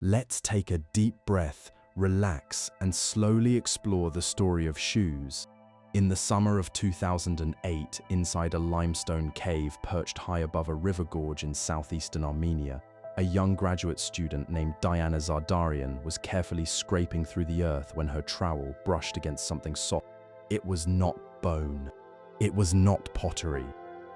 Let's take a deep breath, relax, and slowly explore the story of shoes. In the summer of 2008, inside a limestone cave perched high above a river gorge in southeastern Armenia, a young graduate student named Diana Zardarian was carefully scraping through the earth when her trowel brushed against something soft. It was not bone. It was not pottery.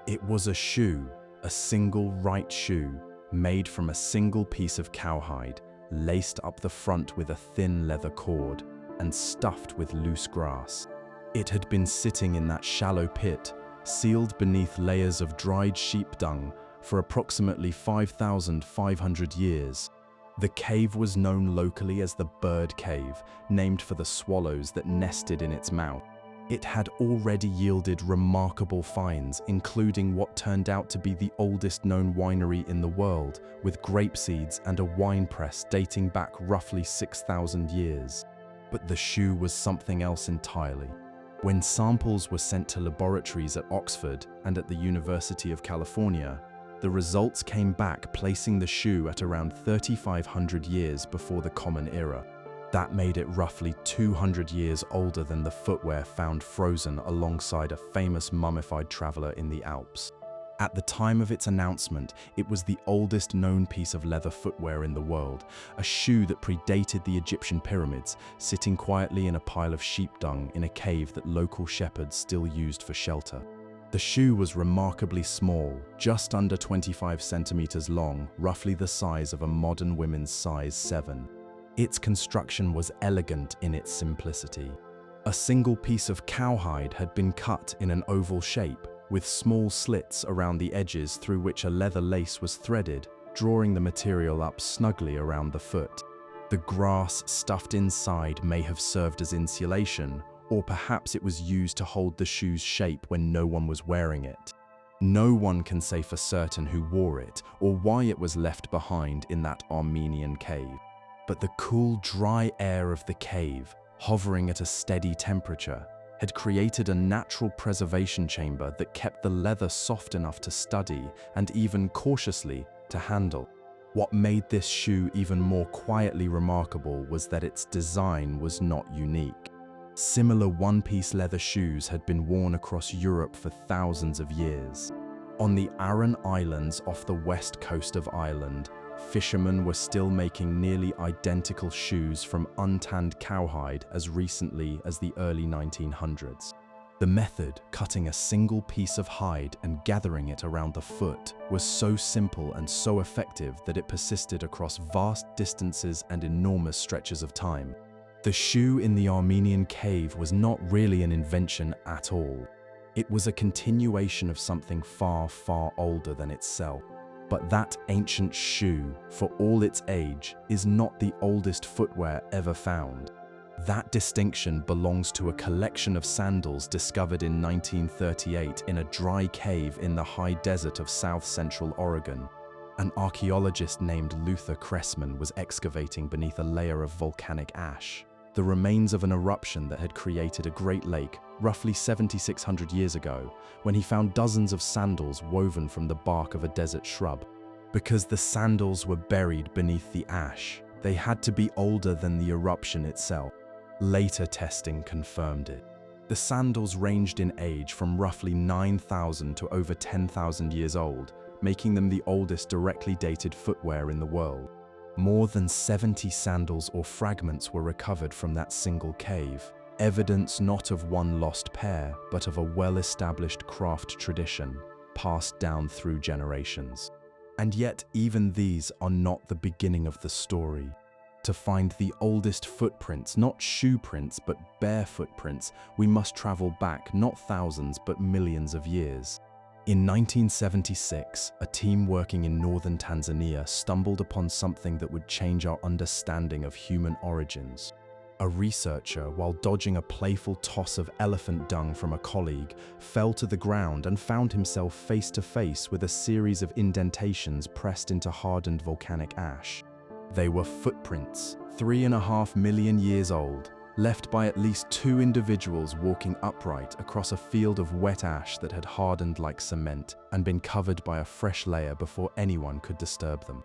It was a shoe, a single right shoe, made from a single piece of cowhide, laced up the front with a thin leather cord, and stuffed with loose grass. It had been sitting in that shallow pit, sealed beneath layers of dried sheep dung, for approximately 5,500 years. The cave was known locally as the Bird Cave, named for the swallows that nested in its mouth. It had already yielded remarkable finds, including what turned out to be the oldest known winery in the world, with grape seeds and a wine press dating back roughly 6,000 years. But the shoe was something else entirely. When samples were sent to laboratories at Oxford and at the University of California, the results came back placing the shoe at around 3,500 years before the Common Era. That made it roughly 200 years older than the footwear found frozen alongside a famous mummified traveler in the Alps. At the time of its announcement, it was the oldest known piece of leather footwear in the world, a shoe that predated the Egyptian pyramids, sitting quietly in a pile of sheep dung in a cave that local shepherds still used for shelter. The shoe was remarkably small, just under 25 centimeters long, roughly the size of a modern women's size 7. Its construction was elegant in its simplicity. A single piece of cowhide had been cut in an oval shape, with small slits around the edges through which a leather lace was threaded, drawing the material up snugly around the foot. The grass stuffed inside may have served as insulation, or perhaps it was used to hold the shoe's shape when no one was wearing it. No one can say for certain who wore it, or why it was left behind in that Armenian cave. But the cool, dry air of the cave, hovering at a steady temperature, had created a natural preservation chamber that kept the leather soft enough to study and even cautiously to handle. What made this shoe even more quietly remarkable was that its design was not unique. Similar one-piece leather shoes had been worn across Europe for thousands of years. On the Aran Islands off the west coast of Ireland, fishermen were still making nearly identical shoes from untanned cowhide as recently as the early 1900s. The method, cutting a single piece of hide and gathering it around the foot, was so simple and so effective that it persisted across vast distances and enormous stretches of time. The shoe in the Armenian cave was not really an invention at all. It was a continuation of something far, far older than itself. But that ancient shoe, for all its age, is not the oldest footwear ever found. That distinction belongs to a collection of sandals discovered in 1938 in a dry cave in the high desert of south-central Oregon. An archaeologist named Luther Cressman was excavating beneath a layer of volcanic ash, the remains of an eruption that had created a Great Lake roughly 7,600 years ago, when he found dozens of sandals woven from the bark of a desert shrub. Because the sandals were buried beneath the ash, they had to be older than the eruption itself. Later testing confirmed it. The sandals ranged in age from roughly 9,000 to over 10,000 years old, making them the oldest directly dated footwear in the world. More than 70 sandals or fragments were recovered from that single cave, evidence not of one lost pair, but of a well-established craft tradition, passed down through generations. And yet, even these are not the beginning of the story. To find the oldest footprints, not shoe prints, but bare footprints, we must travel back not thousands, but millions of years. In 1976, a team working in northern Tanzania stumbled upon something that would change our understanding of human origins. A researcher, while dodging a playful toss of elephant dung from a colleague, fell to the ground and found himself face to face with a series of indentations pressed into hardened volcanic ash. They were footprints, 3.5 million years old, left by at least 2 individuals walking upright across a field of wet ash that had hardened like cement and been covered by a fresh layer before anyone could disturb them.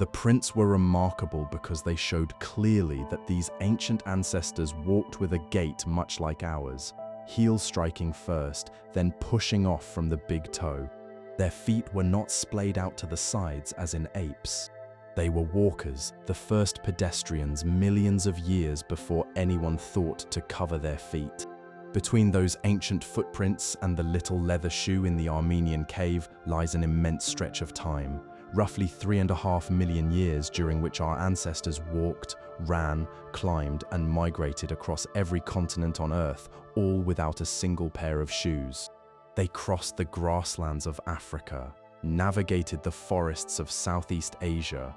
The prints were remarkable because they showed clearly that these ancient ancestors walked with a gait much like ours, heel striking first, then pushing off from the big toe. Their feet were not splayed out to the sides as in apes. They were walkers, the first pedestrians millions of years before anyone thought to cover their feet. Between those ancient footprints and the little leather shoe in the Armenian cave lies an immense stretch of time, roughly 3.5 million years during which our ancestors walked, ran, climbed, and migrated across every continent on Earth, all without a single pair of shoes. They crossed the grasslands of Africa, navigated the forests of Southeast Asia,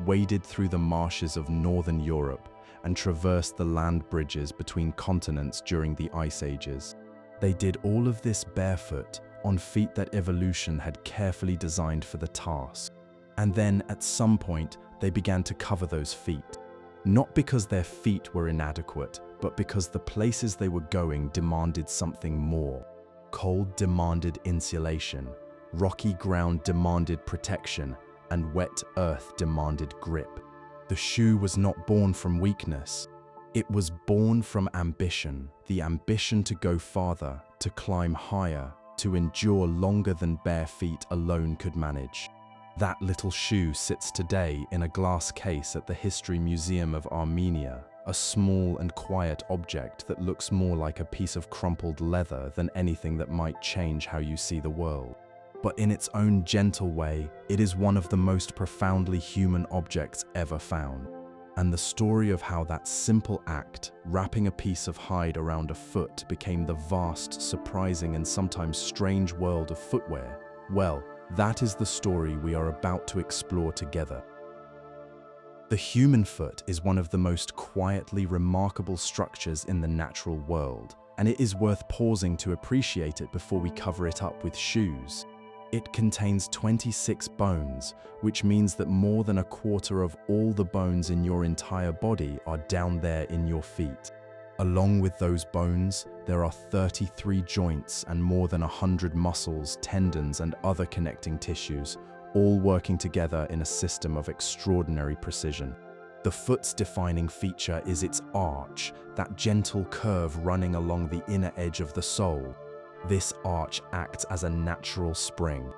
waded through the marshes of Northern Europe, and traversed the land bridges between continents during the Ice Ages. They did all of this barefoot, on feet that evolution had carefully designed for the task. And then, at some point, they began to cover those feet. Not because their feet were inadequate, but because the places they were going demanded something more. Cold demanded insulation, rocky ground demanded protection, and wet earth demanded grip. The shoe was not born from weakness. It was born from ambition, the ambition to go farther, to climb higher, to endure longer than bare feet alone could manage. That little shoe sits today in a glass case at the History Museum of Armenia, a small and quiet object that looks more like a piece of crumpled leather than anything that might change how you see the world. But in its own gentle way, it is one of the most profoundly human objects ever found. And the story of how that simple act, wrapping a piece of hide around a foot, became the vast, surprising, and sometimes strange world of footwear, well, that is the story we are about to explore together. The human foot is one of the most quietly remarkable structures in the natural world, and it is worth pausing to appreciate it before we cover it up with shoes. It contains 26 bones, which means that more than a quarter of all the bones in your entire body are down there in your feet. Along with those bones, there are 33 joints and more than 100 muscles, tendons, and other connecting tissues, all working together in a system of extraordinary precision. The foot's defining feature is its arch, that gentle curve running along the inner edge of the sole. This arch acts as a natural spring.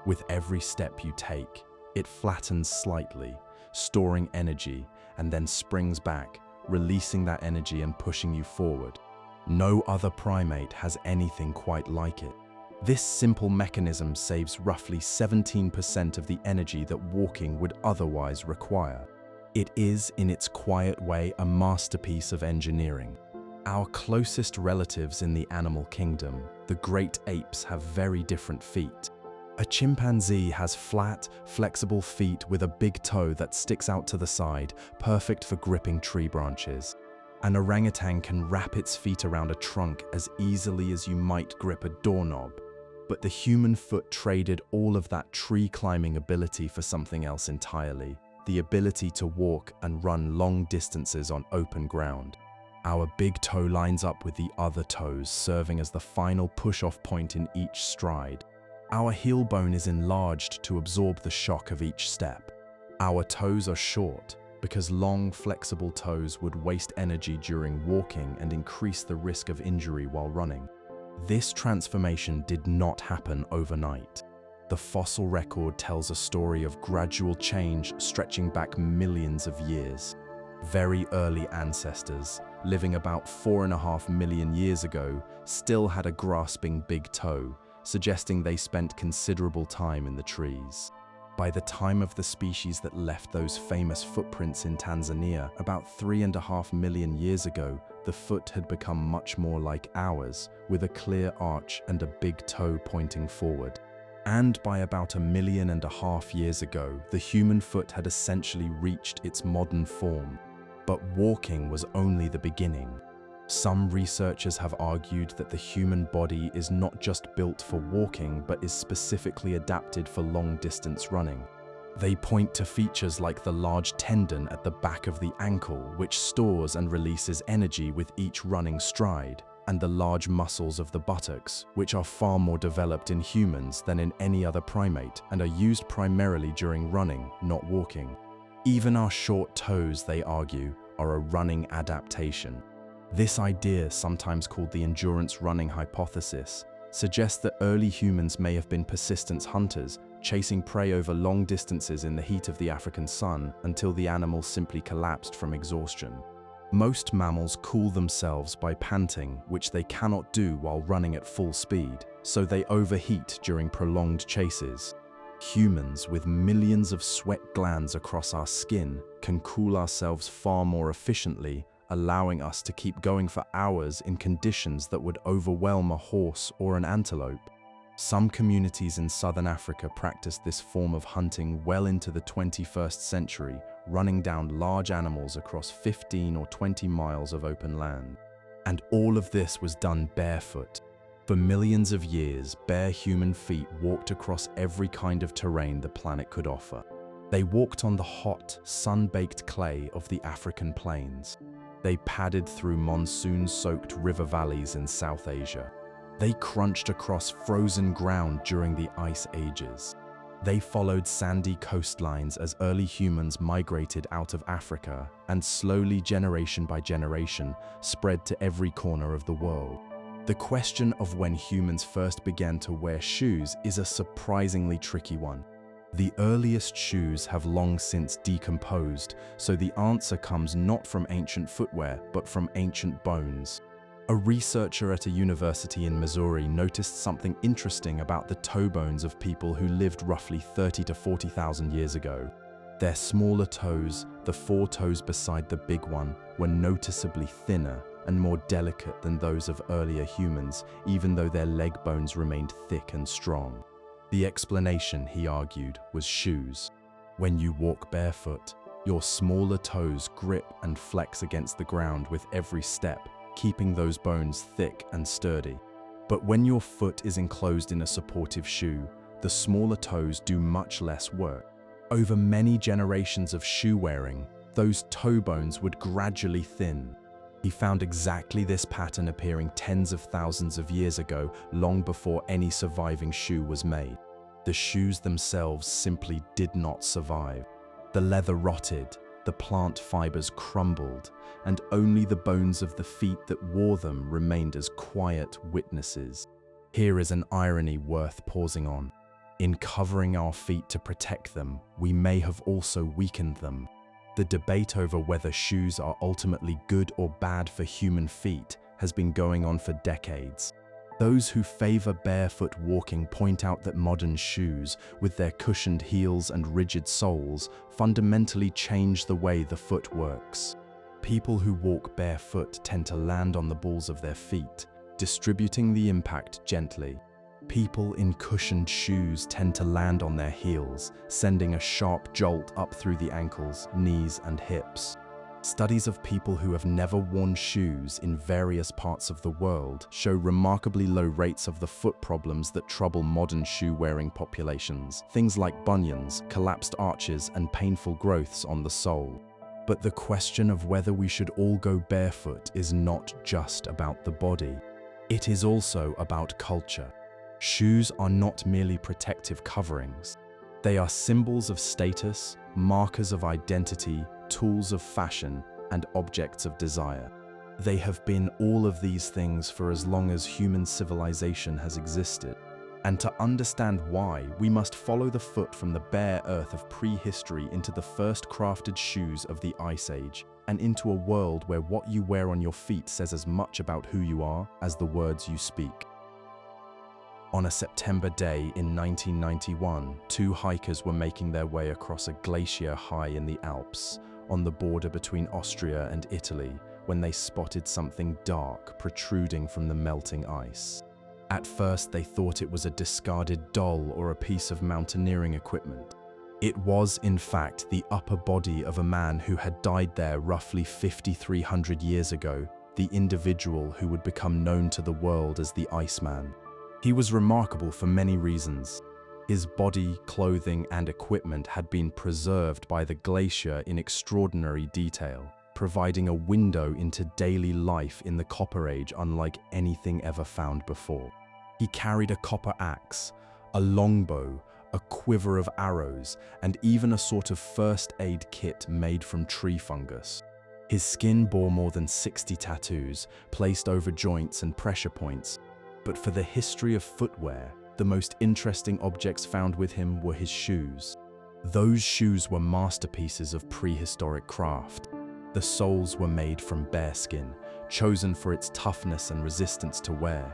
With every step you take, it flattens slightly, storing energy, and then springs back, releasing that energy and pushing you forward. No other primate has anything quite like it. This simple mechanism saves roughly 17% of the energy that walking would otherwise require. It is, in its quiet way, a masterpiece of engineering. Our closest relatives in the animal kingdom, the great apes, have very different feet. A chimpanzee has flat, flexible feet with a big toe that sticks out to the side, perfect for gripping tree branches. An orangutan can wrap its feet around a trunk as easily as you might grip a doorknob. But the human foot traded all of that tree-climbing ability for something else entirely, the ability to walk and run long distances on open ground. Our big toe lines up with the other toes, serving as the final push-off point in each stride. Our heel bone is enlarged to absorb the shock of each step. Our toes are short because long, flexible toes would waste energy during walking and increase the risk of injury while running. This transformation did not happen overnight. The fossil record tells a story of gradual change stretching back millions of years. Very early ancestors, living about 4.5 million years ago, still had a grasping big toe, suggesting they spent considerable time in the trees. By the time of the species that left those famous footprints in Tanzania about 3.5 million years ago, the foot had become much more like ours, with a clear arch and a big toe pointing forward. And by about 1.5 million years ago, the human foot had essentially reached its modern form. But walking was only the beginning. Some researchers have argued that the human body is not just built for walking, but is specifically adapted for long-distance running. They point to features like the large tendon at the back of the ankle, which stores and releases energy with each running stride, and the large muscles of the buttocks, which are far more developed in humans than in any other primate and are used primarily during running, not walking. Even our short toes, they argue, are a running adaptation. This idea, sometimes called the endurance running hypothesis, suggests that early humans may have been persistent hunters, chasing prey over long distances in the heat of the African sun until the animal simply collapsed from exhaustion. Most mammals cool themselves by panting, which they cannot do while running at full speed, so they overheat during prolonged chases. Humans, with millions of sweat glands across our skin, can cool ourselves far more efficiently, allowing us to keep going for hours in conditions that would overwhelm a horse or an antelope. Some communities in southern Africa practiced this form of hunting well into the 21st century, running down large animals across 15 or 20 miles of open land. And all of this was done barefoot. For millions of years, bare human feet walked across every kind of terrain the planet could offer. They walked on the hot, sun-baked clay of the African plains. They padded through monsoon-soaked river valleys in South Asia. They crunched across frozen ground during the ice ages. They followed sandy coastlines as early humans migrated out of Africa and slowly, generation by generation, spread to every corner of the world. The question of when humans first began to wear shoes is a surprisingly tricky one. The earliest shoes have long since decomposed, so the answer comes not from ancient footwear, but from ancient bones. A researcher at a university in Missouri noticed something interesting about the toe bones of people who lived roughly 30 to 40,000 years ago. Their smaller toes, the four toes beside the big one, were noticeably thinner and more delicate than those of earlier humans, even though their leg bones remained thick and strong. The explanation, he argued, was shoes. When you walk barefoot, your smaller toes grip and flex against the ground with every step, keeping those bones thick and sturdy. But when your foot is enclosed in a supportive shoe, the smaller toes do much less work. Over many generations of shoe wearing, those toe bones would gradually thin. He found exactly this pattern appearing tens of thousands of years ago, long before any surviving shoe was made. The shoes themselves simply did not survive. The leather rotted, the plant fibers crumbled, and only the bones of the feet that wore them remained as quiet witnesses. Here is an irony worth pausing on. In covering our feet to protect them, we may have also weakened them. The debate over whether shoes are ultimately good or bad for human feet has been going on for decades. Those who favor barefoot walking point out that modern shoes, with their cushioned heels and rigid soles, fundamentally change the way the foot works. People who walk barefoot tend to land on the balls of their feet, distributing the impact gently. People in cushioned shoes tend to land on their heels, sending a sharp jolt up through the ankles, knees, and hips. Studies of people who have never worn shoes in various parts of the world show remarkably low rates of the foot problems that trouble modern shoe-wearing populations, things like bunions, collapsed arches, and painful growths on the sole. But the question of whether we should all go barefoot is not just about the body. It is also about culture. Shoes are not merely protective coverings. They are symbols of status, markers of identity, tools of fashion, and objects of desire. They have been all of these things for as long as human civilization has existed. And to understand why, we must follow the foot from the bare earth of prehistory into the first crafted shoes of the Ice Age, and into a world where what you wear on your feet says as much about who you are as the words you speak. On a September day in 1991, two hikers were making their way across a glacier high in the Alps, on the border between Austria and Italy, when they spotted something dark protruding from the melting ice. At first, they thought it was a discarded doll or a piece of mountaineering equipment. It was, in fact, the upper body of a man who had died there roughly 5,300 years ago, the individual who would become known to the world as the Iceman. He was remarkable for many reasons. His body, clothing, and equipment had been preserved by the glacier in extraordinary detail, providing a window into daily life in the Copper Age unlike anything ever found before. He carried a copper axe, a longbow, a quiver of arrows, and even a sort of first aid kit made from tree fungus. His skin bore more than 60 tattoos, placed over joints and pressure points. But for the history of footwear, the most interesting objects found with him were his shoes. Those shoes were masterpieces of prehistoric craft. The soles were made from bearskin, chosen for its toughness and resistance to wear,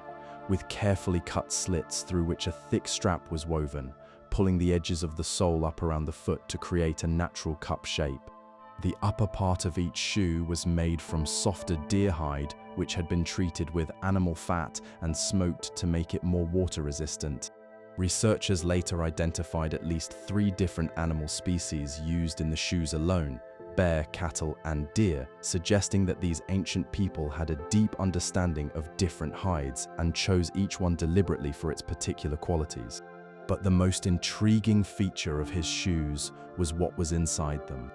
with carefully cut slits through which a thick strap was woven, pulling the edges of the sole up around the foot to create a natural cup shape. The upper part of each shoe was made from softer deer hide, which had been treated with animal fat and smoked to make it more water-resistant. Researchers later identified at least 3 different animal species used in the shoes alone: bear, cattle, and deer, suggesting that these ancient people had a deep understanding of different hides and chose each one deliberately for its particular qualities. But the most intriguing feature of his shoes was what was inside them.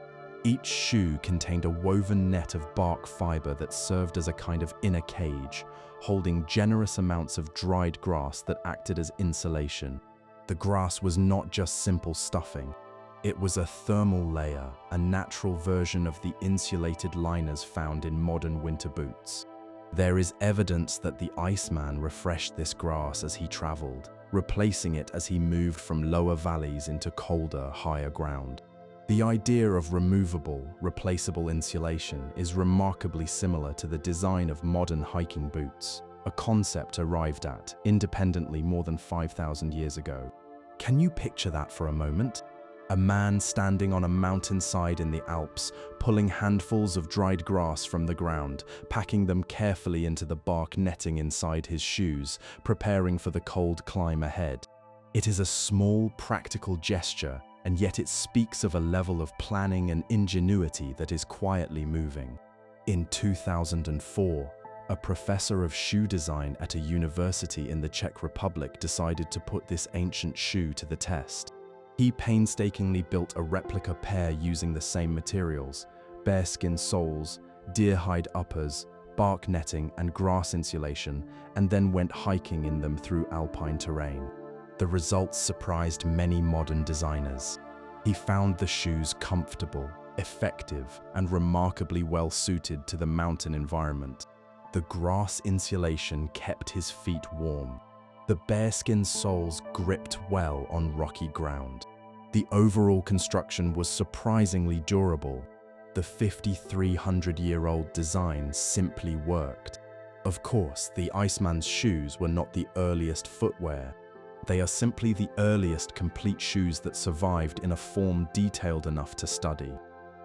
Each shoe contained a woven net of bark fiber that served as a kind of inner cage, holding generous amounts of dried grass that acted as insulation. The grass was not just simple stuffing. It was a thermal layer, a natural version of the insulated liners found in modern winter boots. There is evidence that the Iceman refreshed this grass as he traveled, replacing it as he moved from lower valleys into colder, higher ground. The idea of removable, replaceable insulation is remarkably similar to the design of modern hiking boots, a concept arrived at independently more than 5,000 years ago. Can you picture that for a moment? A man standing on a mountainside in the Alps, pulling handfuls of dried grass from the ground, packing them carefully into the bark netting inside his shoes, preparing for the cold climb ahead. It is a small, practical gesture, and yet it speaks of a level of planning and ingenuity that is quietly moving. In 2004, a professor of shoe design at a university in the Czech Republic decided to put this ancient shoe to the test. He painstakingly built a replica pair using the same materials: bearskin soles, deer hide uppers, bark netting, and grass insulation, and then went hiking in them through alpine terrain. The results surprised many modern designers. He found the shoes comfortable, effective, and remarkably well suited to the mountain environment. The grass insulation kept his feet warm. The bearskin soles gripped well on rocky ground. The overall construction was surprisingly durable. The 5,300-year-old design simply worked. Of course, the Iceman's shoes were not the earliest footwear. They are simply the earliest complete shoes that survived in a form detailed enough to study.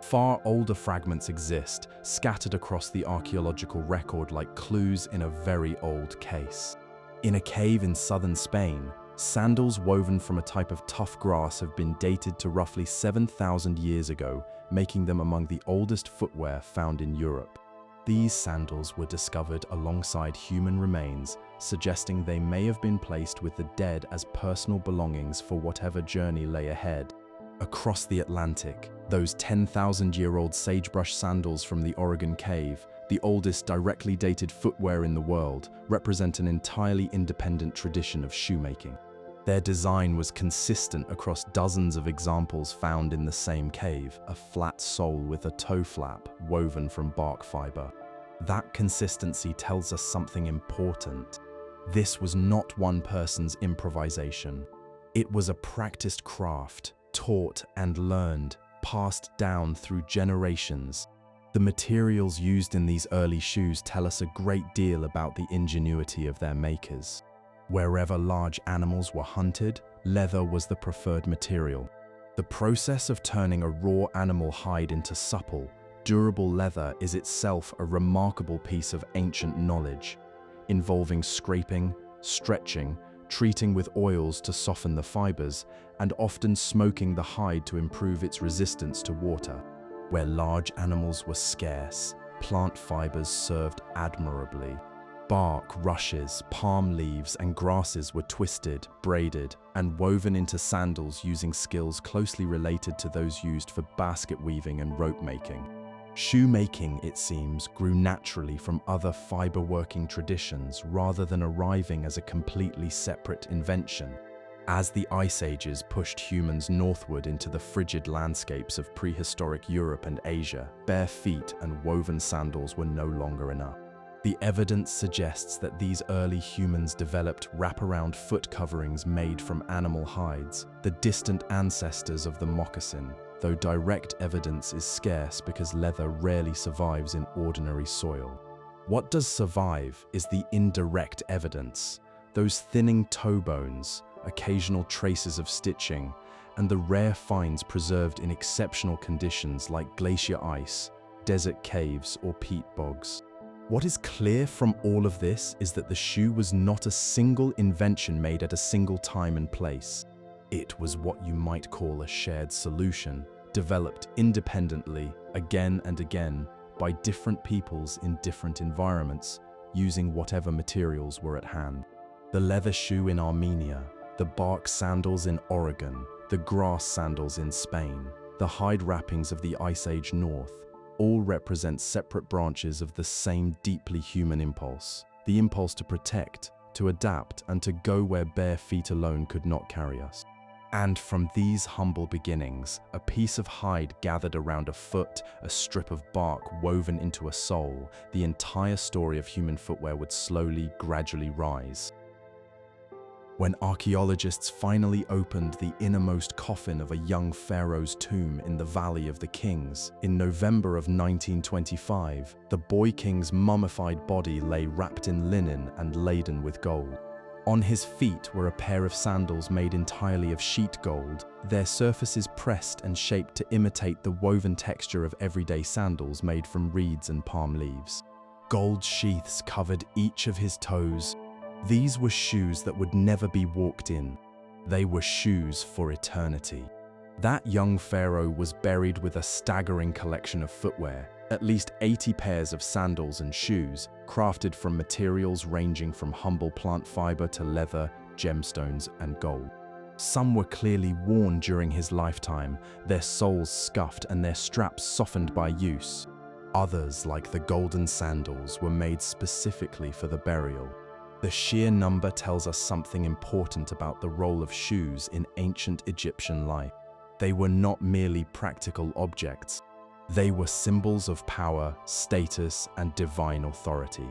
Far older fragments exist, scattered across the archaeological record like clues in a very old case. In a cave in southern Spain, sandals woven from a type of tough grass have been dated to roughly 7,000 years ago, making them among the oldest footwear found in Europe. These sandals were discovered alongside human remains, suggesting they may have been placed with the dead as personal belongings for whatever journey lay ahead. Across the Atlantic, those 10,000-year-old sagebrush sandals from the Oregon Cave, the oldest directly dated footwear in the world, represent an entirely independent tradition of shoemaking. Their design was consistent across dozens of examples found in the same cave: a flat sole with a toe flap woven from bark fiber. That consistency tells us something important. This was not one person's improvisation. It was a practiced craft, taught and learned, passed down through generations. The materials used in these early shoes tell us a great deal about the ingenuity of their makers. Wherever large animals were hunted, leather was the preferred material. The process of turning a raw animal hide into supple, durable leather is itself a remarkable piece of ancient knowledge, involving scraping, stretching, treating with oils to soften the fibers, and often smoking the hide to improve its resistance to water. Where large animals were scarce, plant fibers served admirably. Bark, rushes, palm leaves, and grasses were twisted, braided, and woven into sandals using skills closely related to those used for basket weaving and rope making. Shoemaking, it seems, grew naturally from other fiber-working traditions rather than arriving as a completely separate invention. As the Ice Ages pushed humans northward into the frigid landscapes of prehistoric Europe and Asia, bare feet and woven sandals were no longer enough. The evidence suggests that these early humans developed wraparound foot coverings made from animal hides, the distant ancestors of the moccasin, though direct evidence is scarce because leather rarely survives in ordinary soil. What does survive is the indirect evidence, those thinning toe bones, occasional traces of stitching, and the rare finds preserved in exceptional conditions like glacier ice, desert caves, or peat bogs. What is clear from all of this is that the shoe was not a single invention made at a single time and place. It was what you might call a shared solution, developed independently, again and again, by different peoples in different environments, using whatever materials were at hand. The leather shoe in Armenia, the bark sandals in Oregon, the grass sandals in Spain, the hide wrappings of the Ice Age North, all represent separate branches of the same deeply human impulse, the impulse to protect, to adapt, and to go where bare feet alone could not carry us. And from these humble beginnings, a piece of hide gathered around a foot, a strip of bark woven into a sole, the entire story of human footwear would slowly, gradually rise. When archaeologists finally opened the innermost coffin of a young pharaoh's tomb in the Valley of the Kings, in November of 1925, the boy king's mummified body lay wrapped in linen and laden with gold. On his feet were a pair of sandals made entirely of sheet gold, their surfaces pressed and shaped to imitate the woven texture of everyday sandals made from reeds and palm leaves. Gold sheaths covered each of his toes. These were shoes that would never be walked in. They were shoes for eternity. That young pharaoh was buried with a staggering collection of footwear, at least 80 pairs of sandals and shoes, crafted from materials ranging from humble plant fiber to leather, gemstones, and gold. Some were clearly worn during his lifetime, their soles scuffed and their straps softened by use. Others, like the golden sandals, were made specifically for the burial. The sheer number tells us something important about the role of shoes in ancient Egyptian life. They were not merely practical objects. They were symbols of power, status, and divine authority.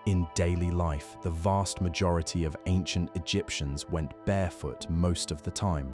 In daily life, the vast majority of ancient Egyptians went barefoot most of the time.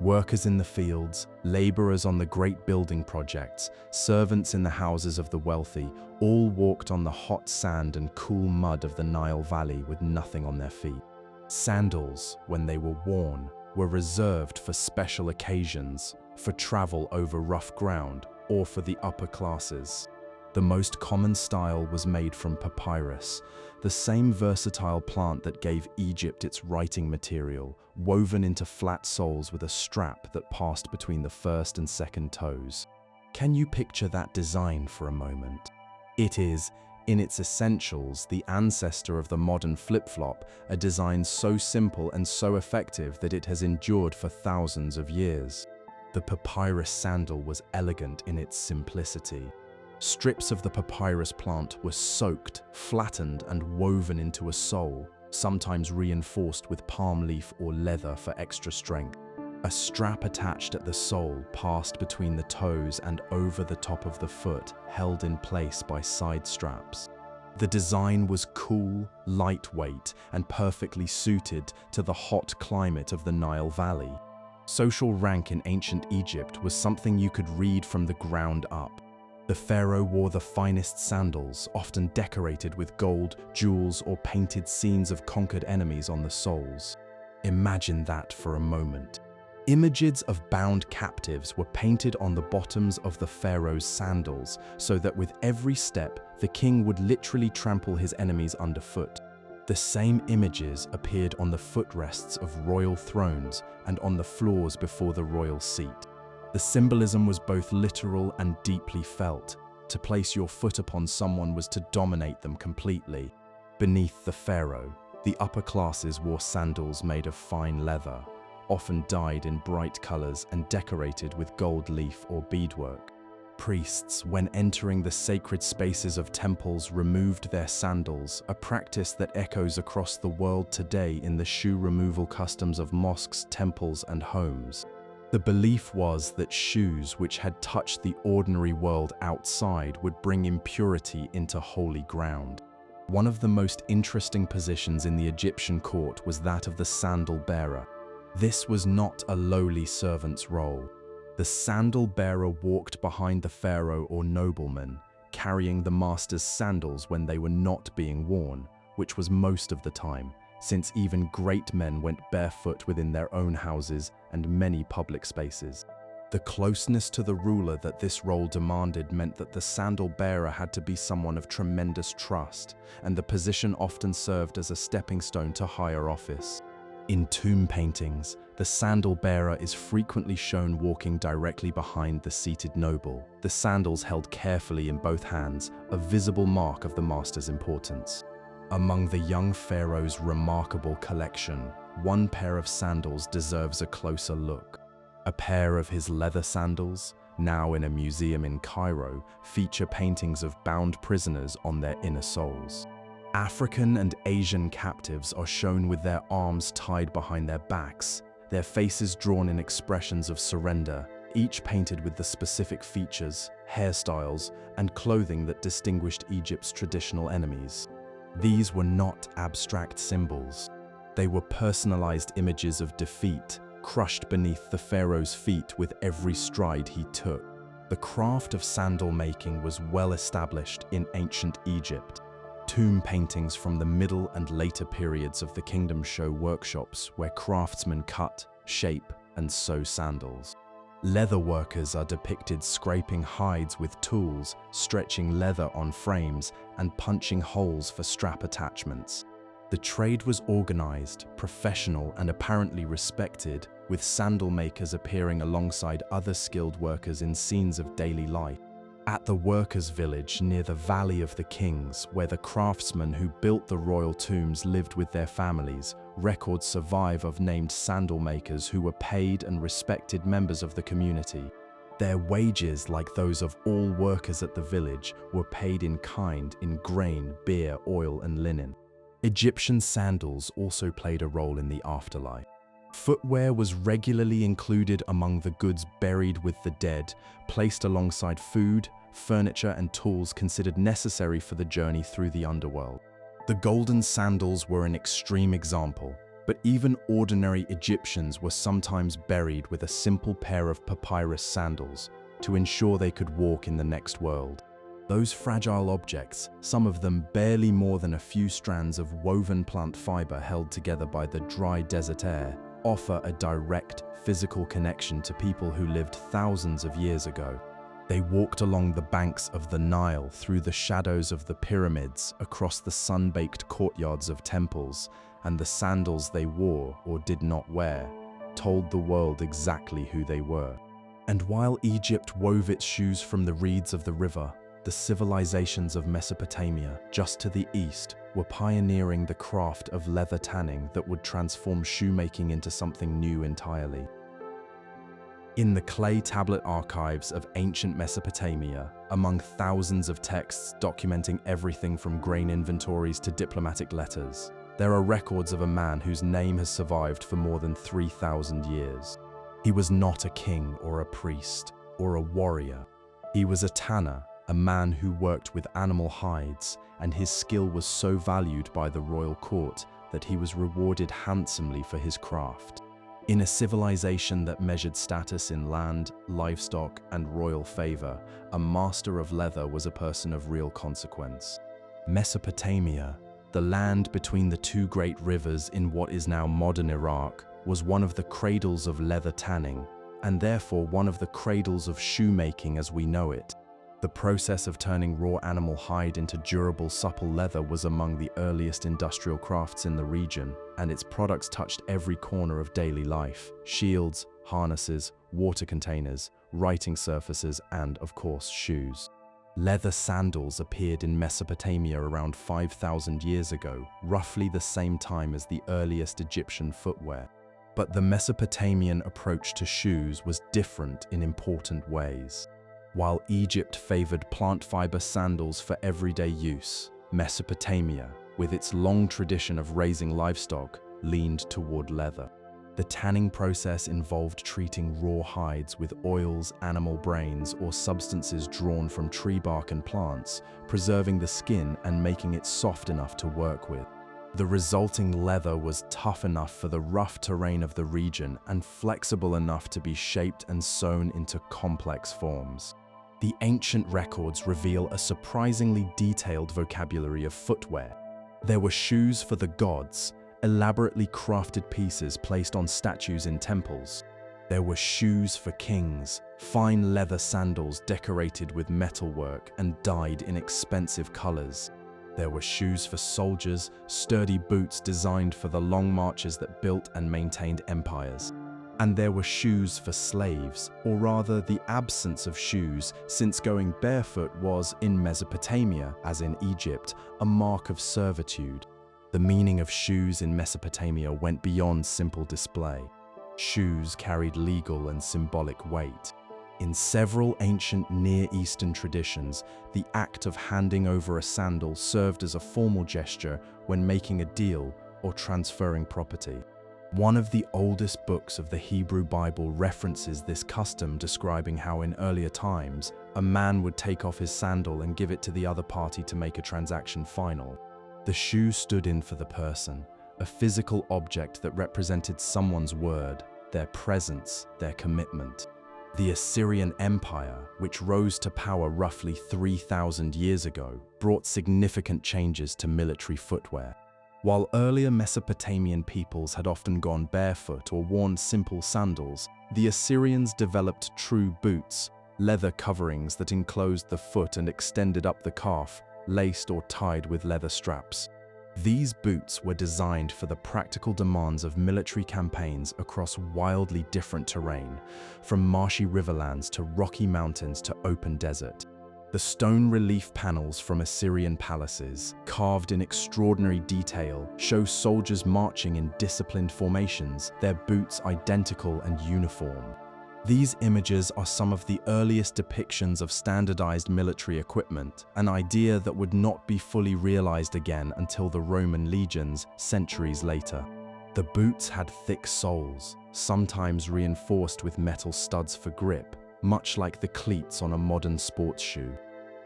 Workers in the fields, laborers on the great building projects, servants in the houses of the wealthy, all walked on the hot sand and cool mud of the Nile Valley with nothing on their feet. Sandals, when they were worn, were reserved for special occasions, for travel over rough ground, or for the upper classes. The most common style was made from papyrus, the same versatile plant that gave Egypt its writing material, woven into flat soles with a strap that passed between the first and second toes. Can you picture that design for a moment? It is, in its essentials, the ancestor of the modern flip-flop, a design so simple and so effective that it has endured for thousands of years. The papyrus sandal was elegant in its simplicity. Strips of the papyrus plant were soaked, flattened, and woven into a sole, sometimes reinforced with palm leaf or leather for extra strength. A strap attached at the sole passed between the toes and over the top of the foot, held in place by side straps. The design was cool, lightweight, and perfectly suited to the hot climate of the Nile Valley. Social rank in ancient Egypt was something you could read from the ground up. The pharaoh wore the finest sandals, often decorated with gold, jewels, or painted scenes of conquered enemies on the soles. Imagine that for a moment. Images of bound captives were painted on the bottoms of the pharaoh's sandals, so that with every step, the king would literally trample his enemies underfoot. The same images appeared on the footrests of royal thrones and on the floors before the royal seat. The symbolism was both literal and deeply felt. To place your foot upon someone was to dominate them completely. Beneath the pharaoh, the upper classes wore sandals made of fine leather, often dyed in bright colors and decorated with gold leaf or beadwork. Priests, when entering the sacred spaces of temples, removed their sandals, a practice that echoes across the world today in the shoe removal customs of mosques, temples, and homes. The belief was that shoes which had touched the ordinary world outside would bring impurity into holy ground. One of the most interesting positions in the Egyptian court was that of the sandal bearer. This was not a lowly servant's role. The sandal bearer walked behind the pharaoh or nobleman, carrying the master's sandals when they were not being worn, which was most of the time, since even great men went barefoot within their own houses and many public spaces. The closeness to the ruler that this role demanded meant that the sandal bearer had to be someone of tremendous trust, and the position often served as a stepping stone to higher office. In tomb paintings, the sandal bearer is frequently shown walking directly behind the seated noble, the sandals held carefully in both hands, a visible mark of the master's importance. Among the young pharaoh's remarkable collection, one pair of sandals deserves a closer look. A pair of his leather sandals, now in a museum in Cairo, feature paintings of bound prisoners on their inner soles. African and Asian captives are shown with their arms tied behind their backs, their faces drawn in expressions of surrender, each painted with the specific features, hairstyles, and clothing that distinguished Egypt's traditional enemies. These were not abstract symbols. They were personalized images of defeat, crushed beneath the pharaoh's feet with every stride he took. The craft of sandal making was well established in ancient Egypt. Tomb paintings from the middle and later periods of the kingdom show workshops where craftsmen cut, shape, and sew sandals. Leather workers are depicted scraping hides with tools, stretching leather on frames, and punching holes for strap attachments. The trade was organized, professional, and apparently respected, with sandal makers appearing alongside other skilled workers in scenes of daily life. At the workers' village near the Valley of the Kings, where the craftsmen who built the royal tombs lived with their families, records survive of named sandal makers who were paid and respected members of the community. Their wages, like those of all workers at the village, were paid in kind in grain, beer, oil, and linen. Egyptian sandals also played a role in the afterlife. Footwear was regularly included among the goods buried with the dead, placed alongside food, furniture, and tools considered necessary for the journey through the underworld. The golden sandals were an extreme example, but even ordinary Egyptians were sometimes buried with a simple pair of papyrus sandals to ensure they could walk in the next world. Those fragile objects, some of them barely more than a few strands of woven plant fiber held together by the dry desert air, offer a direct physical connection to people who lived thousands of years ago. They walked along the banks of the Nile, through the shadows of the pyramids, across the sun-baked courtyards of temples, and the sandals they wore or did not wear told the world exactly who they were. And while Egypt wove its shoes from the reeds of the river, the civilizations of Mesopotamia, just to the east, were pioneering the craft of leather tanning that would transform shoemaking into something new entirely. In the clay tablet archives of ancient Mesopotamia, among thousands of texts documenting everything from grain inventories to diplomatic letters, there are records of a man whose name has survived for more than 3,000 years. He was not a king or a priest or a warrior. He was a tanner, a man who worked with animal hides, and his skill was so valued by the royal court that he was rewarded handsomely for his craft. In a civilization that measured status in land, livestock, and royal favor, a master of leather was a person of real consequence. Mesopotamia, the land between the two great rivers in what is now modern Iraq, was one of the cradles of leather tanning, and therefore one of the cradles of shoemaking as we know it. The process of turning raw animal hide into durable, supple leather was among the earliest industrial crafts in the region, and its products touched every corner of daily life: shields, harnesses, water containers, writing surfaces, and, of course, shoes. Leather sandals appeared in Mesopotamia around 5,000 years ago, roughly the same time as the earliest Egyptian footwear. But the Mesopotamian approach to shoes was different in important ways. While Egypt favored plant fiber sandals for everyday use, Mesopotamia, with its long tradition of raising livestock, leaned toward leather. The tanning process involved treating raw hides with oils, animal brains, or substances drawn from tree bark and plants, preserving the skin and making it soft enough to work with. The resulting leather was tough enough for the rough terrain of the region and flexible enough to be shaped and sewn into complex forms. The ancient records reveal a surprisingly detailed vocabulary of footwear. There were shoes for the gods, elaborately crafted pieces placed on statues in temples. There were shoes for kings, fine leather sandals decorated with metalwork and dyed in expensive colors. There were shoes for soldiers, sturdy boots designed for the long marches that built and maintained empires. And there were shoes for slaves, or rather the absence of shoes, since going barefoot was, in Mesopotamia, as in Egypt, a mark of servitude. The meaning of shoes in Mesopotamia went beyond simple display. Shoes carried legal and symbolic weight. In several ancient Near Eastern traditions, the act of handing over a sandal served as a formal gesture when making a deal or transferring property. One of the oldest books of the Hebrew Bible references this custom, describing how in earlier times, a man would take off his sandal and give it to the other party to make a transaction final. The shoe stood in for the person, a physical object that represented someone's word, their presence, their commitment. The Assyrian Empire, which rose to power roughly 3,000 years ago, brought significant changes to military footwear. While earlier Mesopotamian peoples had often gone barefoot or worn simple sandals, the Assyrians developed true boots, leather coverings that enclosed the foot and extended up the calf, laced or tied with leather straps. These boots were designed for the practical demands of military campaigns across wildly different terrain, from marshy riverlands to rocky mountains to open desert. The stone relief panels from Assyrian palaces, carved in extraordinary detail, show soldiers marching in disciplined formations, their boots identical and uniform. These images are some of the earliest depictions of standardized military equipment, an idea that would not be fully realized again until the Roman legions centuries later. The boots had thick soles, sometimes reinforced with metal studs for grip, much like the cleats on a modern sports shoe.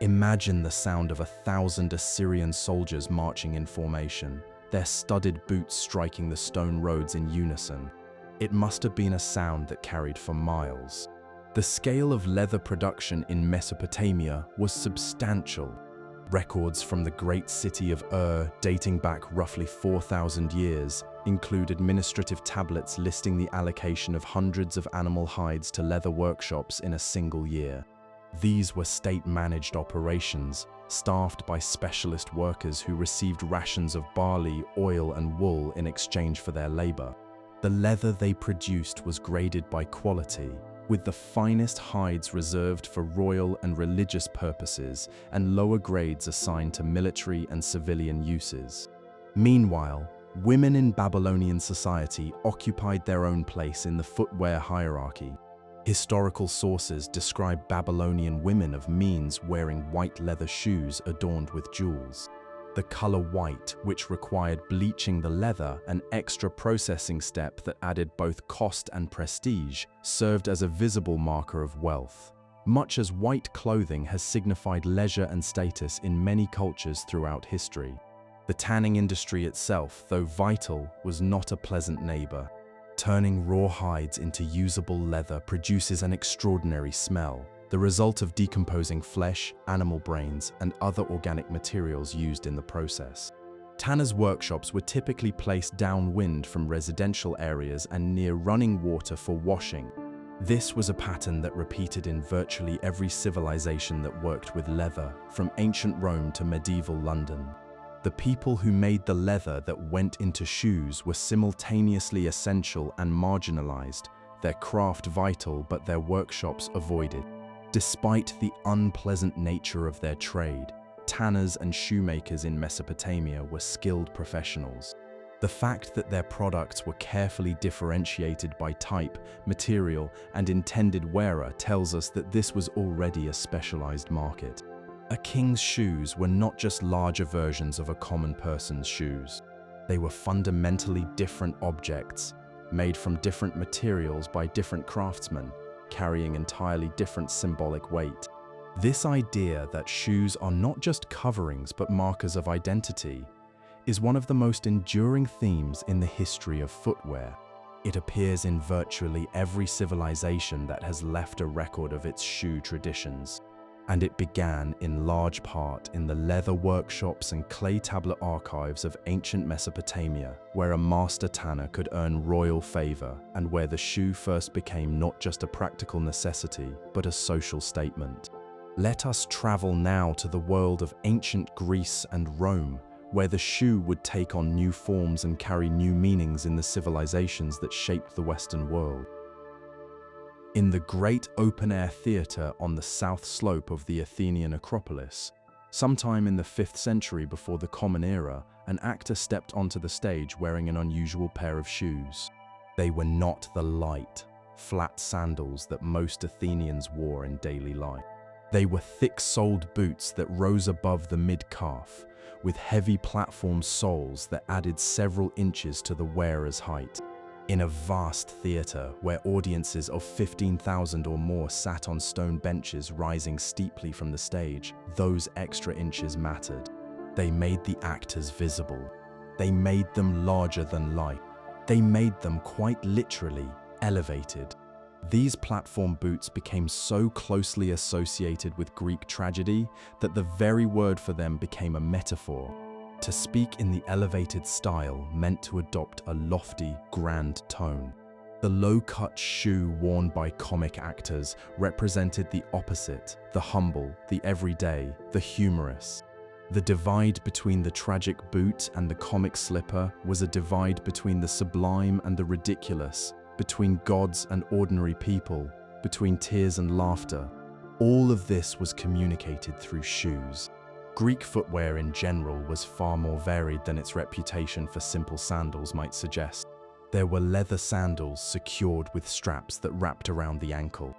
Imagine the sound of 1,000 Assyrian soldiers marching in formation, their studded boots striking the stone roads in unison. It must have been a sound that carried for miles. The scale of leather production in Mesopotamia was substantial. Records from the great city of dating back roughly 4,000 years, include administrative tablets listing the allocation of hundreds of animal hides to leather workshops in a single year. These were state-managed operations, staffed by specialist workers who received rations of barley, oil, and wool in exchange for their labor. The leather they produced was graded by quality, with the finest hides reserved for royal and religious purposes and lower grades assigned to military and civilian uses. Meanwhile, women in Babylonian society occupied their own place in the footwear hierarchy. Historical sources describe Babylonian women of means wearing white leather shoes adorned with jewels. The color white, which required bleaching the leather, an extra processing step that added both cost and prestige, served as a visible marker of wealth. Much as white clothing has signified leisure and status in many cultures throughout history. The tanning industry itself, though vital, was not a pleasant neighbor. Turning raw hides into usable leather produces an extraordinary smell, the result of decomposing flesh, animal brains, and other organic materials used in the process. Tanners' workshops were typically placed downwind from residential areas and near running water for washing. This was a pattern that repeated in virtually every civilization that worked with leather, from ancient Rome to medieval London. The people who made the leather that went into shoes were simultaneously essential and marginalized, their craft vital but their workshops avoided. Despite the unpleasant nature of their trade, tanners and shoemakers in Mesopotamia were skilled professionals. The fact that their products were carefully differentiated by type, material, and intended wearer tells us that this was already a specialized market. A king's shoes were not just larger versions of a common person's shoes. They were fundamentally different objects, made from different materials by different craftsmen, carrying entirely different symbolic weight. This idea that shoes are not just coverings but markers of identity is one of the most enduring themes in the history of footwear. It appears in virtually every civilization that has left a record of its shoe traditions, and it began in large part in the leather workshops and clay tablet archives of ancient Mesopotamia, where a master tanner could earn royal favor and where the shoe first became not just a practical necessity but a social statement. Let us travel now to the world of ancient Greece and Rome, where the shoe would take on new forms and carry new meanings in the civilizations that shaped the Western world. In the great open-air theatre on the south slope of the Athenian Acropolis, sometime in the 5th century before the Common Era, an actor stepped onto the stage wearing an unusual pair of shoes. They were not the light, flat sandals that most Athenians wore in daily life. They were thick-soled boots that rose above the mid-calf, with heavy platform soles that added several inches to the wearer's height. In a vast theatre where audiences of 15,000 or more sat on stone benches rising steeply from the stage, those extra inches mattered. They made the actors visible. They made them larger than life. They made them quite literally elevated. These platform boots became so closely associated with Greek tragedy that the very word for them became a metaphor. To speak in the elevated style meant to adopt a lofty, grand tone. The low-cut shoe worn by comic actors represented the opposite, the humble, the everyday, the humorous. The divide between the tragic boot and the comic slipper was a divide between the sublime and the ridiculous, between gods and ordinary people, between tears and laughter. All of this was communicated through shoes. Greek footwear in general was far more varied than its reputation for simple sandals might suggest. There were leather sandals secured with straps that wrapped around the ankle.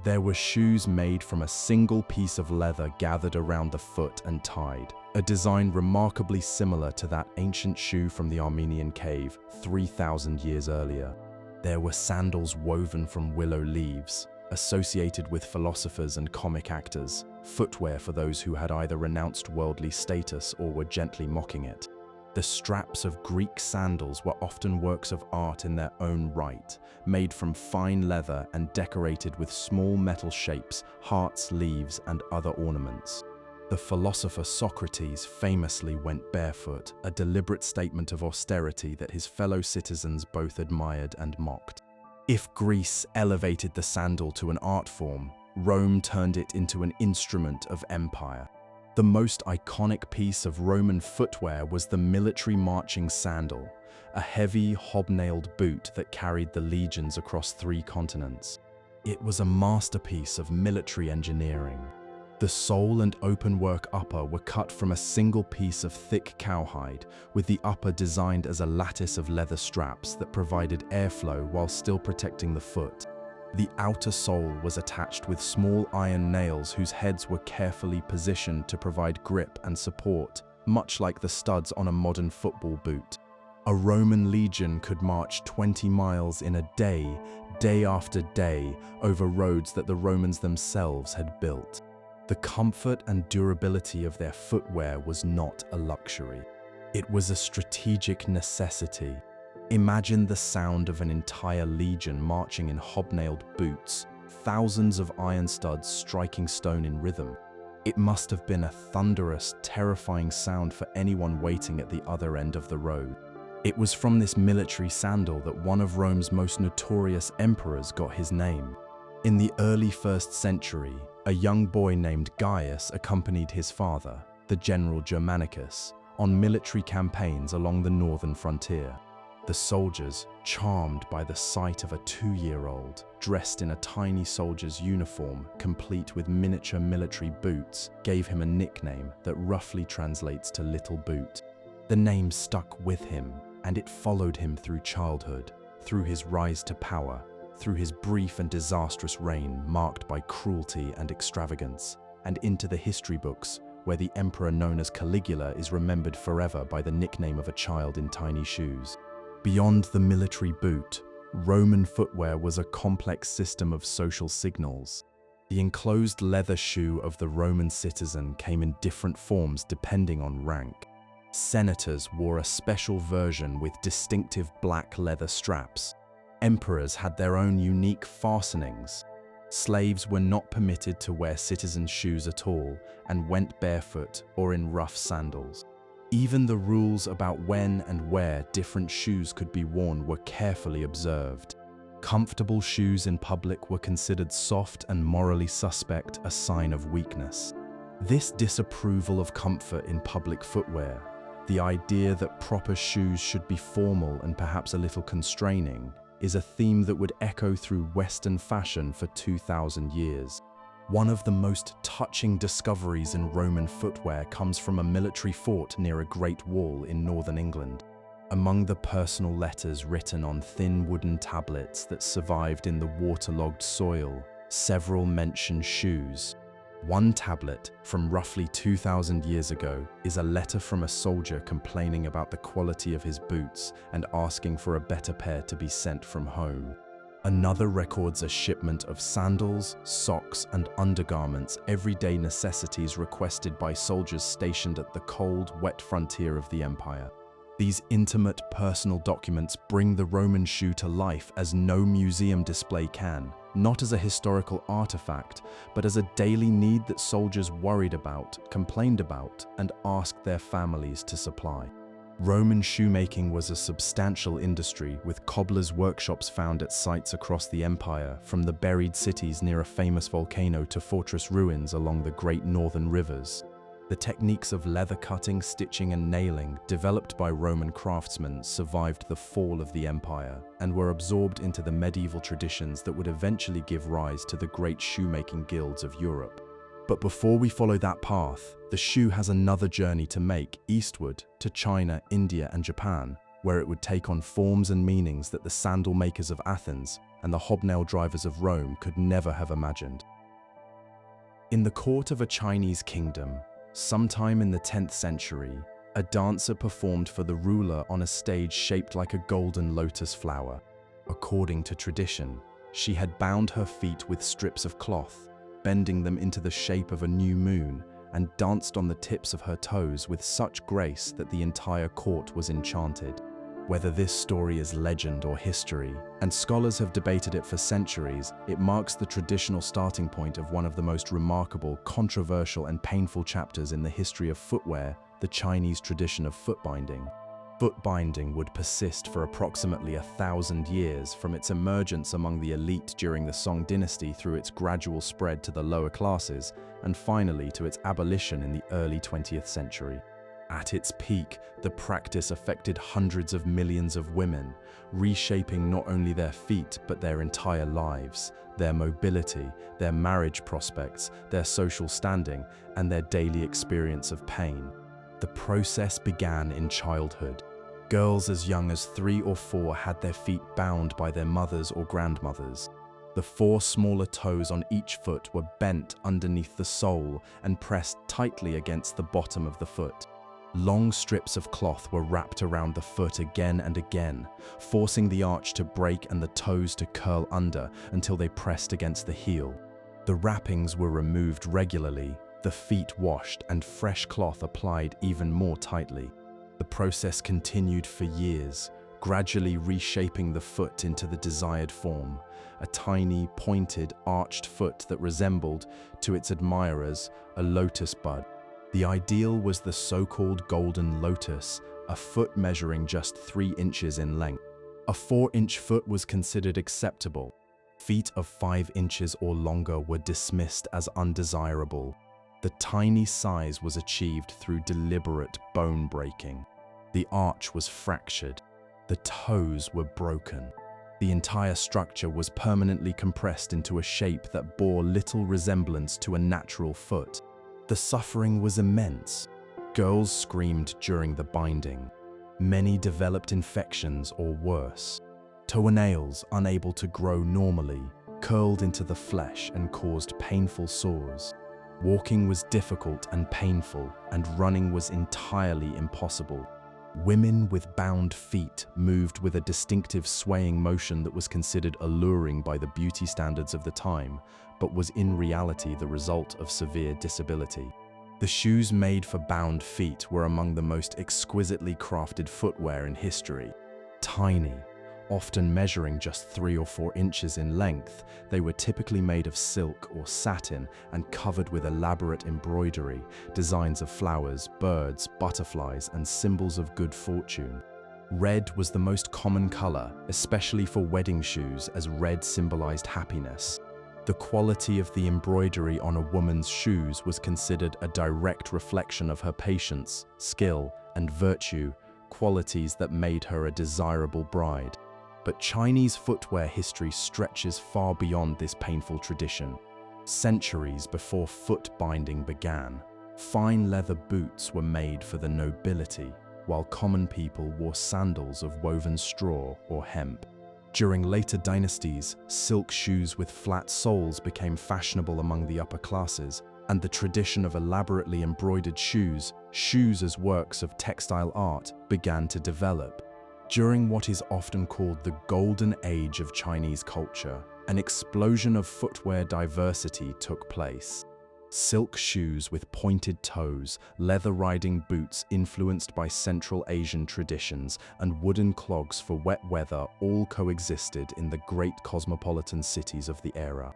There were shoes made from a single piece of leather gathered around the foot and tied, a design remarkably similar to that ancient shoe from the Armenian cave 3,000 years earlier. There were sandals woven from willow leaves, associated with philosophers and comic actors, footwear for those who had either renounced worldly status or were gently mocking it. The straps of Greek sandals were often works of art in their own right, made from fine leather and decorated with small metal shapes, hearts, leaves, and other ornaments. The philosopher Socrates famously went barefoot, a deliberate statement of austerity that his fellow citizens both admired and mocked. If Greece elevated the sandal to an art form, Rome turned it into an instrument of empire. The most iconic piece of Roman footwear was the military marching sandal, a heavy, hobnailed boot that carried the legions across 3 continents. It was a masterpiece of military engineering. The sole and openwork upper were cut from a single piece of thick cowhide, with the upper designed as a lattice of leather straps that provided airflow while still protecting the foot. The outer sole was attached with small iron nails whose heads were carefully positioned to provide grip and support, much like the studs on a modern football boot. A Roman legion could march 20 miles in a day, day after day, over roads that the Romans themselves had built. The comfort and durability of their footwear was not a luxury. It was a strategic necessity. Imagine the sound of an entire legion marching in hobnailed boots, thousands of iron studs striking stone in rhythm. It must have been a thunderous, terrifying sound for anyone waiting at the other end of the road. It was from this military sandal that one of Rome's most notorious emperors got his name. In the early 1st century, a young boy named Gaius accompanied his father, the general Germanicus, on military campaigns along the northern frontier. The soldiers, charmed by the sight of a 2-year-old, dressed in a tiny soldier's uniform, complete with miniature military boots, gave him a nickname that roughly translates to Little Boot. The name stuck with him, and it followed him through childhood, through his rise to power, through his brief and disastrous reign marked by cruelty and extravagance, and into the history books, where the emperor known as Caligula is remembered forever by the nickname of a child in tiny shoes. Beyond the military boot, Roman footwear was a complex system of social signals. The enclosed leather shoe of the Roman citizen came in different forms depending on rank. Senators wore a special version with distinctive black leather straps. Emperors had their own unique fastenings. Slaves were not permitted to wear citizen shoes at all and went barefoot or in rough sandals. Even the rules about when and where different shoes could be worn were carefully observed. Comfortable shoes in public were considered soft and morally suspect, a sign of weakness. This disapproval of comfort in public footwear, the idea that proper shoes should be formal and perhaps a little constraining, is a theme that would echo through Western fashion for 2,000 years. One of the most touching discoveries in Roman footwear comes from a military fort near a great wall in northern England. Among the personal letters written on thin wooden tablets that survived in the waterlogged soil, several mention shoes. One tablet, from roughly 2,000 years ago, is a letter from a soldier complaining about the quality of his boots and asking for a better pair to be sent from home. Another records a shipment of sandals, socks, and undergarments, everyday necessities requested by soldiers stationed at the cold, wet frontier of the empire. These intimate, personal documents bring the Roman shoe to life as no museum display can, not as a historical artifact, but as a daily need that soldiers worried about, complained about, and asked their families to supply. Roman shoemaking was a substantial industry, with cobblers' workshops found at sites across the empire, from the buried cities near a famous volcano to fortress ruins along the great northern rivers. The techniques of leather cutting, stitching, and nailing, developed by Roman craftsmen, survived the fall of the empire and were absorbed into the medieval traditions that would eventually give rise to the great shoemaking guilds of Europe. But before we follow that path, the shoe has another journey to make eastward to China, India, and Japan, where it would take on forms and meanings that the sandal makers of Athens and the hobnail drivers of Rome could never have imagined. In the court of a Chinese kingdom, sometime in the 10th century, a dancer performed for the ruler on a stage shaped like a golden lotus flower. According to tradition, she had bound her feet with strips of cloth, bending them into the shape of a new moon, and danced on the tips of her toes with such grace that the entire court was enchanted. Whether this story is legend or history, and scholars have debated it for centuries, it marks the traditional starting point of one of the most remarkable, controversial, and painful chapters in the history of footwear, the Chinese tradition of foot binding. Foot binding would persist for approximately 1,000 years, from its emergence among the elite during the Song dynasty through its gradual spread to the lower classes, and finally to its abolition in the early 20th century. At its peak, the practice affected hundreds of millions of women, reshaping not only their feet but their entire lives, their mobility, their marriage prospects, their social standing, and their daily experience of pain. The process began in childhood. Girls as young as 3 or 4 had their feet bound by their mothers or grandmothers. The 4 smaller toes on each foot were bent underneath the sole and pressed tightly against the bottom of the foot. Long strips of cloth were wrapped around the foot again and again, forcing the arch to break and the toes to curl under until they pressed against the heel. The wrappings were removed regularly, the feet washed, and fresh cloth applied even more tightly. The process continued for years, gradually reshaping the foot into the desired form, a tiny, pointed, arched foot that resembled, to its admirers, a lotus bud. The ideal was the so-called golden lotus, a foot measuring just 3 inches in length. A 4-inch foot was considered acceptable. Feet of 5 inches or longer were dismissed as undesirable. The tiny size was achieved through deliberate bone breaking. The arch was fractured. The toes were broken. The entire structure was permanently compressed into a shape that bore little resemblance to a natural foot. The suffering was immense. Girls screamed during the binding. Many developed infections or worse. Toenails, unable to grow normally, curled into the flesh and caused painful sores. Walking was difficult and painful, and running was entirely impossible. Women with bound feet moved with a distinctive swaying motion that was considered alluring by the beauty standards of the time, but was in reality the result of severe disability. The shoes made for bound feet were among the most exquisitely crafted footwear in history. Tiny, often measuring just 3 or 4 inches in length, they were typically made of silk or satin and covered with elaborate embroidery, designs of flowers, birds, butterflies, and symbols of good fortune. Red was the most common color, especially for wedding shoes, as red symbolized happiness. The quality of the embroidery on a woman's shoes was considered a direct reflection of her patience, skill, and virtue, qualities that made her a desirable bride. But Chinese footwear history stretches far beyond this painful tradition. Centuries before foot binding began, fine leather boots were made for the nobility, while common people wore sandals of woven straw or hemp. During later dynasties, silk shoes with flat soles became fashionable among the upper classes, and the tradition of elaborately embroidered shoes as works of textile art, began to develop. During what is often called the Golden Age of Chinese culture, an explosion of footwear diversity took place. Silk shoes with pointed toes, leather riding boots influenced by Central Asian traditions, and wooden clogs for wet weather all coexisted in the great cosmopolitan cities of the era.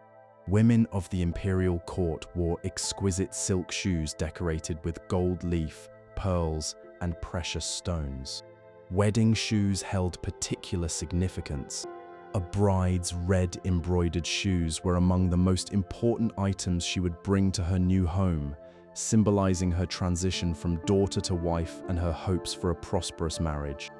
Women of the imperial court wore exquisite silk shoes decorated with gold leaf, pearls, and precious stones. Wedding shoes held particular significance. A bride's red embroidered shoes were among the most important items she would bring to her new home, symbolizing her transition from daughter to wife and her hopes for a prosperous marriage.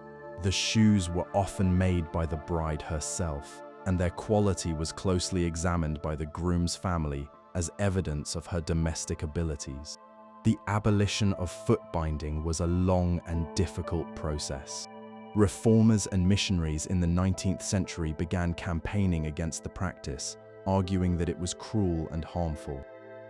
The shoes were often made by the bride herself, and their quality was closely examined by the groom's family as evidence of her domestic abilities. The abolition of foot binding was a long and difficult process. Reformers and missionaries in the 19th century began campaigning against the practice, arguing that it was cruel and harmful.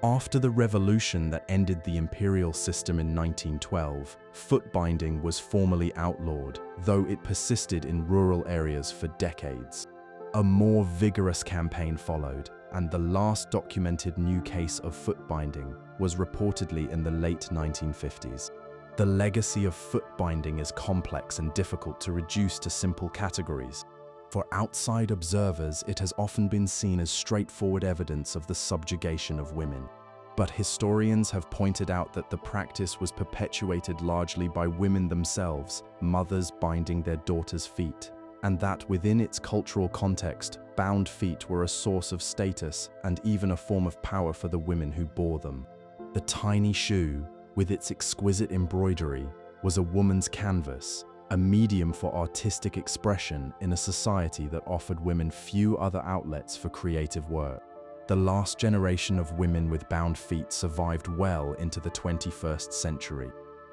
After the revolution that ended the imperial system in 1912, foot binding was formally outlawed, though it persisted in rural areas for decades. A more vigorous campaign followed, and the last documented new case of foot binding was reportedly in the late 1950s. The legacy of foot binding is complex and difficult to reduce to simple categories. For outside observers, it has often been seen as straightforward evidence of the subjugation of women. But historians have pointed out that the practice was perpetuated largely by women themselves, mothers binding their daughters' feet, and that within its cultural context, bound feet were a source of status and even a form of power for the women who bore them. The tiny shoe, with its exquisite embroidery, was a woman's canvas, a medium for artistic expression in a society that offered women few other outlets for creative work. The last generation of women with bound feet survived well into the 21st century.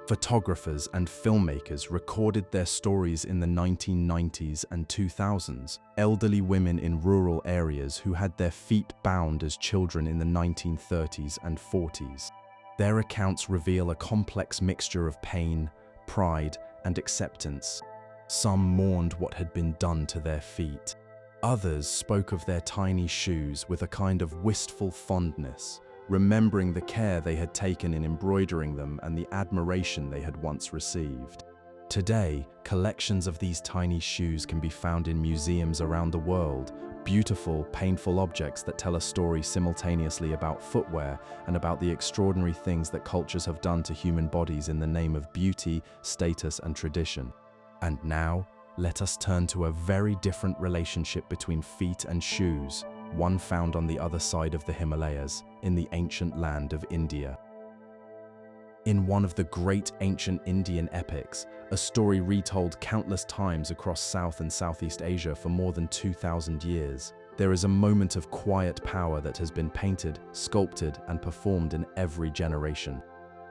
Photographers and filmmakers recorded their stories in the 1990s and 2000s, elderly women in rural areas who had their feet bound as children in the 1930s and 40s. Their accounts reveal a complex mixture of pain, pride, and acceptance. Some mourned what had been done to their feet. Others spoke of their tiny shoes with a kind of wistful fondness, remembering the care they had taken in embroidering them and the admiration they had once received. Today, collections of these tiny shoes can be found in museums around the world, beautiful, painful objects that tell a story simultaneously about footwear and about the extraordinary things that cultures have done to human bodies in the name of beauty, status, and tradition. And now, let us turn to a very different relationship between feet and shoes, one found on the other side of the Himalayas, in the ancient land of India. In one of the great ancient Indian epics, a story retold countless times across South and Southeast Asia for more than 2,000 years, there is a moment of quiet power that has been painted, sculpted, and performed in every generation.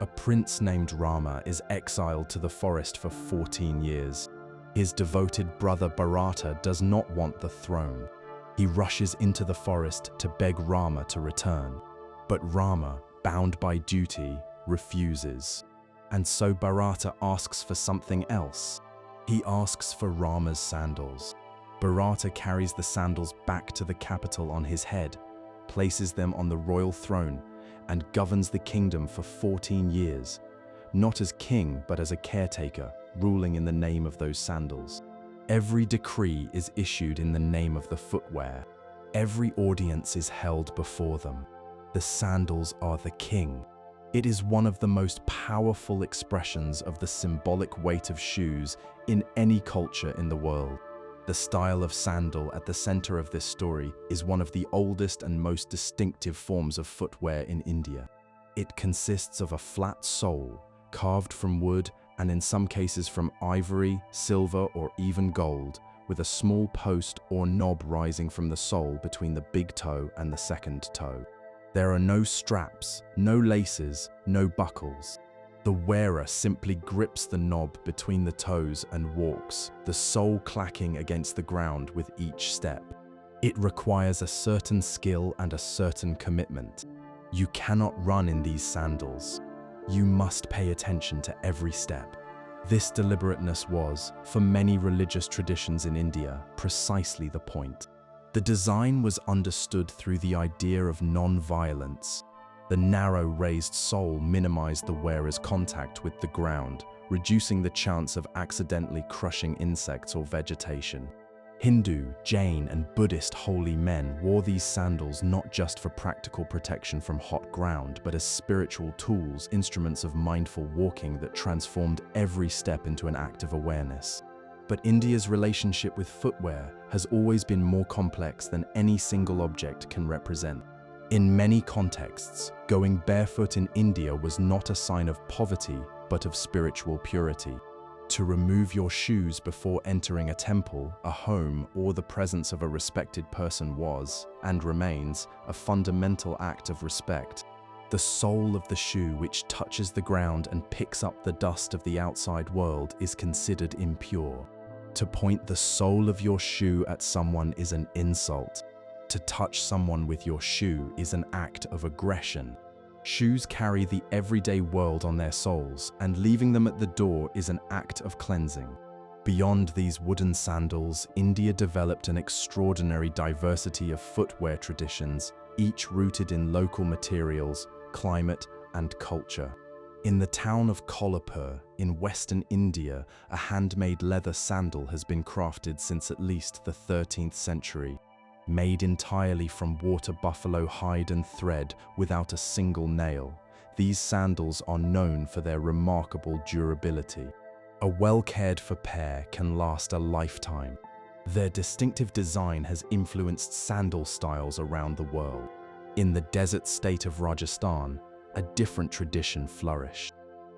A prince named Rama is exiled to the forest for 14 years. His devoted brother Bharata does not want the throne. He rushes into the forest to beg Rama to return. But Rama, bound by duty, refuses. And so Bharata asks for something else. He asks for Rama's sandals. Bharata carries the sandals back to the capital on his head, places them on the royal throne, and governs the kingdom for 14 years, not as king but as a caretaker, ruling in the name of those sandals. Every decree is issued in the name of the footwear. Every audience is held before them. The sandals are the king. It is one of the most powerful expressions of the symbolic weight of shoes in any culture in the world. The style of sandal at the center of this story is one of the oldest and most distinctive forms of footwear in India. It consists of a flat sole, carved from wood and in some cases from ivory, silver, or even gold, with a small post or knob rising from the sole between the big toe and the second toe. There are no straps, no laces, no buckles. The wearer simply grips the knob between the toes and walks, the sole clacking against the ground with each step. It requires a certain skill and a certain commitment. You cannot run in these sandals. You must pay attention to every step. This deliberateness was, for many religious traditions in India, precisely the point. The design was understood through the idea of non-violence. The narrow raised sole minimized the wearer's contact with the ground, reducing the chance of accidentally crushing insects or vegetation. Hindu, Jain, and Buddhist holy men wore these sandals not just for practical protection from hot ground, but as spiritual tools, instruments of mindful walking that transformed every step into an act of awareness. But India's relationship with footwear has always been more complex than any single object can represent. In many contexts, going barefoot in India was not a sign of poverty, but of spiritual purity. To remove your shoes before entering a temple, a home, or the presence of a respected person was, and remains, a fundamental act of respect. The sole of the shoe which touches the ground and picks up the dust of the outside world is considered impure. To point the sole of your shoe at someone is an insult. To touch someone with your shoe is an act of aggression. Shoes carry the everyday world on their soles, and leaving them at the door is an act of cleansing. Beyond these wooden sandals, India developed an extraordinary diversity of footwear traditions, each rooted in local materials, climate, and culture. In the town of Kolhapur, in western India, a handmade leather sandal has been crafted since at least the 13th century. Made entirely from water buffalo hide and thread without a single nail, these sandals are known for their remarkable durability. A well-cared-for pair can last a lifetime. Their distinctive design has influenced sandal styles around the world. In the desert state of Rajasthan, a different tradition flourished.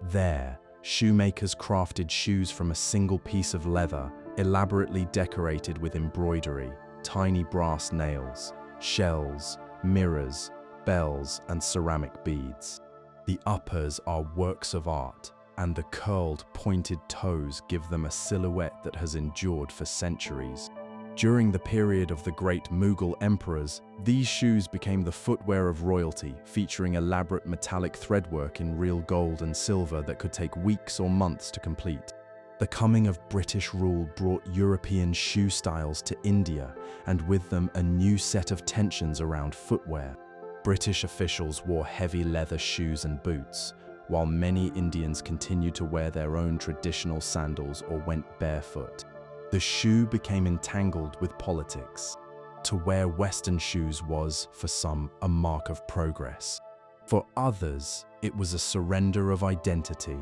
There, shoemakers crafted shoes from a single piece of leather, elaborately decorated with embroidery, tiny brass nails, shells, mirrors, bells, and ceramic beads. The uppers are works of art, and the curled, pointed toes give them a silhouette that has endured for centuries. During the period of the great Mughal emperors, these shoes became the footwear of royalty, featuring elaborate metallic threadwork in real gold and silver that could take weeks or months to complete. The coming of British rule brought European shoe styles to India, and with them a new set of tensions around footwear. British officials wore heavy leather shoes and boots, while many Indians continued to wear their own traditional sandals or went barefoot. The shoe became entangled with politics. To wear Western shoes was, for some, a mark of progress. For others, it was a surrender of identity.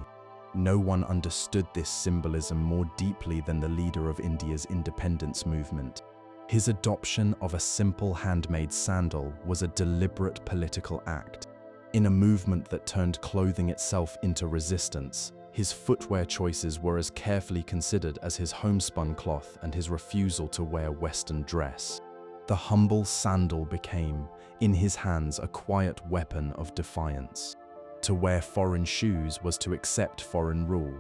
No one understood this symbolism more deeply than the leader of India's independence movement. His adoption of a simple handmade sandal was a deliberate political act. In a movement that turned clothing itself into resistance, his footwear choices were as carefully considered as his homespun cloth and his refusal to wear Western dress. The humble sandal became, in his hands, a quiet weapon of defiance. To wear foreign shoes was to accept foreign rule.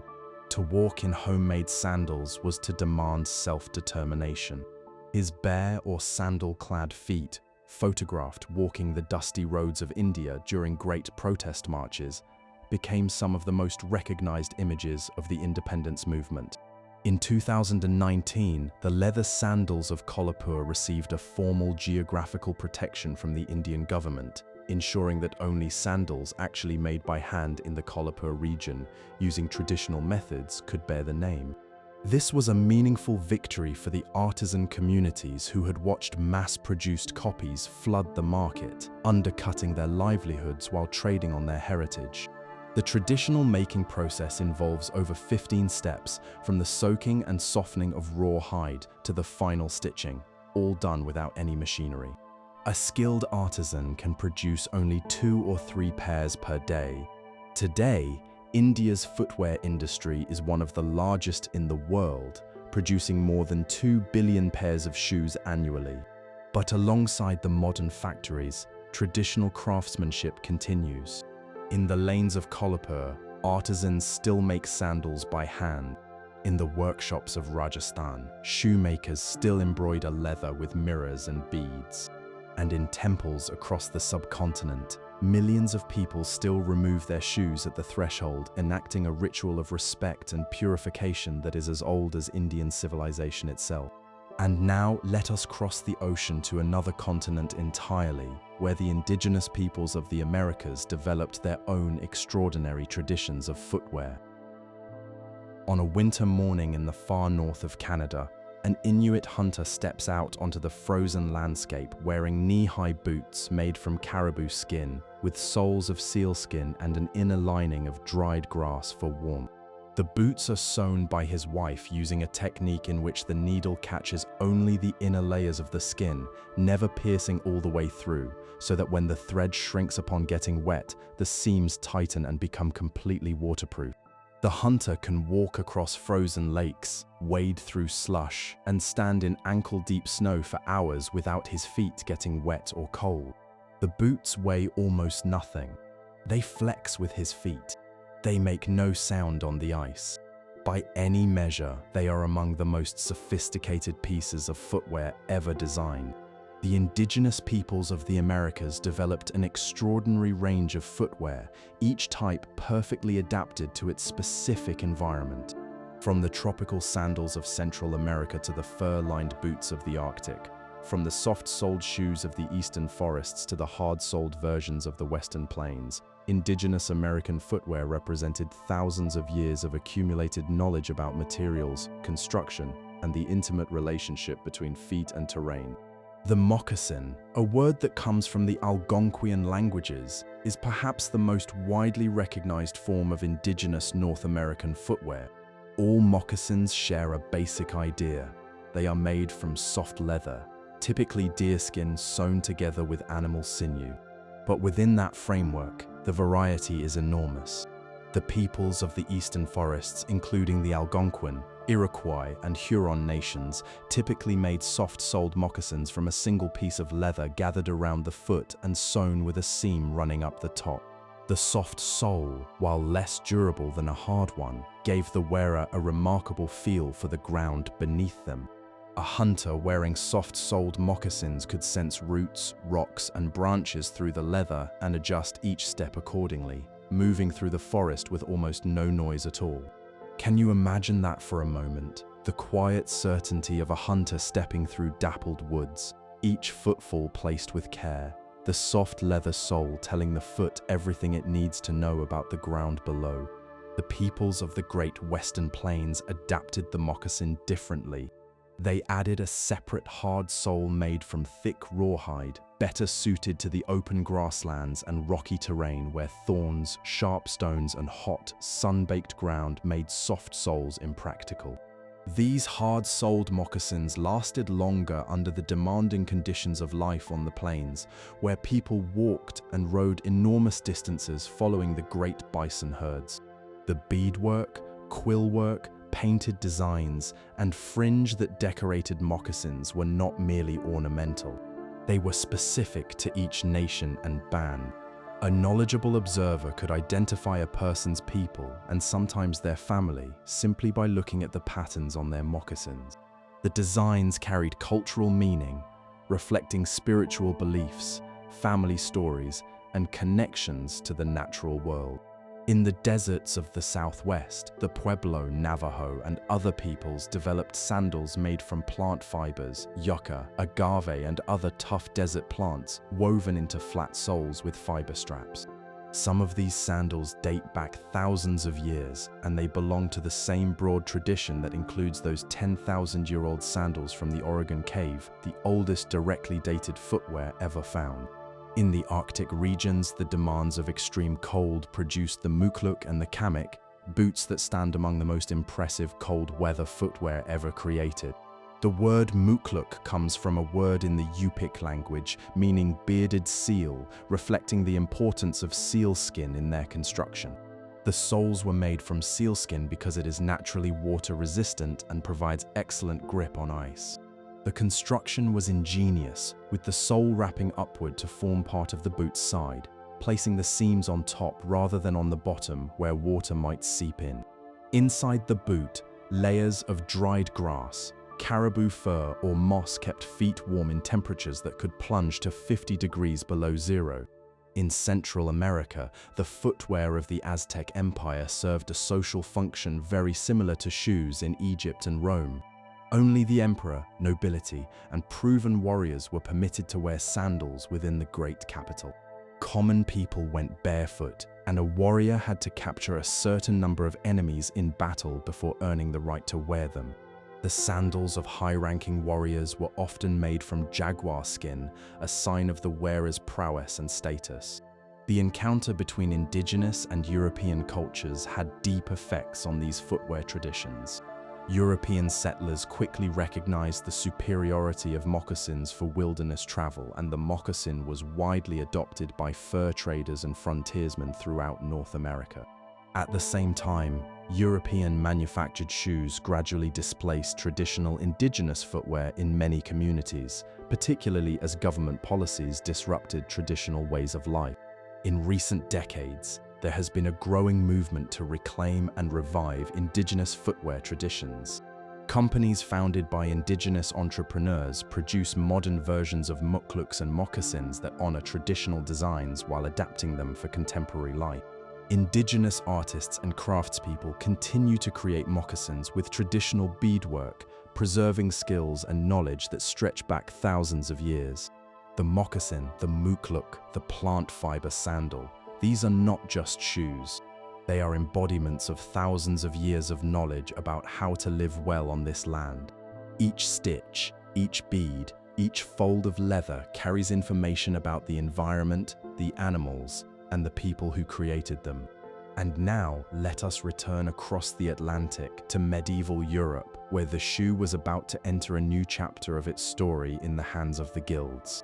To walk in homemade sandals was to demand self-determination. His bare or sandal-clad feet, photographed walking the dusty roads of India during great protest marches, became some of the most recognized images of the independence movement. In 2019, the leather sandals of Kolhapur received a formal geographical protection from the Indian government, ensuring that only sandals actually made by hand in the Kolhapur region, using traditional methods, could bear the name. This was a meaningful victory for the artisan communities who had watched mass-produced copies flood the market, undercutting their livelihoods while trading on their heritage. The traditional making process involves over 15 steps, from the soaking and softening of raw hide to the final stitching, all done without any machinery. A skilled artisan can produce only 2 or 3 pairs per day. Today, India's footwear industry is one of the largest in the world, producing more than 2 billion pairs of shoes annually. But alongside the modern factories, traditional craftsmanship continues. In the lanes of Kolhapur, artisans still make sandals by hand. In the workshops of Rajasthan, shoemakers still embroider leather with mirrors and beads. And in temples across the subcontinent, millions of people still remove their shoes at the threshold, enacting a ritual of respect and purification that is as old as Indian civilization itself. And now let us cross the ocean to another continent entirely, where the indigenous peoples of the Americas developed their own extraordinary traditions of footwear. On a winter morning in the far north of Canada, an Inuit hunter steps out onto the frozen landscape wearing knee-high boots made from caribou skin, with soles of sealskin and an inner lining of dried grass for warmth. The boots are sewn by his wife using a technique in which the needle catches only the inner layers of the skin, never piercing all the way through, so that when the thread shrinks upon getting wet, the seams tighten and become completely waterproof. The hunter can walk across frozen lakes, wade through slush, and stand in ankle-deep snow for hours without his feet getting wet or cold. The boots weigh almost nothing. They flex with his feet. They make no sound on the ice. By any measure, they are among the most sophisticated pieces of footwear ever designed. The indigenous peoples of the Americas developed an extraordinary range of footwear, each type perfectly adapted to its specific environment. From the tropical sandals of Central America to the fur-lined boots of the Arctic, from the soft-soled shoes of the eastern forests to the hard-soled versions of the western plains, indigenous American footwear represented thousands of years of accumulated knowledge about materials, construction, and the intimate relationship between feet and terrain. The moccasin, a word that comes from the Algonquian languages, is perhaps the most widely recognized form of indigenous North American footwear. All moccasins share a basic idea. They are made from soft leather, typically deerskin sewn together with animal sinew. But within that framework, the variety is enormous. The peoples of the eastern forests, including the Algonquin, Iroquois, and Huron nations, typically made soft-soled moccasins from a single piece of leather gathered around the foot and sewn with a seam running up the top. The soft sole, while less durable than a hard one, gave the wearer a remarkable feel for the ground beneath them. A hunter wearing soft-soled moccasins could sense roots, rocks, and branches through the leather and adjust each step accordingly, moving through the forest with almost no noise at all. Can you imagine that for a moment? The quiet certainty of a hunter stepping through dappled woods, each footfall placed with care, the soft leather sole telling the foot everything it needs to know about the ground below. The peoples of the Great Western Plains adapted the moccasin differently. They added a separate hard sole made from thick rawhide, better suited to the open grasslands and rocky terrain where thorns, sharp stones, and hot, sun-baked ground made soft soles impractical. These hard-soled moccasins lasted longer under the demanding conditions of life on the plains, where people walked and rode enormous distances following the great bison herds. The beadwork, quillwork, painted designs, and fringe that decorated moccasins were not merely ornamental. They were specific to each nation and band. A knowledgeable observer could identify a person's people and sometimes their family simply by looking at the patterns on their moccasins. The designs carried cultural meaning, reflecting spiritual beliefs, family stories, and connections to the natural world. In the deserts of the Southwest, the Pueblo, Navajo, and other peoples developed sandals made from plant fibers, yucca, agave, and other tough desert plants, woven into flat soles with fiber straps. Some of these sandals date back thousands of years, and they belong to the same broad tradition that includes those 10,000-year-old sandals from the Oregon Cave, the oldest directly dated footwear ever found. In the Arctic regions, the demands of extreme cold produced the Mukluk and the Kamik, boots that stand among the most impressive cold weather footwear ever created. The word Mukluk comes from a word in the Yupik language meaning bearded seal, reflecting the importance of sealskin in their construction. The soles were made from sealskin because it is naturally water resistant and provides excellent grip on ice. The construction was ingenious, with the sole wrapping upward to form part of the boot's side, placing the seams on top rather than on the bottom where water might seep in. Inside the boot, layers of dried grass, caribou fur or moss kept feet warm in temperatures that could plunge to 50 degrees below zero. In Central America, the footwear of the Aztec Empire served a social function very similar to shoes in Egypt and Rome. Only the emperor, nobility, and proven warriors were permitted to wear sandals within the great capital. Common people went barefoot, and a warrior had to capture a certain number of enemies in battle before earning the right to wear them. The sandals of high-ranking warriors were often made from jaguar skin, a sign of the wearer's prowess and status. The encounter between indigenous and European cultures had deep effects on these footwear traditions. European settlers quickly recognized the superiority of moccasins for wilderness travel, and the moccasin was widely adopted by fur traders and frontiersmen throughout North America. At the same time, European manufactured shoes gradually displaced traditional indigenous footwear in many communities, particularly as government policies disrupted traditional ways of life. In recent decades, there has been a growing movement to reclaim and revive indigenous footwear traditions. Companies founded by indigenous entrepreneurs produce modern versions of mukluks and moccasins that honor traditional designs while adapting them for contemporary life. Indigenous artists and craftspeople continue to create moccasins with traditional beadwork, preserving skills and knowledge that stretch back thousands of years. The moccasin, the mukluk, the plant fiber sandal, these are not just shoes. They are embodiments of thousands of years of knowledge about how to live well on this land. Each stitch, each bead, each fold of leather carries information about the environment, the animals, and the people who created them. And now, let us return across the Atlantic to medieval Europe, where the shoe was about to enter a new chapter of its story in the hands of the guilds.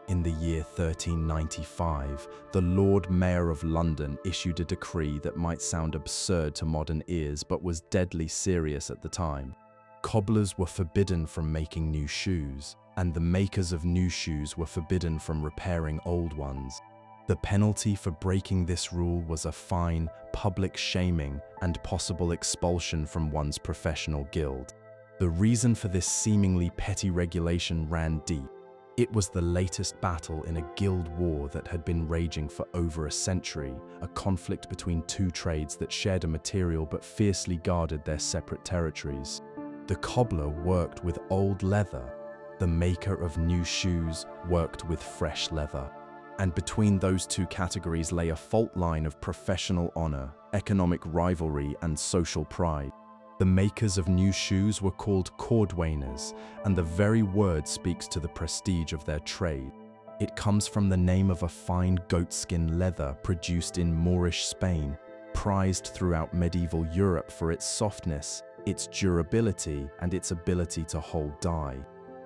In the year 1395, the Lord Mayor of London issued a decree that might sound absurd to modern ears but was deadly serious at the time. Cobblers were forbidden from making new shoes, and the makers of new shoes were forbidden from repairing old ones. The penalty for breaking this rule was a fine, public shaming, and possible expulsion from one's professional guild. The reason for this seemingly petty regulation ran deep. It was the latest battle in a guild war that had been raging for over a century, a conflict between two trades that shared a material but fiercely guarded their separate territories. The cobbler worked with old leather. The maker of new shoes worked with fresh leather. And between those two categories lay a fault line of professional honor, economic rivalry, and social pride. The makers of new shoes were called cordwainers, and the very word speaks to the prestige of their trade. It comes from the name of a fine goatskin leather produced in Moorish Spain, prized throughout medieval Europe for its softness, its durability, and its ability to hold dye.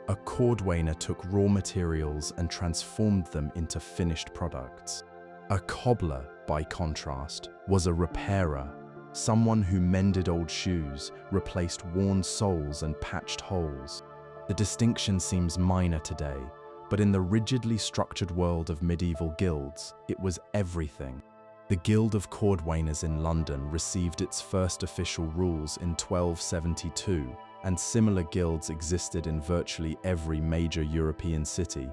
A cordwainer took raw materials and transformed them into finished products. A cobbler, by contrast, was a repairer, someone who mended old shoes, replaced worn soles, and patched holes. The distinction seems minor today, But in the rigidly structured world of medieval guilds, it was everything. The Guild of Cordwainers in London received its first official rules in 1272, and similar guilds existed in virtually every major European city.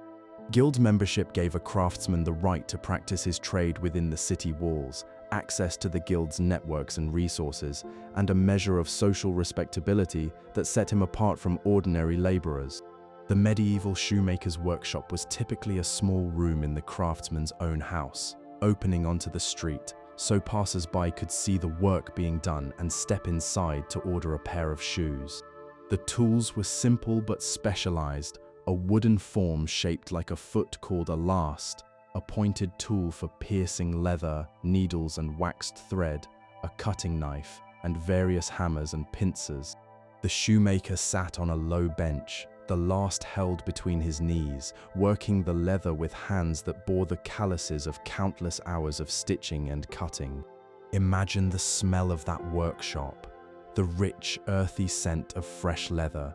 Guild membership gave a craftsman the right to practice his trade within the city walls, access to the guild's networks and resources, and a measure of social respectability that set him apart from ordinary laborers. The medieval shoemaker's workshop was typically a small room in the craftsman's own house, opening onto the street, so passers-by could see the work being done and step inside to order a pair of shoes. The tools were simple but specialized: a wooden form shaped like a foot called a last, a pointed tool for piercing leather, needles and waxed thread, a cutting knife, and various hammers and pincers. The shoemaker sat on a low bench, the last held between his knees, working the leather with hands that bore the calluses of countless hours of stitching and cutting. Imagine the smell of that workshop, the rich, earthy scent of fresh leather,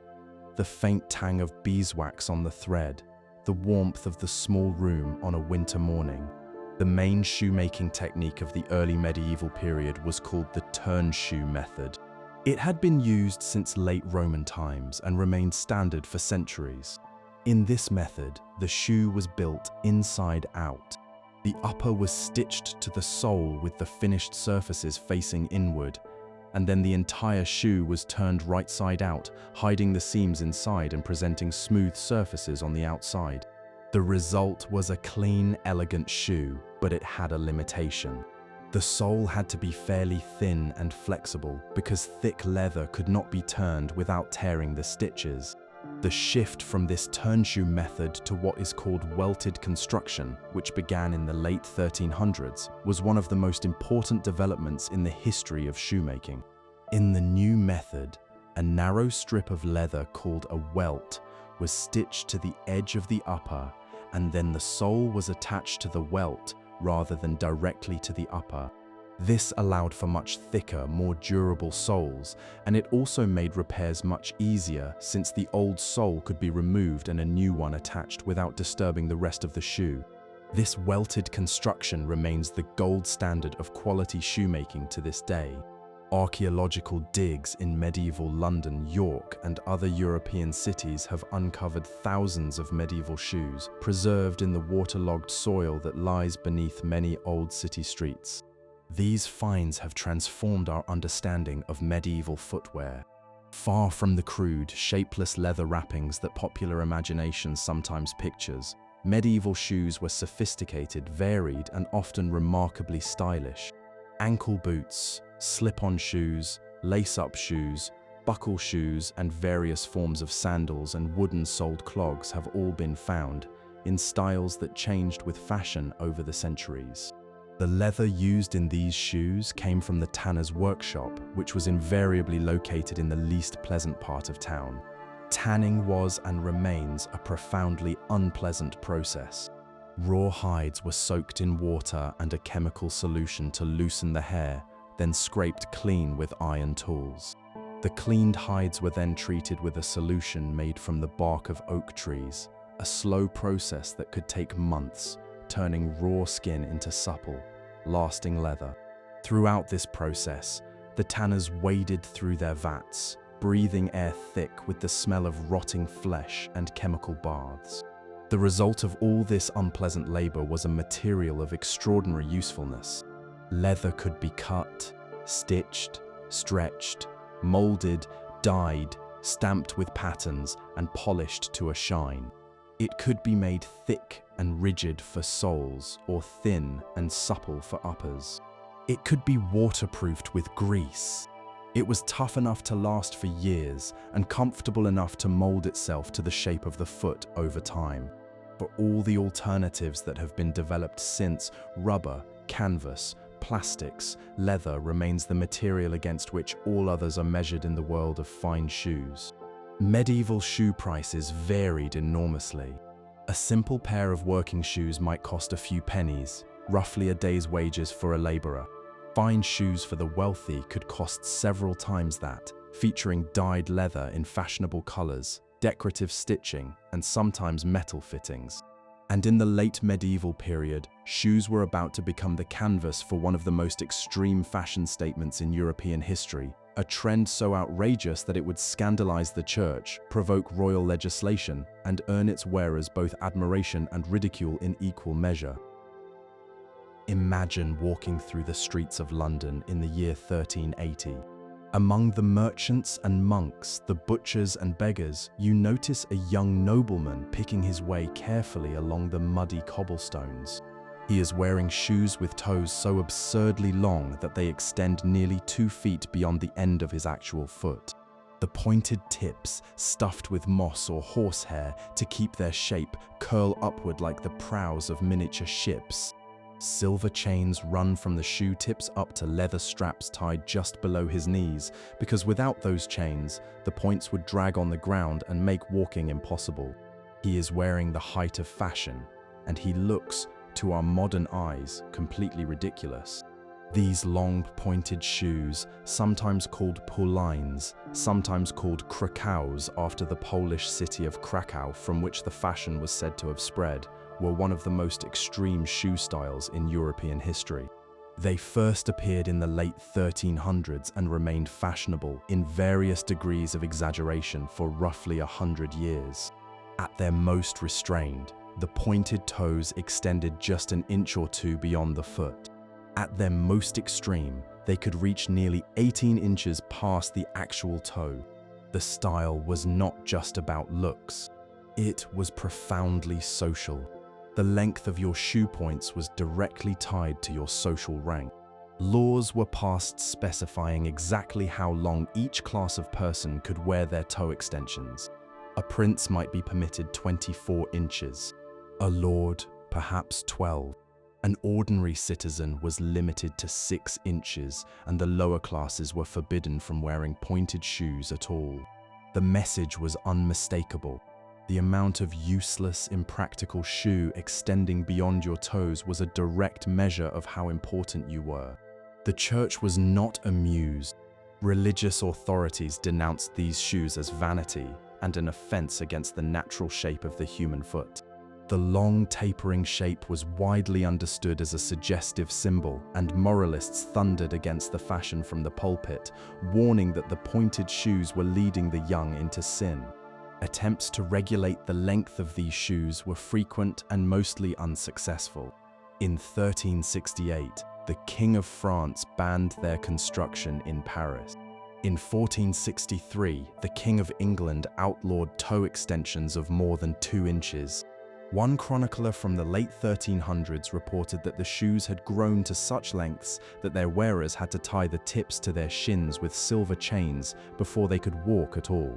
the faint tang of beeswax on the thread, the warmth of the small room on a winter morning. The main shoemaking technique of the early medieval period was called the turn shoe method. It had been used since late Roman times and remained standard for centuries. In this method, the shoe was built inside out. The upper was stitched to the sole with the finished surfaces facing inward, and then the entire shoe was turned right side out, hiding the seams inside and presenting smooth surfaces on the outside. The result was a clean, elegant shoe, but it had a limitation. The sole had to be fairly thin and flexible because thick leather could not be turned without tearing the stitches. The shift from this turn shoe method to what is called welted construction, which began in the late 1300s, was one of the most important developments in the history of shoemaking. In the new method, a narrow strip of leather called a welt was stitched to the edge of the upper, and then the sole was attached to the welt rather than directly to the upper. This allowed for much thicker, more durable soles, and it also made repairs much easier since the old sole could be removed and a new one attached without disturbing the rest of the shoe. This welted construction remains the gold standard of quality shoemaking to this day. Archaeological digs in medieval London, York, and other European cities have uncovered thousands of medieval shoes preserved in the waterlogged soil that lies beneath many old city streets. These finds have transformed our understanding of medieval footwear. Far from the crude, shapeless leather wrappings that popular imagination sometimes pictures, medieval shoes were sophisticated, varied, and often remarkably stylish. Ankle boots, slip-on shoes, lace-up shoes, buckle shoes, and various forms of sandals and wooden-soled clogs have all been found, in styles that changed with fashion over the centuries. The leather used in these shoes came from the tanner's workshop, which was invariably located in the least pleasant part of town. Tanning was and remains a profoundly unpleasant process. Raw hides were soaked in water and a chemical solution to loosen the hair, then scraped clean with iron tools. The cleaned hides were then treated with a solution made from the bark of oak trees, a slow process that could take months, turning raw skin into supple, lasting leather. Throughout this process, the tanners waded through their vats, breathing air thick with the smell of rotting flesh and chemical baths. The result of all this unpleasant labor was a material of extraordinary usefulness. Leather could be cut, stitched, stretched, molded, dyed, stamped with patterns, and polished to a shine. It could be made thick and rigid for soles, or thin and supple for uppers. It could be waterproofed with grease. It was tough enough to last for years and comfortable enough to mold itself to the shape of the foot over time. For all the alternatives that have been developed since, rubber, canvas, plastics, leather remains the material against which all others are measured in the world of fine shoes. Medieval shoe prices varied enormously. A simple pair of working shoes might cost a few pennies, roughly a day's wages for a laborer. Fine shoes for the wealthy could cost several times that, featuring dyed leather in fashionable colors, decorative stitching, and sometimes metal fittings. And in the late medieval period, shoes were about to become the canvas for one of the most extreme fashion statements in European history, a trend so outrageous that it would scandalize the church, provoke royal legislation, and earn its wearers both admiration and ridicule in equal measure. Imagine walking through the streets of London in the year 1380. Among the merchants and monks, the butchers and beggars, you notice a young nobleman picking his way carefully along the muddy cobblestones. He is wearing shoes with toes so absurdly long that they extend nearly 2 feet beyond the end of his actual foot. The pointed tips, stuffed with moss or horsehair to keep their shape, curl upward like the prows of miniature ships. Silver chains run from the shoe tips up to leather straps tied just below his knees, because without those chains, the points would drag on the ground and make walking impossible. He is wearing the height of fashion, and he looks, to our modern eyes, completely ridiculous. These long pointed shoes, sometimes called Poulaines, sometimes called Krakows after the Polish city of Krakow from which the fashion was said to have spread, were one of the most extreme shoe styles in European history. They first appeared in the late 1300s and remained fashionable in various degrees of exaggeration for roughly 100 years. At their most restrained, the pointed toes extended just an inch or two beyond the foot. At their most extreme, they could reach nearly 18 inches past the actual toe. The style was not just about looks. It was profoundly social. The length of your shoe points was directly tied to your social rank. Laws were passed specifying exactly how long each class of person could wear their toe extensions. A prince might be permitted 24 inches, a lord perhaps 12. An ordinary citizen was limited to 6 inches, and the lower classes were forbidden from wearing pointed shoes at all. The message was unmistakable. The amount of useless, impractical shoe extending beyond your toes was a direct measure of how important you were. The church was not amused. Religious authorities denounced these shoes as vanity and an offense against the natural shape of the human foot. The long, tapering shape was widely understood as a suggestive symbol, and moralists thundered against the fashion from the pulpit, warning that the pointed shoes were leading the young into sin. Attempts to regulate the length of these shoes were frequent and mostly unsuccessful. In 1368, the King of France banned their construction in Paris. In 1463, the King of England outlawed toe extensions of more than 2 inches. One chronicler from the late 1300s reported that the shoes had grown to such lengths that their wearers had to tie the tips to their shins with silver chains before they could walk at all.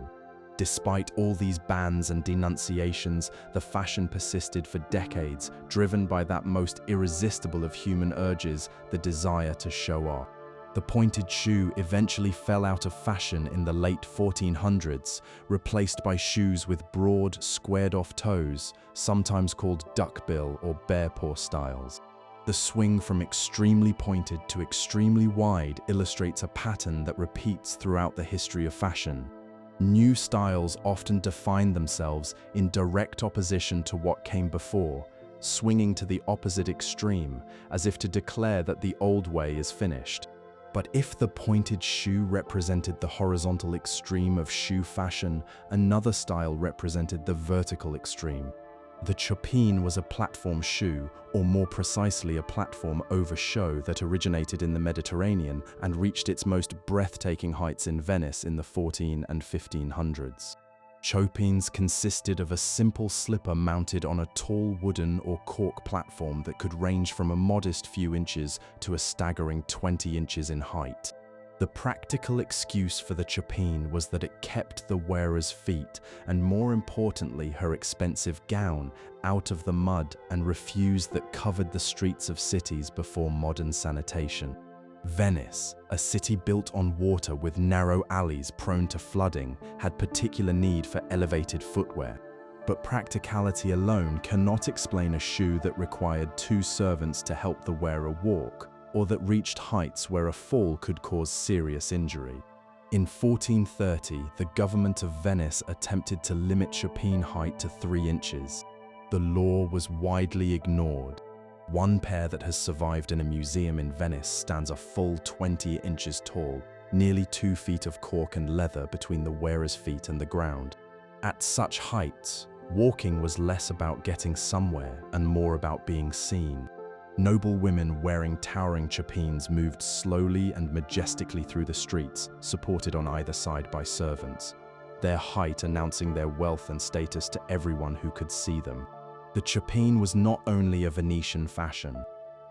Despite all these bans and denunciations, the fashion persisted for decades, driven by that most irresistible of human urges, the desire to show off. The pointed shoe eventually fell out of fashion in the late 1400s, replaced by shoes with broad, squared-off toes, sometimes called duckbill or bear-paw styles. The swing from extremely pointed to extremely wide illustrates a pattern that repeats throughout the history of fashion. New styles often define themselves in direct opposition to what came before, swinging to the opposite extreme, as if to declare that the old way is finished. But if the pointed shoe represented the horizontal extreme of shoe fashion, another style represented the vertical extreme. The chopine was a platform shoe, or more precisely a platform over show that originated in the Mediterranean and reached its most breathtaking heights in Venice in the 1400s and 1500s. Chopines consisted of a simple slipper mounted on a tall wooden or cork platform that could range from a modest few inches to a staggering 20 inches in height. The practical excuse for the chopine was that it kept the wearer's feet, and more importantly her expensive gown, out of the mud and refuse that covered the streets of cities before modern sanitation. Venice, a city built on water with narrow alleys prone to flooding, had particular need for elevated footwear. But practicality alone cannot explain a shoe that required 2 servants to help the wearer walk, or that reached heights where a fall could cause serious injury. In 1430, the government of Venice attempted to limit chopine height to 3 inches. The law was widely ignored. One pair that has survived in a museum in Venice stands a full 20 inches tall, nearly 2 feet of cork and leather between the wearer's feet and the ground. At such heights, walking was less about getting somewhere and more about being seen. Noble women wearing towering chopines moved slowly and majestically through the streets, supported on either side by servants, their height announcing their wealth and status to everyone who could see them. The chopine was not only a Venetian fashion.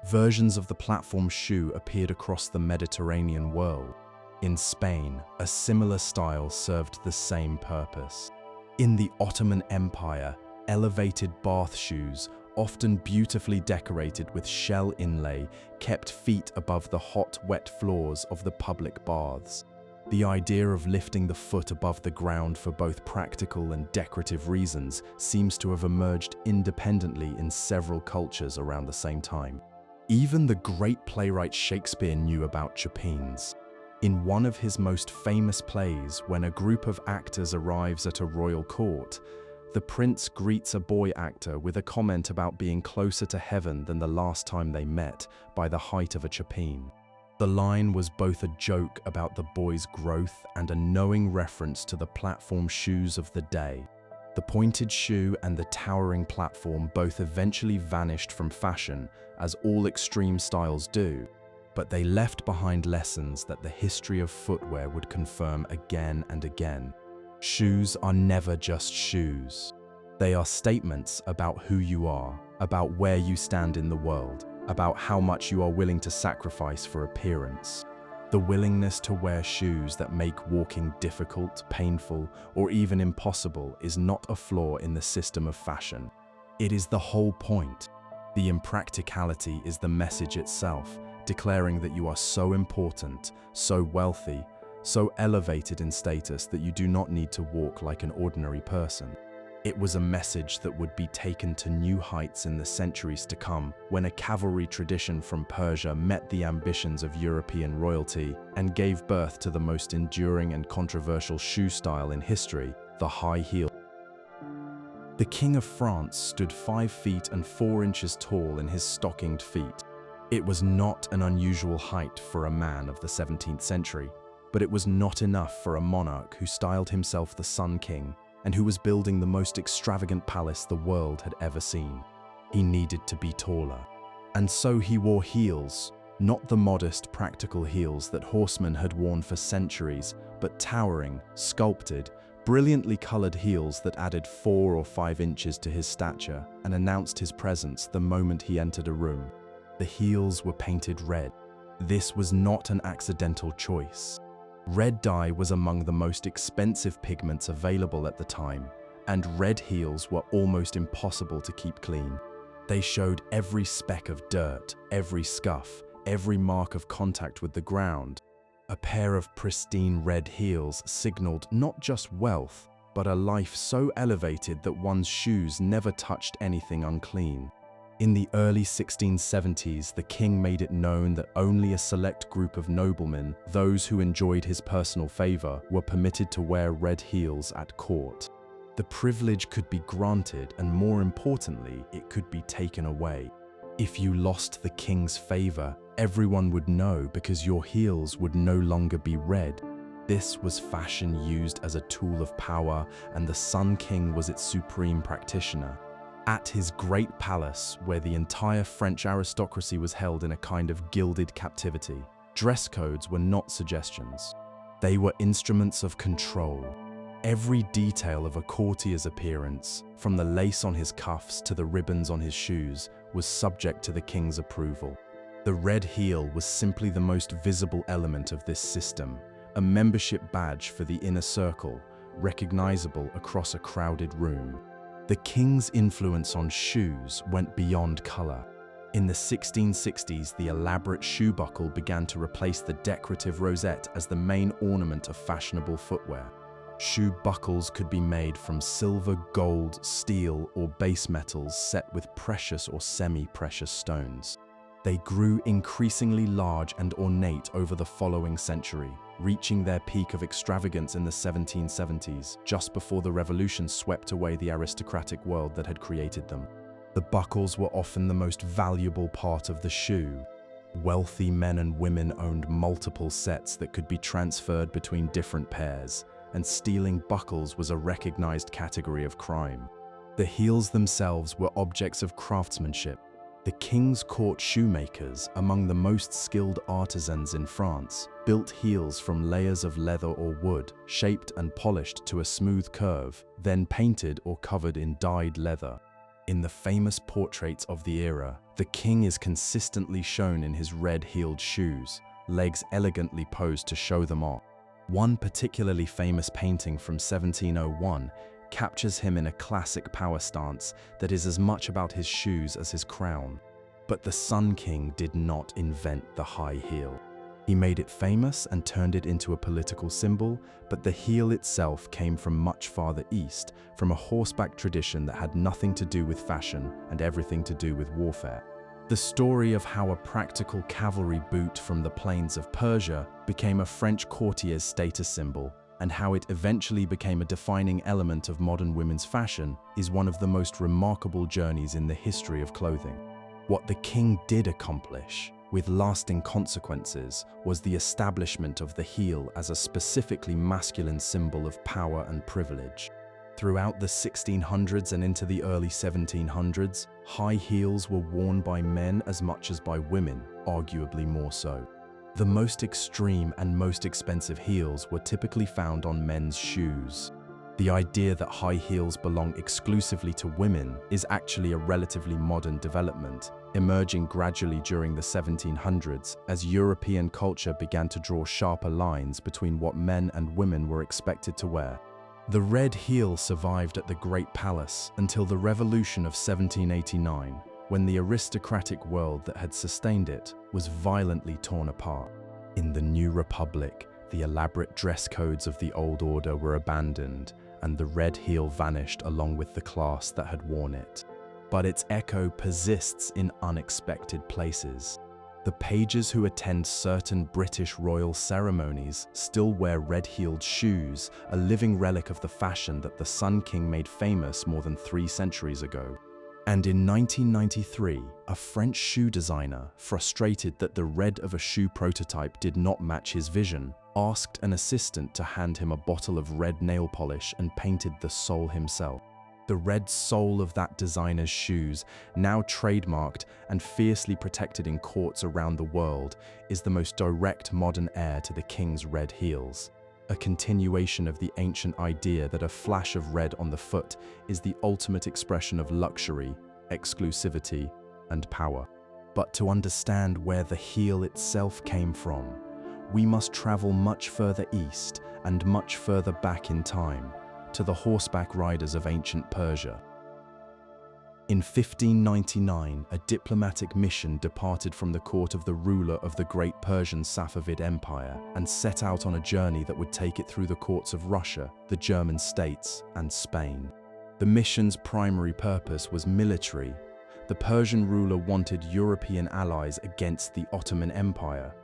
Versions of the platform shoe appeared across the Mediterranean world. In Spain, a similar style served the same purpose. In the Ottoman Empire, elevated bath shoes, often beautifully decorated with shell inlay, kept feet above the hot, wet floors of the public baths. The idea of lifting the foot above the ground for both practical and decorative reasons seems to have emerged independently in several cultures around the same time. Even the great playwright Shakespeare knew about chopines. In one of his most famous plays, when a group of actors arrives at a royal court, the prince greets a boy actor with a comment about being closer to heaven than the last time they met by the height of a chopine. The line was both a joke about the boy's growth and a knowing reference to the platform shoes of the day. The pointed shoe and the towering platform both eventually vanished from fashion, as all extreme styles do, but they left behind lessons that the history of footwear would confirm again and again. Shoes are never just shoes. They are statements about who you are, about where you stand in the world, about how much you are willing to sacrifice for appearance. The willingness to wear shoes that make walking difficult, painful, or even impossible is not a flaw in the system of fashion. It is the whole point. The impracticality is the message itself, declaring that you are so important, so wealthy, so elevated in status that you do not need to walk like an ordinary person. It was a message that would be taken to new heights in the centuries to come, when a cavalry tradition from Persia met the ambitions of European royalty and gave birth to the most enduring and controversial shoe style in history, the high heel. The King of France stood 5 feet and 4 inches tall in his stockinged feet. It was not an unusual height for a man of the 17th century, but it was not enough for a monarch who styled himself the Sun King and who was building the most extravagant palace the world had ever seen. He needed to be taller. And so he wore heels, not the modest, practical heels that horsemen had worn for centuries, but towering, sculpted, brilliantly colored heels that added 4 or 5 inches to his stature and announced his presence the moment he entered a room. The heels were painted red. This was not an accidental choice. Red dye was among the most expensive pigments available at the time, and red heels were almost impossible to keep clean. They showed every speck of dirt, every scuff, every mark of contact with the ground. A pair of pristine red heels signaled not just wealth, but a life so elevated that one's shoes never touched anything unclean. In the early 1670s, the king made it known that only a select group of noblemen, those who enjoyed his personal favor, were permitted to wear red heels at court. The privilege could be granted, and more importantly, it could be taken away. If you lost the king's favor, everyone would know because your heels would no longer be red. This was fashion used as a tool of power, and the Sun King was its supreme practitioner. At his great palace, where the entire French aristocracy was held in a kind of gilded captivity, dress codes were not suggestions. They were instruments of control. Every detail of a courtier's appearance, from the lace on his cuffs to the ribbons on his shoes, was subject to the king's approval. The red heel was simply the most visible element of this system, a membership badge for the inner circle, recognizable across a crowded room. The king's influence on shoes went beyond color. In the 1660s, the elaborate shoe buckle began to replace the decorative rosette as the main ornament of fashionable footwear. Shoe buckles could be made from silver, gold, steel, or base metals set with precious or semi-precious stones. They grew increasingly large and ornate over the following century, reaching their peak of extravagance in the 1770s, just before the revolution swept away the aristocratic world that had created them. The buckles were often the most valuable part of the shoe. Wealthy men and women owned multiple sets that could be transferred between different pairs, and stealing buckles was a recognized category of crime. The heels themselves were objects of craftsmanship. The king's court shoemakers, among the most skilled artisans in France, built heels from layers of leather or wood, shaped and polished to a smooth curve, then painted or covered in dyed leather. In the famous portraits of the era, the king is consistently shown in his red-heeled shoes, legs elegantly posed to show them off. One particularly famous painting from 1701 captures him in a classic power stance that is as much about his shoes as his crown. But the Sun King did not invent the high heel. He made it famous and turned it into a political symbol, but the heel itself came from much farther east, from a horseback tradition that had nothing to do with fashion and everything to do with warfare. The story of how a practical cavalry boot from the plains of Persia became a French courtier's status symbol, and how it eventually became a defining element of modern women's fashion, is one of the most remarkable journeys in the history of clothing. What the king did accomplish, with lasting consequences, was the establishment of the heel as a specifically masculine symbol of power and privilege. Throughout the 1600s and into the early 1700s, high heels were worn by men as much as by women, arguably more so. The most extreme and most expensive heels were typically found on men's shoes. The idea that high heels belong exclusively to women is actually a relatively modern development, emerging gradually during the 1700s as European culture began to draw sharper lines between what men and women were expected to wear. The red heel survived at the Great Palace until the Revolution of 1789, when the aristocratic world that had sustained it was violently torn apart. In the New Republic, the elaborate dress codes of the old order were abandoned, and the red heel vanished along with the class that had worn it. But its echo persists in unexpected places. The pages who attend certain British royal ceremonies still wear red-heeled shoes, a living relic of the fashion that the Sun King made famous more than 3 centuries ago. And in 1993, a French shoe designer, frustrated that the red of a shoe prototype did not match his vision, asked an assistant to hand him a bottle of red nail polish and painted the sole himself. The red sole of that designer's shoes, now trademarked and fiercely protected in courts around the world, is the most direct modern heir to the king's red heels. A continuation of the ancient idea that a flash of red on the foot is the ultimate expression of luxury, exclusivity, and power. But to understand where the heel itself came from, we must travel much further east and much further back in time, to the horseback riders of ancient Persia. In 1599, a diplomatic mission departed from the court of the ruler of the great Persian Safavid Empire and set out on a journey that would take it through the courts of Russia, the German states, and Spain. The mission's primary purpose was military. The Persian ruler wanted European allies against the Ottoman Empire,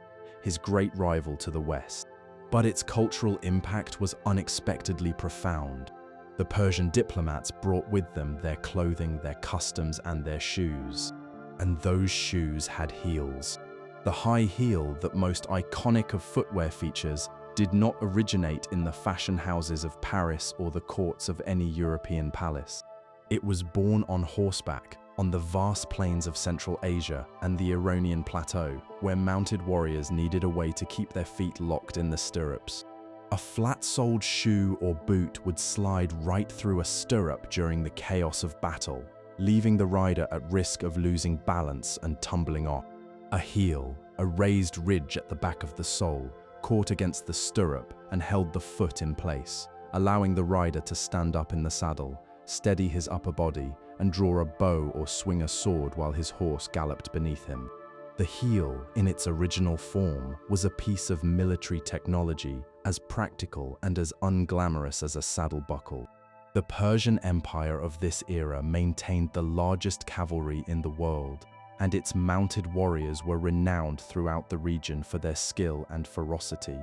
his great rival to the west. But its cultural impact was unexpectedly profound. The Persian diplomats brought with them their clothing, their customs, and their shoes. And those shoes had heels. The high heel, that most iconic of footwear features, did not originate in the fashion houses of Paris or the courts of any European palace. It was born on horseback, on the vast plains of Central Asia and the Iranian plateau, where mounted warriors needed a way to keep their feet locked in the stirrups. A flat-soled shoe or boot would slide right through a stirrup during the chaos of battle, leaving the rider at risk of losing balance and tumbling off. A heel, a raised ridge at the back of the sole, caught against the stirrup and held the foot in place, allowing the rider to stand up in the saddle, steady his upper body, and draw a bow or swing a sword while his horse galloped beneath him. The heel, in its original form, was a piece of military technology, as practical and as unglamorous as a saddle buckle. The Persian Empire of this era maintained the largest cavalry in the world. and its mounted warriors were renowned throughout the region for their skill and ferocity.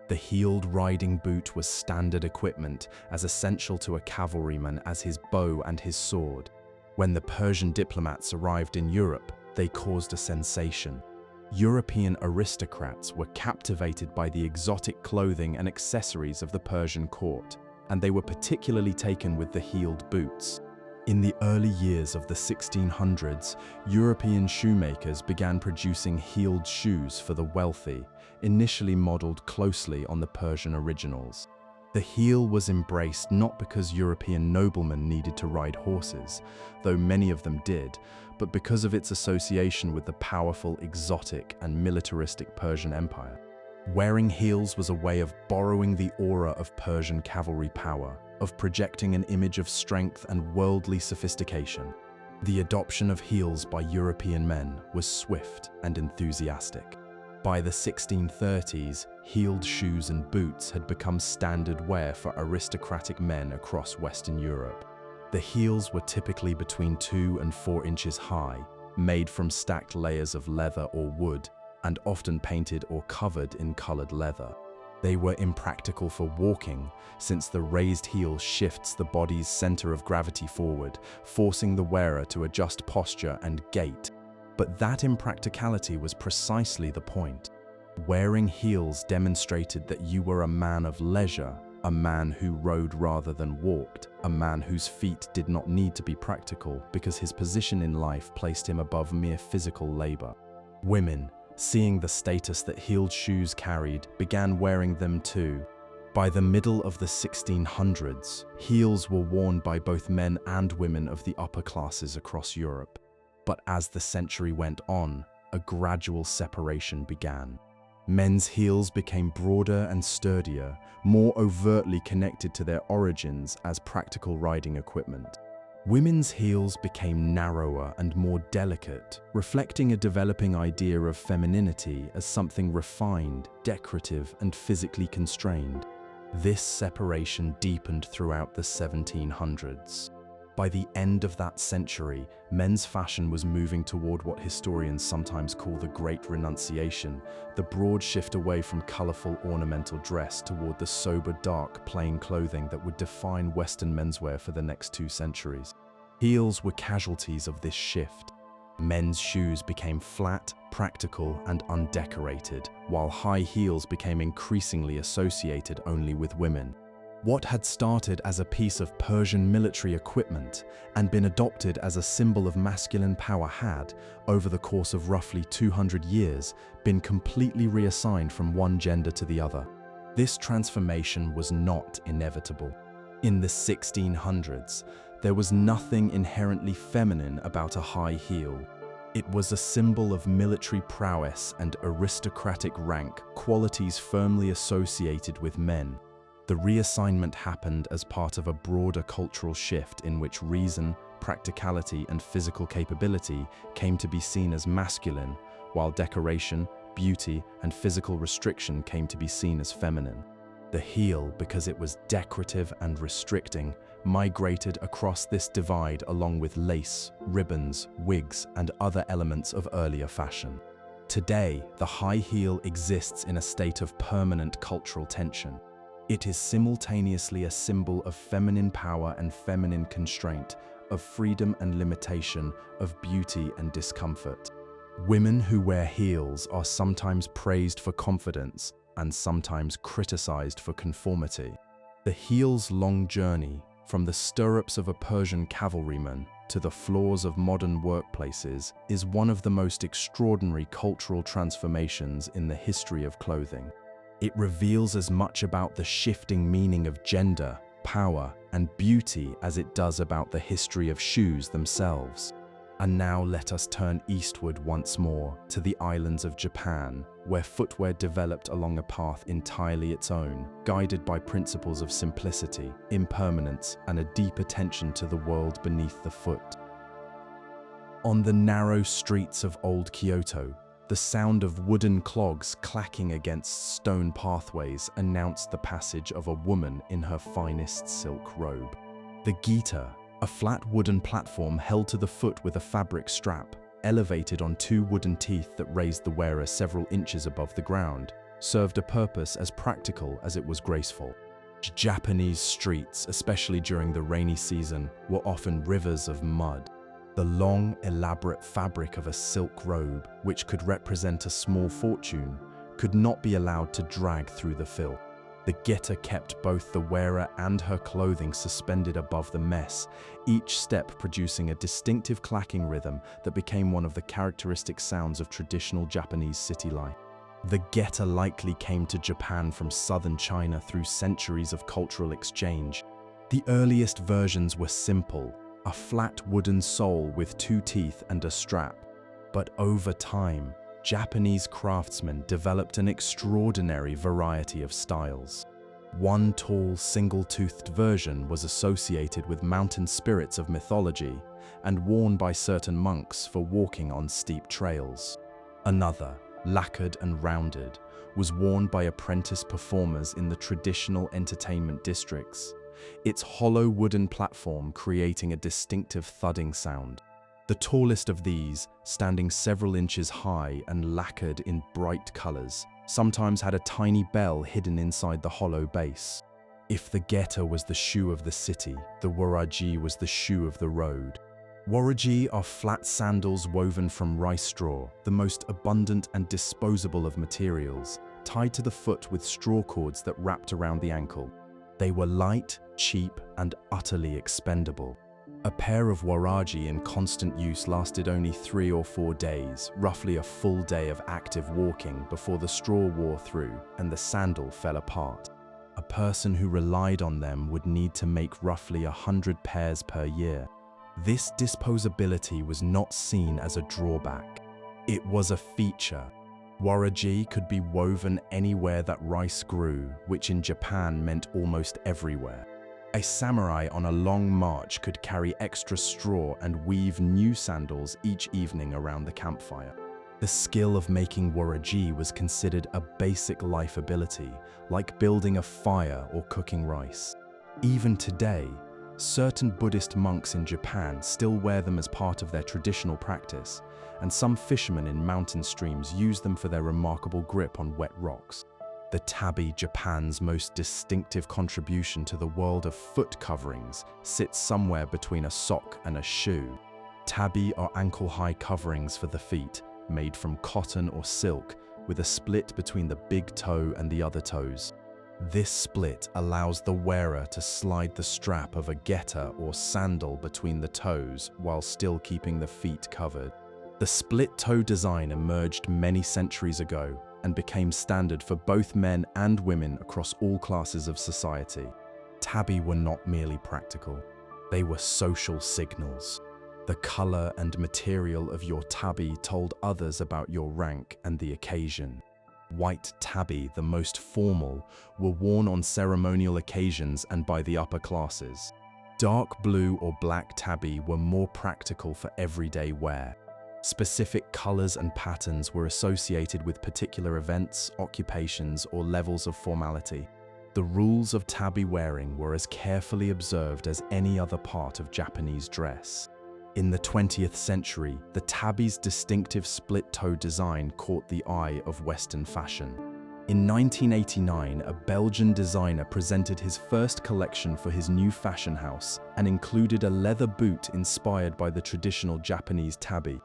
The heeled riding boot was standard equipment, as essential to a cavalryman as his bow and his sword. When the Persian diplomats arrived in Europe, they caused a sensation. European aristocrats were captivated by the exotic clothing and accessories of the Persian court, and they were particularly taken with the heeled boots. In the early years of the 1600s, European shoemakers began producing heeled shoes for the wealthy, initially modeled closely on the Persian originals. The heel was embraced not because European noblemen needed to ride horses, though many of them did, but because of its association with the powerful, exotic, and militaristic Persian Empire. Wearing heels was a way of borrowing the aura of Persian cavalry power, of projecting an image of strength and worldly sophistication. The adoption of heels by European men was swift and enthusiastic. By the 1630s, heeled shoes and boots had become standard wear for aristocratic men across Western Europe. The heels were typically between 2 and 4 inches high, made from stacked layers of leather or wood, and often painted or covered in colored leather. They were impractical for walking, since the raised heel shifts the body's center of gravity forward, forcing the wearer to adjust posture and gait. But that impracticality was precisely the point. Wearing heels demonstrated that you were a man of leisure, a man who rode rather than walked, a man whose feet did not need to be practical because his position in life placed him above mere physical labor. Women, seeing the status that heeled shoes carried, began wearing them too. By the middle of the 1600s, heels were worn by both men and women of the upper classes across Europe. But as the century went on, a gradual separation began. Men's heels became broader and sturdier, more overtly connected to their origins as practical riding equipment. Women's heels became narrower and more delicate, reflecting a developing idea of femininity as something refined, decorative, and physically constrained. This separation deepened throughout the 1700s. By the end of that century, men's fashion was moving toward what historians sometimes call the Great Renunciation, the broad shift away from colorful ornamental dress toward the sober, dark, plain clothing that would define Western menswear for the next 2 centuries. Heels were casualties of this shift. Men's shoes became flat, practical, and undecorated, while high heels became increasingly associated only with women. What had started as a piece of Persian military equipment and been adopted as a symbol of masculine power had, over the course of roughly 200 years, been completely reassigned from one gender to the other. This transformation was not inevitable. In the 1600s, there was nothing inherently feminine about a high heel. It was a symbol of military prowess and aristocratic rank, qualities firmly associated with men. The reassignment happened as part of a broader cultural shift in which reason, practicality, and physical capability came to be seen as masculine, while decoration, beauty, and physical restriction came to be seen as feminine. The heel, because it was decorative and restricting, migrated across this divide along with lace, ribbons, wigs, and other elements of earlier fashion. Today, the high heel exists in a state of permanent cultural tension. It is simultaneously a symbol of feminine power and feminine constraint, of freedom and limitation, of beauty and discomfort. Women who wear heels are sometimes praised for confidence and sometimes criticized for conformity. The heel's long journey, from the stirrups of a Persian cavalryman to the floors of modern workplaces, is one of the most extraordinary cultural transformations in the history of clothing. It reveals as much about the shifting meaning of gender, power, and beauty as it does about the history of shoes themselves. And now let us turn eastward once more to the islands of Japan, where footwear developed along a path entirely its own, guided by principles of simplicity, impermanence, and a deep attention to the world beneath the foot. On the narrow streets of old Kyoto, the sound of wooden clogs clacking against stone pathways announced the passage of a woman in her finest silk robe. The gita, a flat wooden platform held to the foot with a fabric strap, elevated on two wooden teeth that raised the wearer several inches above the ground, served a purpose as practical as it was graceful. Japanese streets, especially during the rainy season, were often rivers of mud. The long, elaborate fabric of a silk robe, which could represent a small fortune, could not be allowed to drag through the filth. The geta kept both the wearer and her clothing suspended above the mess, each step producing a distinctive clacking rhythm that became one of the characteristic sounds of traditional Japanese city life. The geta likely came to Japan from southern China through centuries of cultural exchange. The earliest versions were simple, a flat wooden sole with two teeth and a strap. But over time, Japanese craftsmen developed an extraordinary variety of styles. One tall, single-toothed version was associated with mountain spirits of mythology and worn by certain monks for walking on steep trails. Another, lacquered and rounded, was worn by apprentice performers in the traditional entertainment districts, its hollow wooden platform creating a distinctive thudding sound. The tallest of these, standing several inches high and lacquered in bright colors, sometimes had a tiny bell hidden inside the hollow base. If the geta was the shoe of the city, the waraji was the shoe of the road. Waraji are flat sandals woven from rice straw, the most abundant and disposable of materials, tied to the foot with straw cords that wrapped around the ankle. They were light, cheap, and utterly expendable. A pair of waraji in constant use lasted only 3 or 4 days, roughly a full day of active walking before the straw wore through and the sandal fell apart. A person who relied on them would need to make roughly 100 pairs per year. This disposability was not seen as a drawback. It was a feature. Waraji could be woven anywhere that rice grew, which in Japan meant almost everywhere. A samurai on a long march could carry extra straw and weave new sandals each evening around the campfire. The skill of making waraji was considered a basic life ability, like building a fire or cooking rice. Even today, certain Buddhist monks in Japan still wear them as part of their traditional practice, and some fishermen in mountain streams use them for their remarkable grip on wet rocks. The tabi, Japan's most distinctive contribution to the world of foot coverings, sits somewhere between a sock and a shoe. Tabi are ankle-high coverings for the feet, made from cotton or silk, with a split between the big toe and the other toes. This split allows the wearer to slide the strap of a geta or sandal between the toes while still keeping the feet covered. The split toe design emerged many centuries ago and became standard for both men and women across all classes of society. Tabi were not merely practical, they were social signals. The color and material of your tabi told others about your rank and the occasion. White tabi, the most formal, were worn on ceremonial occasions and by the upper classes. Dark blue or black tabi were more practical for everyday wear. Specific colors and patterns were associated with particular events, occupations, or levels of formality. The rules of tabi wearing were as carefully observed as any other part of Japanese dress. In the 20th century, the tabi's distinctive split-toe design caught the eye of Western fashion. In 1989, a Belgian designer presented his first collection for his new fashion house and included a leather boot inspired by the traditional Japanese tabi.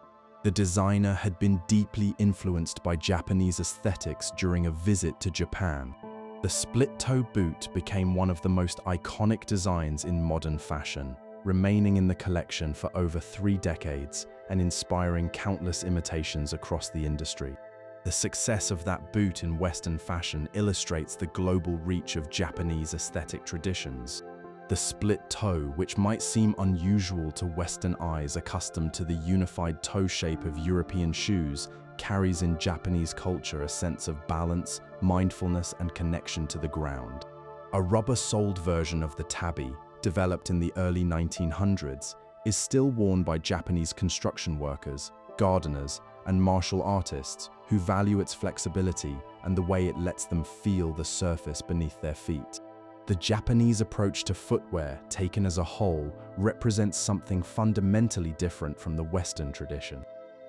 The designer had been deeply influenced by Japanese aesthetics during a visit to Japan. The split-toe boot became one of the most iconic designs in modern fashion, remaining in the collection for over 3 decades and inspiring countless imitations across the industry. The success of that boot in Western fashion illustrates the global reach of Japanese aesthetic traditions. The split toe, which might seem unusual to Western eyes accustomed to the unified toe shape of European shoes, carries in Japanese culture a sense of balance, mindfulness, and connection to the ground. A rubber-soled version of the tabi, developed in the early 1900s, is still worn by Japanese construction workers, gardeners, and martial artists who value its flexibility and the way it lets them feel the surface beneath their feet. The Japanese approach to footwear, taken as a whole, represents something fundamentally different from the Western tradition.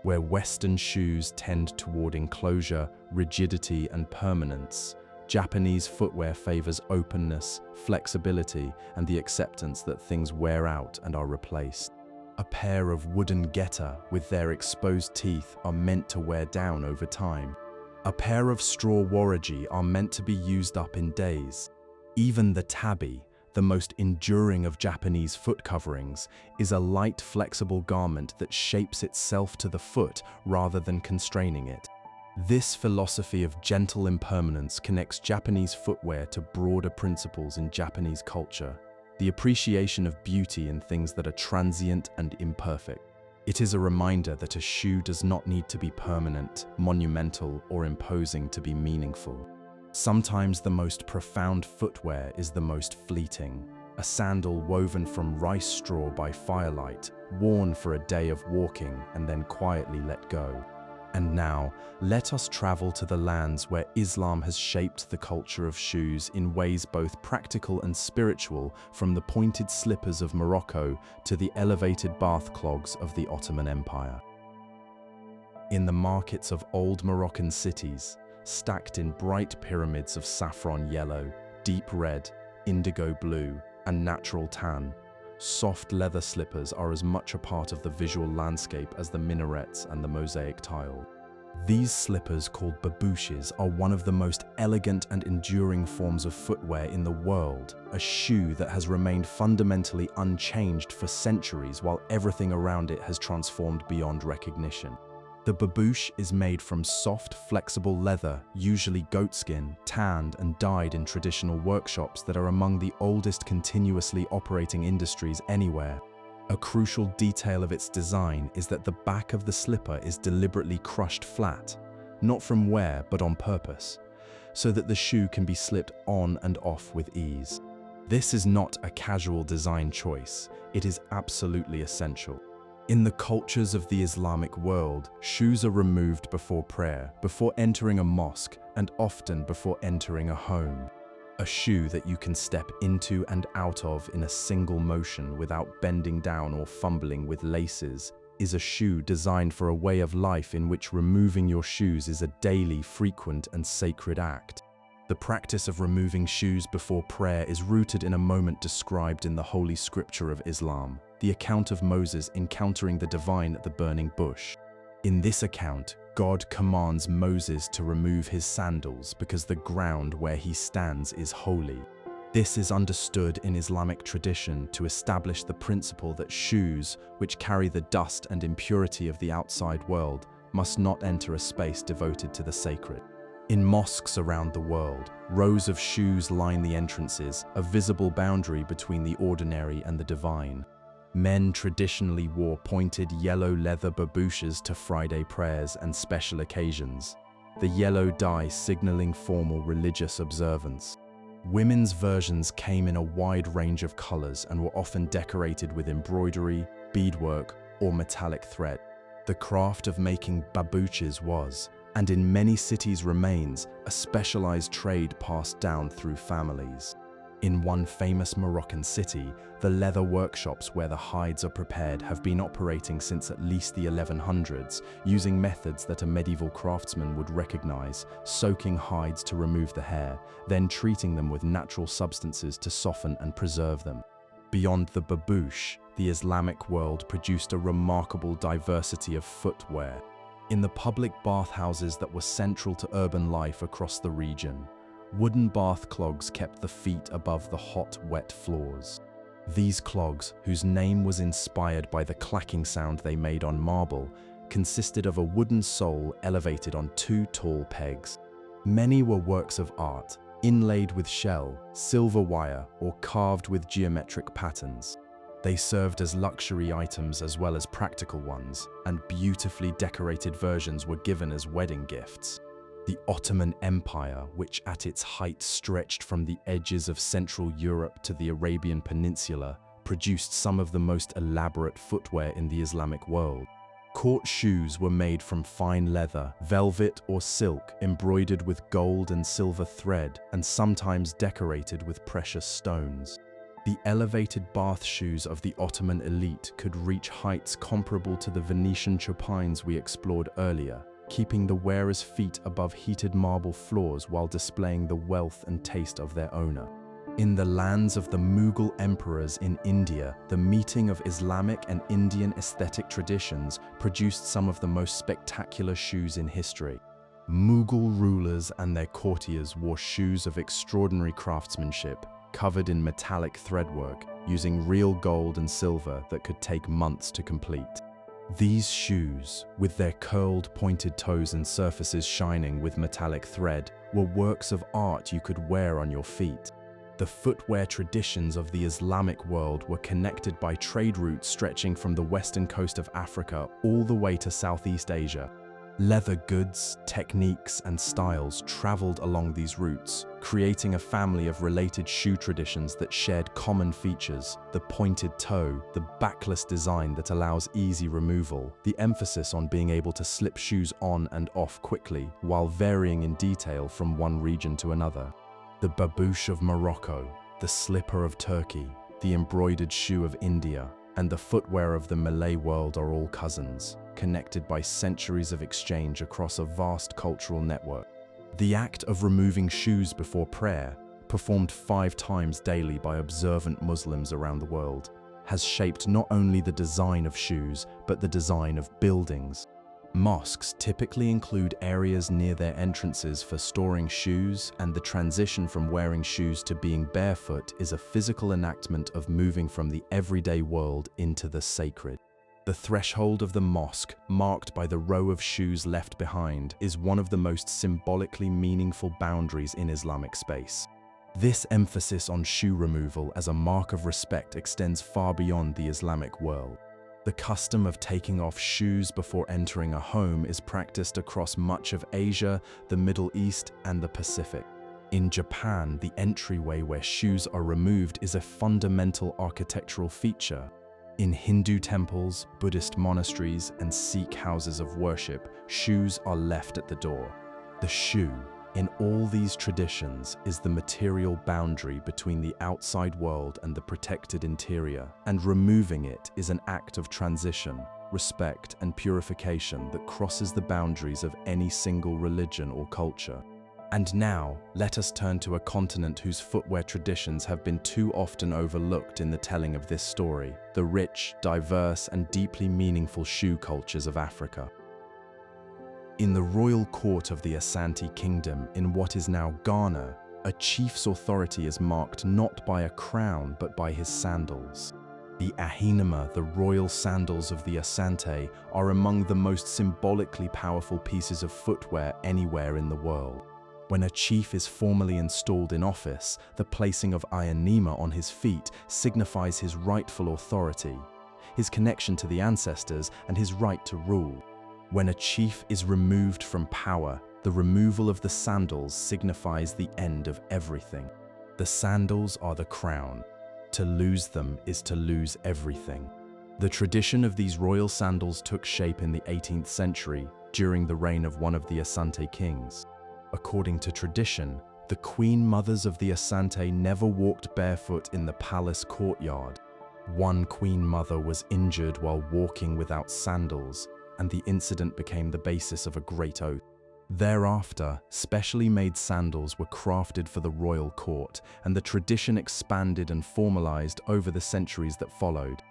Where Western shoes tend toward enclosure, rigidity, and permanence, Japanese footwear favors openness, flexibility, and the acceptance that things wear out and are replaced. A pair of wooden geta with their exposed teeth are meant to wear down over time. A pair of straw waraji are meant to be used up in days. Even the tabi, the most enduring of Japanese foot coverings, is a light, flexible garment that shapes itself to the foot rather than constraining it. This philosophy of gentle impermanence connects Japanese footwear to broader principles in Japanese culture, the appreciation of beauty in things that are transient and imperfect. It is a reminder that a shoe does not need to be permanent, monumental, or imposing to be meaningful. Sometimes the most profound footwear is the most fleeting. A sandal woven from rice straw by firelight, worn for a day of walking and then quietly let go. And now, let us travel to the lands where Islam has shaped the culture of shoes in ways both practical and spiritual, from the pointed slippers of Morocco to the elevated bath clogs of the Ottoman Empire. In the markets of old Moroccan cities, stacked in bright pyramids of saffron yellow, deep red, indigo blue, and natural tan, soft leather slippers are as much a part of the visual landscape as the minarets and the mosaic tile. These slippers, called babouches, are one of the most elegant and enduring forms of footwear in the world, a shoe that has remained fundamentally unchanged for centuries while everything around it has transformed beyond recognition. The babouche is made from soft, flexible leather, usually goatskin, tanned and dyed in traditional workshops that are among the oldest continuously operating industries anywhere. A crucial detail of its design is that the back of the slipper is deliberately crushed flat, not from wear but on purpose, so that the shoe can be slipped on and off with ease. This is not a casual design choice, it is absolutely essential. In the cultures of the Islamic world, shoes are removed before prayer, before entering a mosque, and often before entering a home. A shoe that you can step into and out of in a single motion without bending down or fumbling with laces is a shoe designed for a way of life in which removing your shoes is a daily, frequent, and sacred act. The practice of removing shoes before prayer is rooted in a moment described in the Holy Scripture of Islam, the account of Moses encountering the divine at the burning bush. In this account, God commands Moses to remove his sandals because the ground where he stands is holy. This is understood in Islamic tradition to establish the principle that shoes, which carry the dust and impurity of the outside world, must not enter a space devoted to the sacred. In mosques around the world, rows of shoes line the entrances, a visible boundary between the ordinary and the divine. Men traditionally wore pointed yellow leather babouches to Friday prayers and special occasions, the yellow dye signaling formal religious observance. Women's versions came in a wide range of colors and were often decorated with embroidery, beadwork, or metallic thread. The craft of making babouches was, and in many cities remains, a specialized trade passed down through families. In one famous Moroccan city, the leather workshops where the hides are prepared have been operating since at least the 1100s, using methods that a medieval craftsman would recognize, soaking hides to remove the hair, then treating them with natural substances to soften and preserve them. Beyond the babouche, the Islamic world produced a remarkable diversity of footwear. In the public bathhouses that were central to urban life across the region, wooden bath clogs kept the feet above the hot, wet floors. These clogs, whose name was inspired by the clacking sound they made on marble, consisted of a wooden sole elevated on two tall pegs. Many were works of art, inlaid with shell, silver wire, or carved with geometric patterns. They served as luxury items as well as practical ones, and beautifully decorated versions were given as wedding gifts. The Ottoman Empire, which at its height stretched from the edges of Central Europe to the Arabian Peninsula, produced some of the most elaborate footwear in the Islamic world. Court shoes were made from fine leather, velvet, or silk, embroidered with gold and silver thread, and sometimes decorated with precious stones. The elevated bath shoes of the Ottoman elite could reach heights comparable to the Venetian Chopines we explored earlier, keeping the wearer's feet above heated marble floors while displaying the wealth and taste of their owner. In the lands of the Mughal emperors in India, the meeting of Islamic and Indian aesthetic traditions produced some of the most spectacular shoes in history. Mughal rulers and their courtiers wore shoes of extraordinary craftsmanship, covered in metallic threadwork, using real gold and silver that could take months to complete. These shoes, with their curled, pointed toes and surfaces shining with metallic thread, were works of art you could wear on your feet. The footwear traditions of the Islamic world were connected by trade routes stretching from the western coast of Africa all the way to Southeast Asia. Leather goods, techniques, and styles traveled along these routes, creating a family of related shoe traditions that shared common features: the pointed toe, the backless design that allows easy removal, the emphasis on being able to slip shoes on and off quickly while varying in detail from one region to another. The babouche of Morocco, the slipper of Turkey, the embroidered shoe of India, and the footwear of the Malay world are all cousins, connected by centuries of exchange across a vast cultural network. The act of removing shoes before prayer, performed 5 times daily by observant Muslims around the world, has shaped not only the design of shoes, but the design of buildings. Mosques typically include areas near their entrances for storing shoes, and the transition from wearing shoes to being barefoot is a physical enactment of moving from the everyday world into the sacred. The threshold of the mosque, marked by the row of shoes left behind, is one of the most symbolically meaningful boundaries in Islamic space. This emphasis on shoe removal as a mark of respect extends far beyond the Islamic world. The custom of taking off shoes before entering a home is practiced across much of Asia, the Middle East, and the Pacific. In Japan, the entryway where shoes are removed is a fundamental architectural feature. In Hindu temples, Buddhist monasteries, and Sikh houses of worship, shoes are left at the door. The shoe, in all these traditions, is the material boundary between the outside world and the protected interior, and removing it is an act of transition, respect, and purification that crosses the boundaries of any single religion or culture. And now, let us turn to a continent whose footwear traditions have been too often overlooked in the telling of this story: the rich, diverse, and deeply meaningful shoe cultures of Africa. In the royal court of the Asante Kingdom, in what is now Ghana, a chief's authority is marked not by a crown but by his sandals. The ahinama, the royal sandals of the Asante, are among the most symbolically powerful pieces of footwear anywhere in the world. When a chief is formally installed in office, the placing of ahinama on his feet signifies his rightful authority, his connection to the ancestors, and his right to rule. When a chief is removed from power, the removal of the sandals signifies the end of everything. The sandals are the crown. To lose them is to lose everything. The tradition of these royal sandals took shape in the 18th century during the reign of one of the Asante kings. According to tradition, the queen mothers of the Asante never walked barefoot in the palace courtyard. One queen mother was injured while walking without sandals, and the incident became the basis of a great oath. Thereafter, specially made sandals were crafted for the royal court, and the tradition expanded and formalized over the centuries that followed.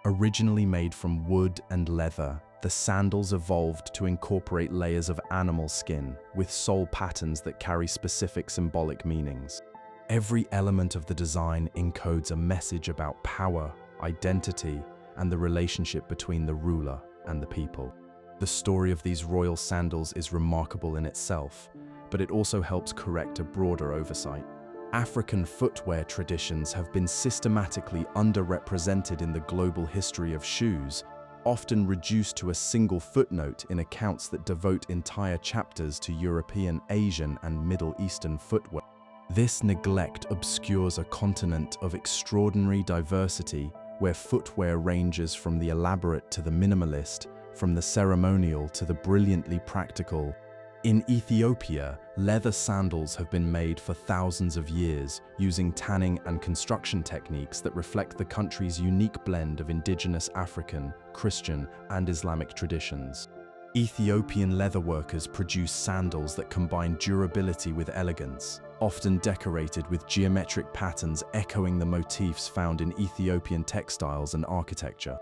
Originally made from wood and leather, the sandals evolved to incorporate layers of animal skin with sole patterns that carry specific symbolic meanings. Every element of the design encodes a message about power, identity, and the relationship between the ruler and the people. The story of these royal sandals is remarkable in itself, but it also helps correct a broader oversight. African footwear traditions have been systematically underrepresented in the global history of shoes, often reduced to a single footnote in accounts that devote entire chapters to European, Asian, and Middle Eastern footwear. This neglect obscures a continent of extraordinary diversity, where footwear ranges from the elaborate to the minimalist, from the ceremonial to the brilliantly practical. In Ethiopia, leather sandals have been made for thousands of years using tanning and construction techniques that reflect the country's unique blend of indigenous African, Christian, and Islamic traditions. Ethiopian leatherworkers produce sandals that combine durability with elegance, often decorated with geometric patterns echoing the motifs found in Ethiopian textiles and architecture.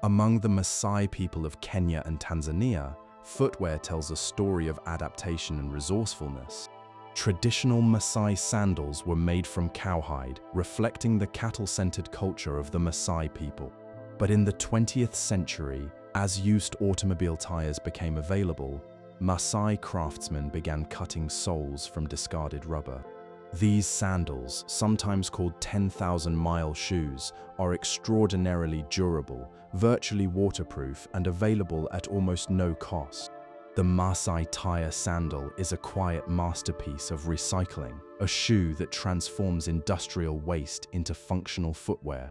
Among the Maasai people of Kenya and Tanzania, footwear tells a story of adaptation and resourcefulness. Traditional Maasai sandals were made from cowhide, reflecting the cattle-centered culture of the Maasai people. But in the 20th century, as used automobile tires became available, Maasai craftsmen began cutting soles from discarded rubber. These sandals, sometimes called 10,000-mile shoes, are extraordinarily durable, virtually waterproof, and available at almost no cost. The Maasai tire sandal is a quiet masterpiece of recycling, a shoe that transforms industrial waste into functional footwear.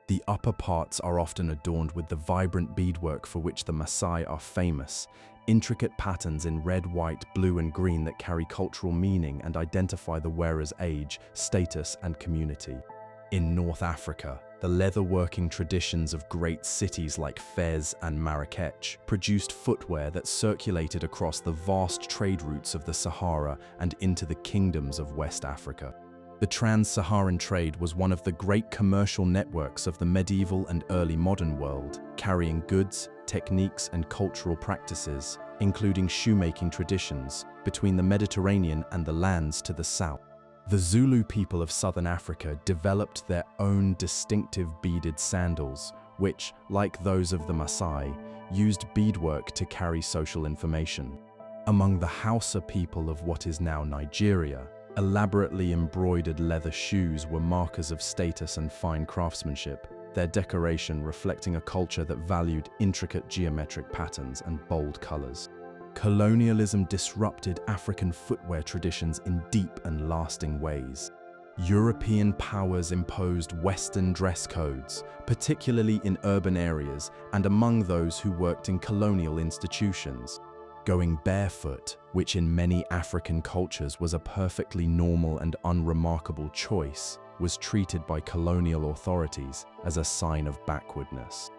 The upper parts are often adorned with the vibrant beadwork for which the Maasai are famous, intricate patterns in red, white, blue, and green that carry cultural meaning and identify the wearer's age, status, and community. In North Africa, the leatherworking traditions of great cities like Fez and Marrakech produced footwear that circulated across the vast trade routes of the Sahara and into the kingdoms of West Africa. The trans-Saharan trade was one of the great commercial networks of the medieval and early modern world, carrying goods, techniques, and cultural practices, including shoemaking traditions, between the Mediterranean and the lands to the south. The Zulu people of southern Africa developed their own distinctive beaded sandals, which, like those of the Maasai, used beadwork to carry social information. Among the Hausa people of what is now Nigeria, elaborately embroidered leather shoes were markers of status and fine craftsmanship, their decoration reflecting a culture that valued intricate geometric patterns and bold colors. Colonialism disrupted African footwear traditions in deep and lasting ways. European powers imposed Western dress codes, particularly in urban areas and among those who worked in colonial institutions. Going barefoot, which in many African cultures was a perfectly normal and unremarkable choice, was treated by colonial authorities as a sign of backwardness.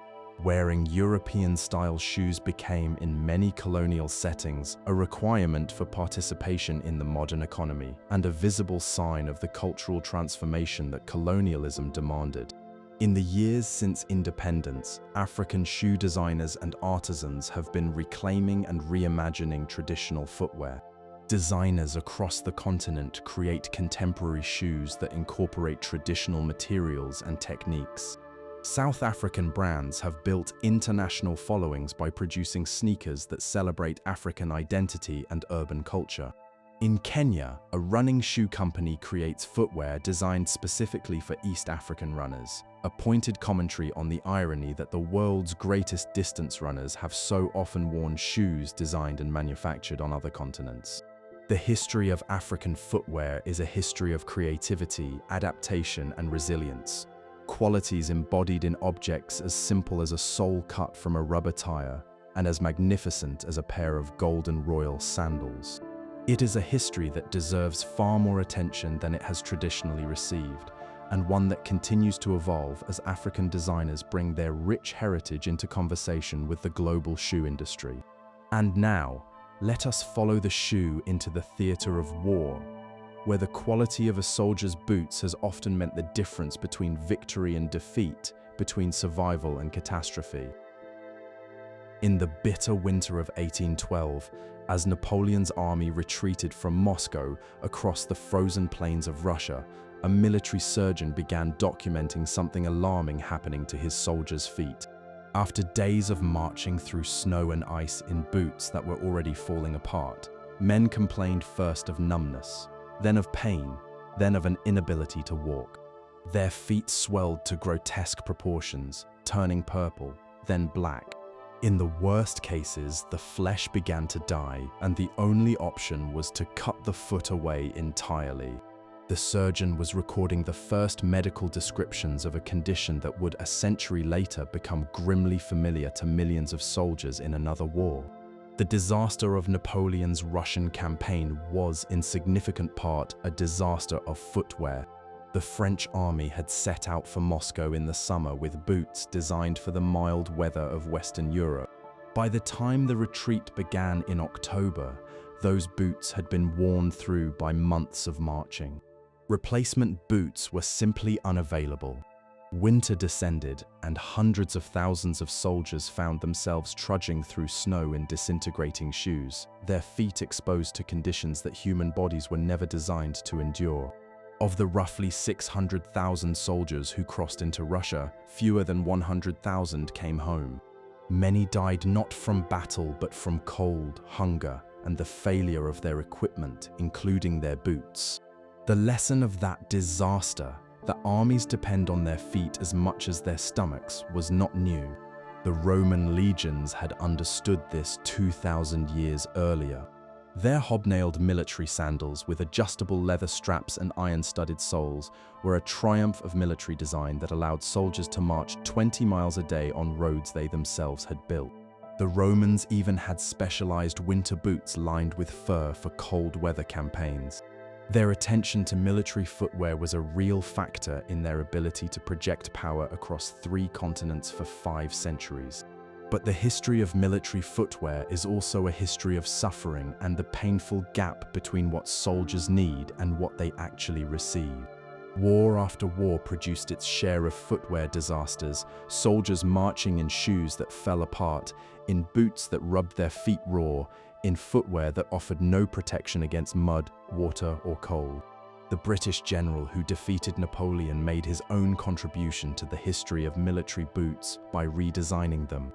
Wearing European-style shoes became, in many colonial settings, a requirement for participation in the modern economy and a visible sign of the cultural transformation that colonialism demanded. In the years since independence, African shoe designers and artisans have been reclaiming and reimagining traditional footwear. Designers across the continent create contemporary shoes that incorporate traditional materials and techniques. South African brands have built international followings by producing sneakers that celebrate African identity and urban culture. In Kenya, a running shoe company creates footwear designed specifically for East African runners, a pointed commentary on the irony that the world's greatest distance runners have so often worn shoes designed and manufactured on other continents. The history of African footwear is a history of creativity, adaptation, and resilience, qualities embodied in objects as simple as a sole cut from a rubber tire and as magnificent as a pair of golden royal sandals. It is a history that deserves far more attention than it has traditionally received, and one that continues to evolve as African designers bring their rich heritage into conversation with the global shoe industry. And now, let us follow the shoe into the theater of war, where the quality of a soldier's boots has often meant the difference between victory and defeat, between survival and catastrophe. In the bitter winter of 1812, as Napoleon's army retreated from Moscow across the frozen plains of Russia, a military surgeon began documenting something alarming happening to his soldiers' feet. After days of marching through snow and ice in boots that were already falling apart, men complained first of numbness, then of pain, then of an inability to walk. Their feet swelled to grotesque proportions, turning purple, then black. In the worst cases, the flesh began to die, and the only option was to cut the foot away entirely. The surgeon was recording the first medical descriptions of a condition that would a century later become grimly familiar to millions of soldiers in another war. The disaster of Napoleon's Russian campaign was, in significant part, a disaster of footwear. The French army had set out for Moscow in the summer with boots designed for the mild weather of Western Europe. By the time the retreat began in October, those boots had been worn through by months of marching. Replacement boots were simply unavailable. Winter descended, and hundreds of thousands of soldiers found themselves trudging through snow in disintegrating shoes, their feet exposed to conditions that human bodies were never designed to endure. Of the roughly 600,000 soldiers who crossed into Russia, fewer than 100,000 came home. Many died not from battle but from cold, hunger, and the failure of their equipment, including their boots. The lesson of that disaster, that armies depend on their feet as much as their stomachs, was not new. The Roman legions had understood this 2,000 years earlier. Their hobnailed military sandals with adjustable leather straps and iron-studded soles were a triumph of military design that allowed soldiers to march 20 miles a day on roads they themselves had built. The Romans even had specialized winter boots lined with fur for cold weather campaigns. Their attention to military footwear was a real factor in their ability to project power across 3 continents for 5 centuries. But the history of military footwear is also a history of suffering and the painful gap between what soldiers need and what they actually receive. War after war produced its share of footwear disasters, soldiers marching in shoes that fell apart, in boots that rubbed their feet raw, in footwear that offered no protection against mud, water, or cold. The British general who defeated Napoleon made his own contribution to the history of military boots by redesigning them.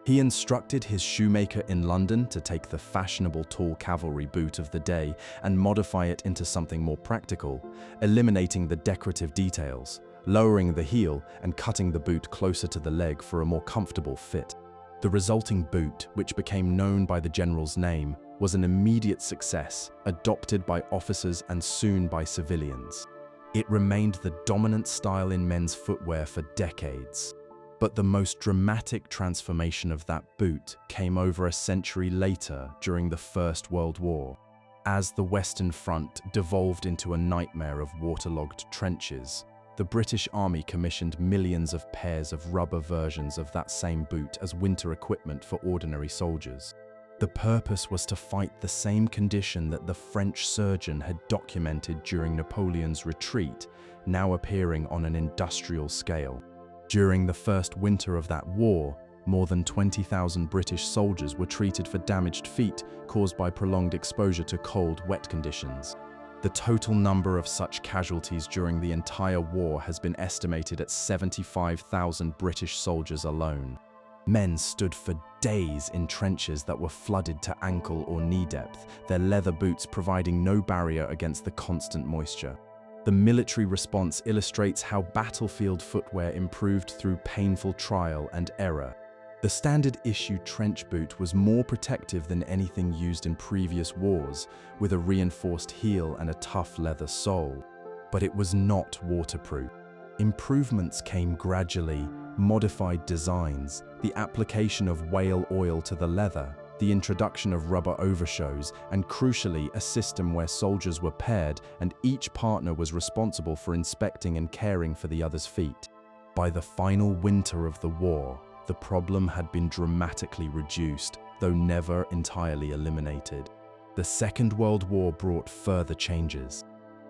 He instructed his shoemaker in London to take the fashionable tall cavalry boot of the day and modify it into something more practical, eliminating the decorative details, lowering the heel and cutting the boot closer to the leg for a more comfortable fit. The resulting boot, which became known by the general's name, was an immediate success, adopted by officers and soon by civilians. It remained the dominant style in men's footwear for decades. But the most dramatic transformation of that boot came over a century later during the First World War. As the Western Front devolved into a nightmare of waterlogged trenches, the British Army commissioned millions of pairs of rubber versions of that same boot as winter equipment for ordinary soldiers. The purpose was to fight the same condition that the French surgeon had documented during Napoleon's retreat, now appearing on an industrial scale. During the first winter of that war, more than 20,000 British soldiers were treated for damaged feet caused by prolonged exposure to cold, wet conditions. The total number of such casualties during the entire war has been estimated at 75,000 British soldiers alone. Men stood for days in trenches that were flooded to ankle or knee depth, their leather boots providing no barrier against the constant moisture. The military response illustrates how battlefield footwear improved through painful trial and error. The standard-issue trench boot was more protective than anything used in previous wars, with a reinforced heel and a tough leather sole. But it was not waterproof. Improvements came gradually: modified designs, the application of whale oil to the leather, the introduction of rubber overshoes, and crucially, a system where soldiers were paired and each partner was responsible for inspecting and caring for the other's feet. By the final winter of the war, the problem had been dramatically reduced, though never entirely eliminated. The Second World War brought further changes.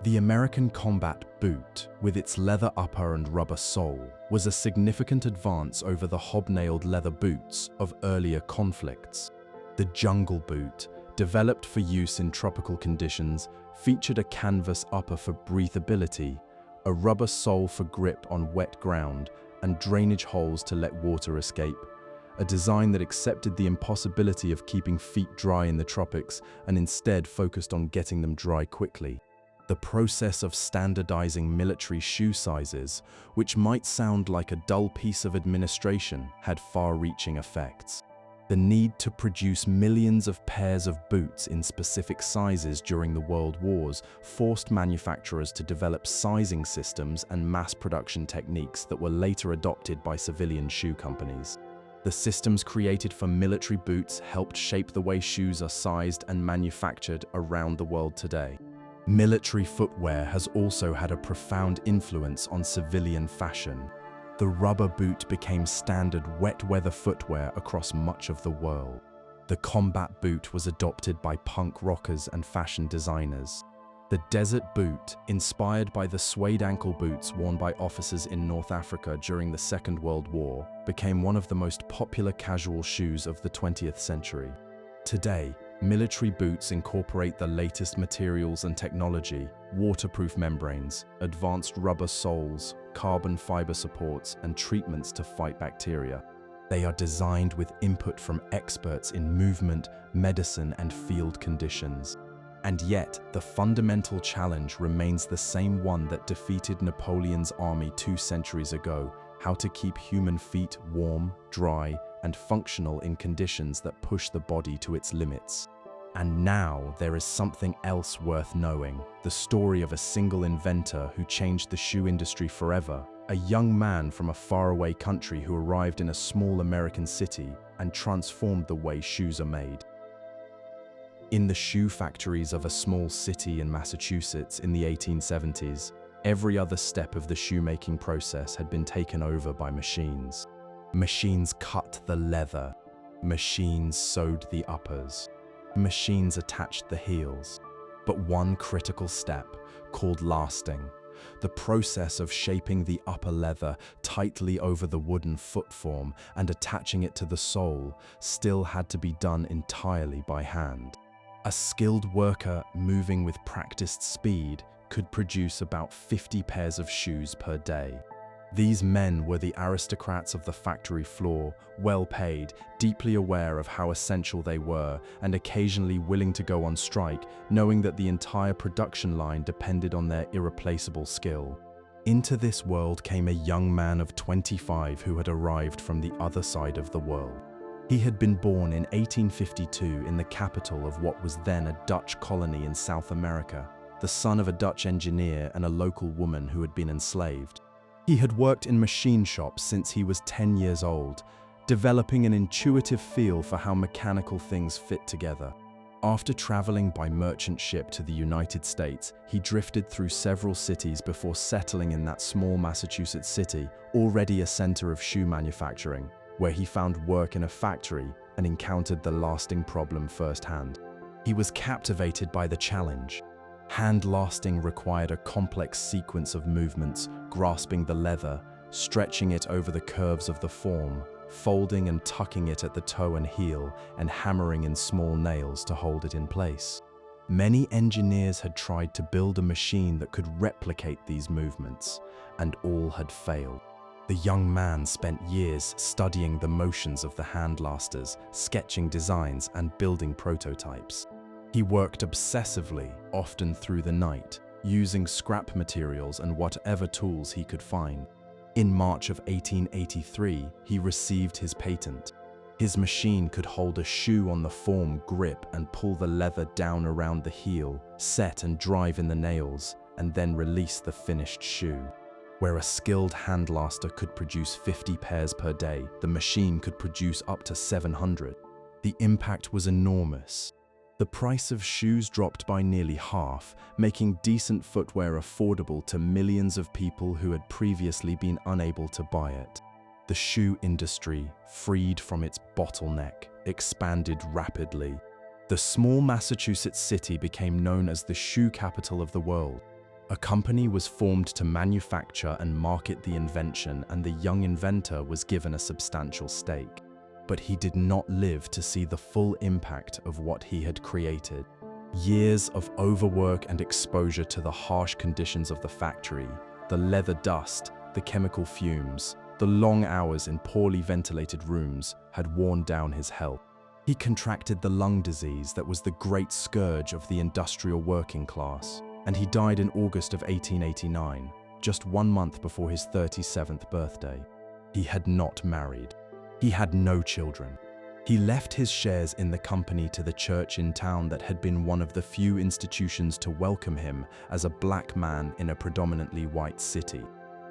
The American combat boot, with its leather upper and rubber sole, was a significant advance over the hobnailed leather boots of earlier conflicts. The jungle boot, developed for use in tropical conditions, featured a canvas upper for breathability, a rubber sole for grip on wet ground, and drainage holes to let water escape, a design that accepted the impossibility of keeping feet dry in the tropics and instead focused on getting them dry quickly. The process of standardizing military shoe sizes, which might sound like a dull piece of administration, had far-reaching effects. The need to produce millions of pairs of boots in specific sizes during the World Wars forced manufacturers to develop sizing systems and mass production techniques that were later adopted by civilian shoe companies. The systems created for military boots helped shape the way shoes are sized and manufactured around the world today. Military footwear has also had a profound influence on civilian fashion. The rubber boot became standard wet-weather footwear across much of the world. The combat boot was adopted by punk rockers and fashion designers. The desert boot, inspired by the suede ankle boots worn by officers in North Africa during the Second World War, became one of the most popular casual shoes of the 20th century. Today, military boots incorporate the latest materials and technology: waterproof membranes, advanced rubber soles, carbon fiber supports, and treatments to fight bacteria. They are designed with input from experts in movement, medicine, and field conditions. And yet, the fundamental challenge remains the same one that defeated Napoleon's army 2 centuries ago: how to keep human feet warm, dry, and functional in conditions that push the body to its limits. And now there is something else worth knowing: the story of a single inventor who changed the shoe industry forever. A young man from a faraway country who arrived in a small American city and transformed the way shoes are made. In the shoe factories of a small city in Massachusetts in the 1870s, every other step of the shoemaking process had been taken over by machines. Machines cut the leather. Machines sewed the uppers. Machines attached the heels. But one critical step, called lasting, the process of shaping the upper leather tightly over the wooden foot form and attaching it to the sole, still had to be done entirely by hand. A skilled worker moving with practiced speed could produce about 50 pairs of shoes per day. These men were the aristocrats of the factory floor, well paid, deeply aware of how essential they were, and occasionally willing to go on strike, knowing that the entire production line depended on their irreplaceable skill. Into this world came a young man of 25 who had arrived from the other side of the world. He had been born in 1852 in the capital of what was then a Dutch colony in South America, the son of a Dutch engineer and a local woman who had been enslaved. He had worked in machine shops since he was 10 years old, developing an intuitive feel for how mechanical things fit together. After traveling by merchant ship to the United States, he drifted through several cities before settling in that small Massachusetts city, already a center of shoe manufacturing, where he found work in a factory and encountered the lasting problem firsthand. He was captivated by the challenge. Hand lasting required a complex sequence of movements, grasping the leather, stretching it over the curves of the form, folding and tucking it at the toe and heel, and hammering in small nails to hold it in place. Many engineers had tried to build a machine that could replicate these movements, and all had failed. The young man spent years studying the motions of the hand lasters, sketching designs, and building prototypes. He worked obsessively, often through the night, using scrap materials and whatever tools he could find. In March of 1883, he received his patent. His machine could hold a shoe on the form, grip, and pull the leather down around the heel, set and drive in the nails, and then release the finished shoe. Where a skilled hand laster could produce 50 pairs per day, the machine could produce up to 700. The impact was enormous. The price of shoes dropped by nearly half, making decent footwear affordable to millions of people who had previously been unable to buy it. The shoe industry, freed from its bottleneck, expanded rapidly. The small Massachusetts city became known as the shoe capital of the world. A company was formed to manufacture and market the invention, and the young inventor was given a substantial stake. But he did not live to see the full impact of what he had created. Years of overwork and exposure to the harsh conditions of the factory, the leather dust, the chemical fumes, the long hours in poorly ventilated rooms had worn down his health. He contracted the lung disease that was the great scourge of the industrial working class, and he died in August of 1889, just 1 month before his 37th birthday. He had not married. He had no children. He left his shares in the company to the church in town that had been one of the few institutions to welcome him as a black man in a predominantly white city.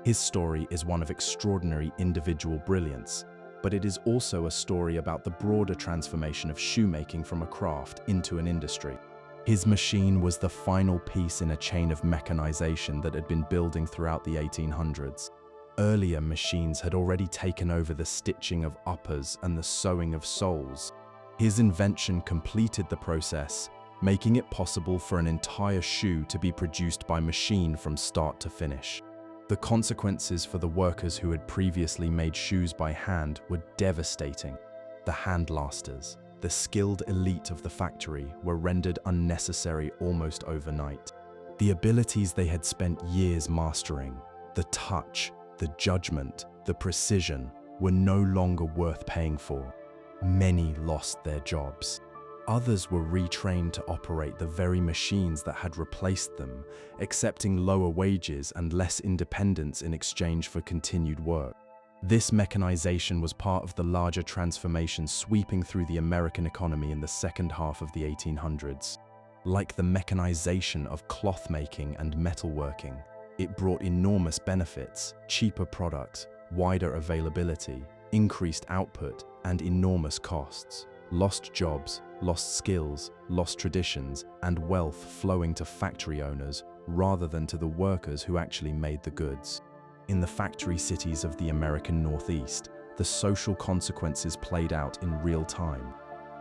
His story is one of extraordinary individual brilliance. but it is also a story about the broader transformation of shoemaking from a craft into an industry. His machine was the final piece in a chain of mechanization that had been building throughout the 1800s. Earlier machines had already taken over the stitching of uppers and the sewing of soles. His invention completed the process, making it possible for an entire shoe to be produced by machine from start to finish. The consequences for the workers who had previously made shoes by hand were devastating. The handlasters, the skilled elite of the factory, were rendered unnecessary almost overnight. The abilities they had spent years mastering, the touch, the judgment, the precision, were no longer worth paying for. Many lost their jobs. Others were retrained to operate the very machines that had replaced them, accepting lower wages and less independence in exchange for continued work. This mechanization was part of the larger transformation sweeping through the American economy in the second half of the 1800s. Like the mechanization of cloth making and metalworking, it brought enormous benefits, cheaper products, wider availability, increased output, and enormous costs. Lost jobs, lost skills, lost traditions, and wealth flowing to factory owners rather than to the workers who actually made the goods. In the factory cities of the American Northeast, the social consequences played out in real time.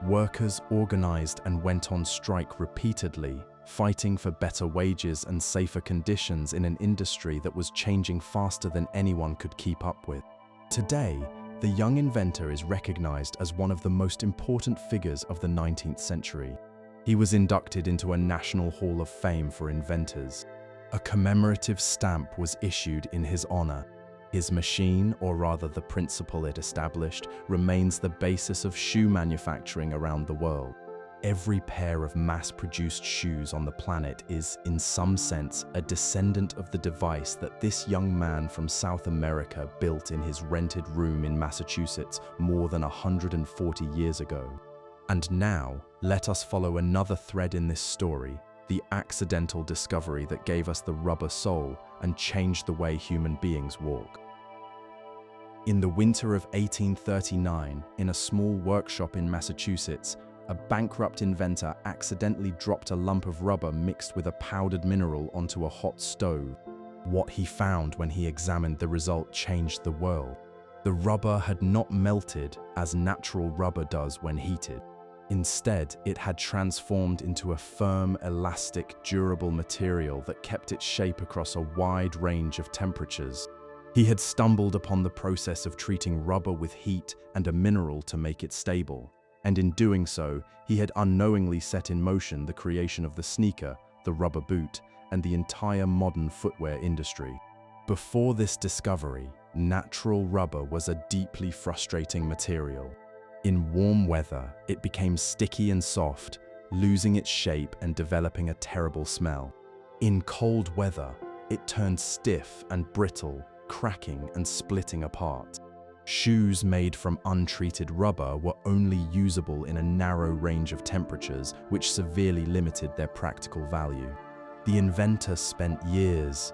Workers organized and went on strike repeatedly, fighting for better wages and safer conditions in an industry that was changing faster than anyone could keep up with. Today, the young inventor is recognized as one of the most important figures of the 19th century. He was inducted into a National Hall of Fame for inventors. A commemorative stamp was issued in his honor. His machine, or rather the principle it established, remains the basis of shoe manufacturing around the world. Every pair of mass-produced shoes on the planet is, in some sense, a descendant of the device that this young man from South America built in his rented room in Massachusetts more than 140 years ago. And now, let us follow another thread in this story, the accidental discovery that gave us the rubber sole and changed the way human beings walk. In the winter of 1839, in a small workshop in Massachusetts, a bankrupt inventor accidentally dropped a lump of rubber mixed with a powdered mineral onto a hot stove. What he found when he examined the result changed the world. The rubber had not melted as natural rubber does when heated. Instead, it had transformed into a firm, elastic, durable material that kept its shape across a wide range of temperatures. He had stumbled upon the process of treating rubber with heat and a mineral to make it stable. And in doing so, he had unknowingly set in motion the creation of the sneaker, the rubber boot, and the entire modern footwear industry. Before this discovery, natural rubber was a deeply frustrating material. In warm weather, it became sticky and soft, losing its shape and developing a terrible smell. In cold weather, it turned stiff and brittle, cracking and splitting apart. Shoes made from untreated rubber were only usable in a narrow range of temperatures, which severely limited their practical value. The inventor spent years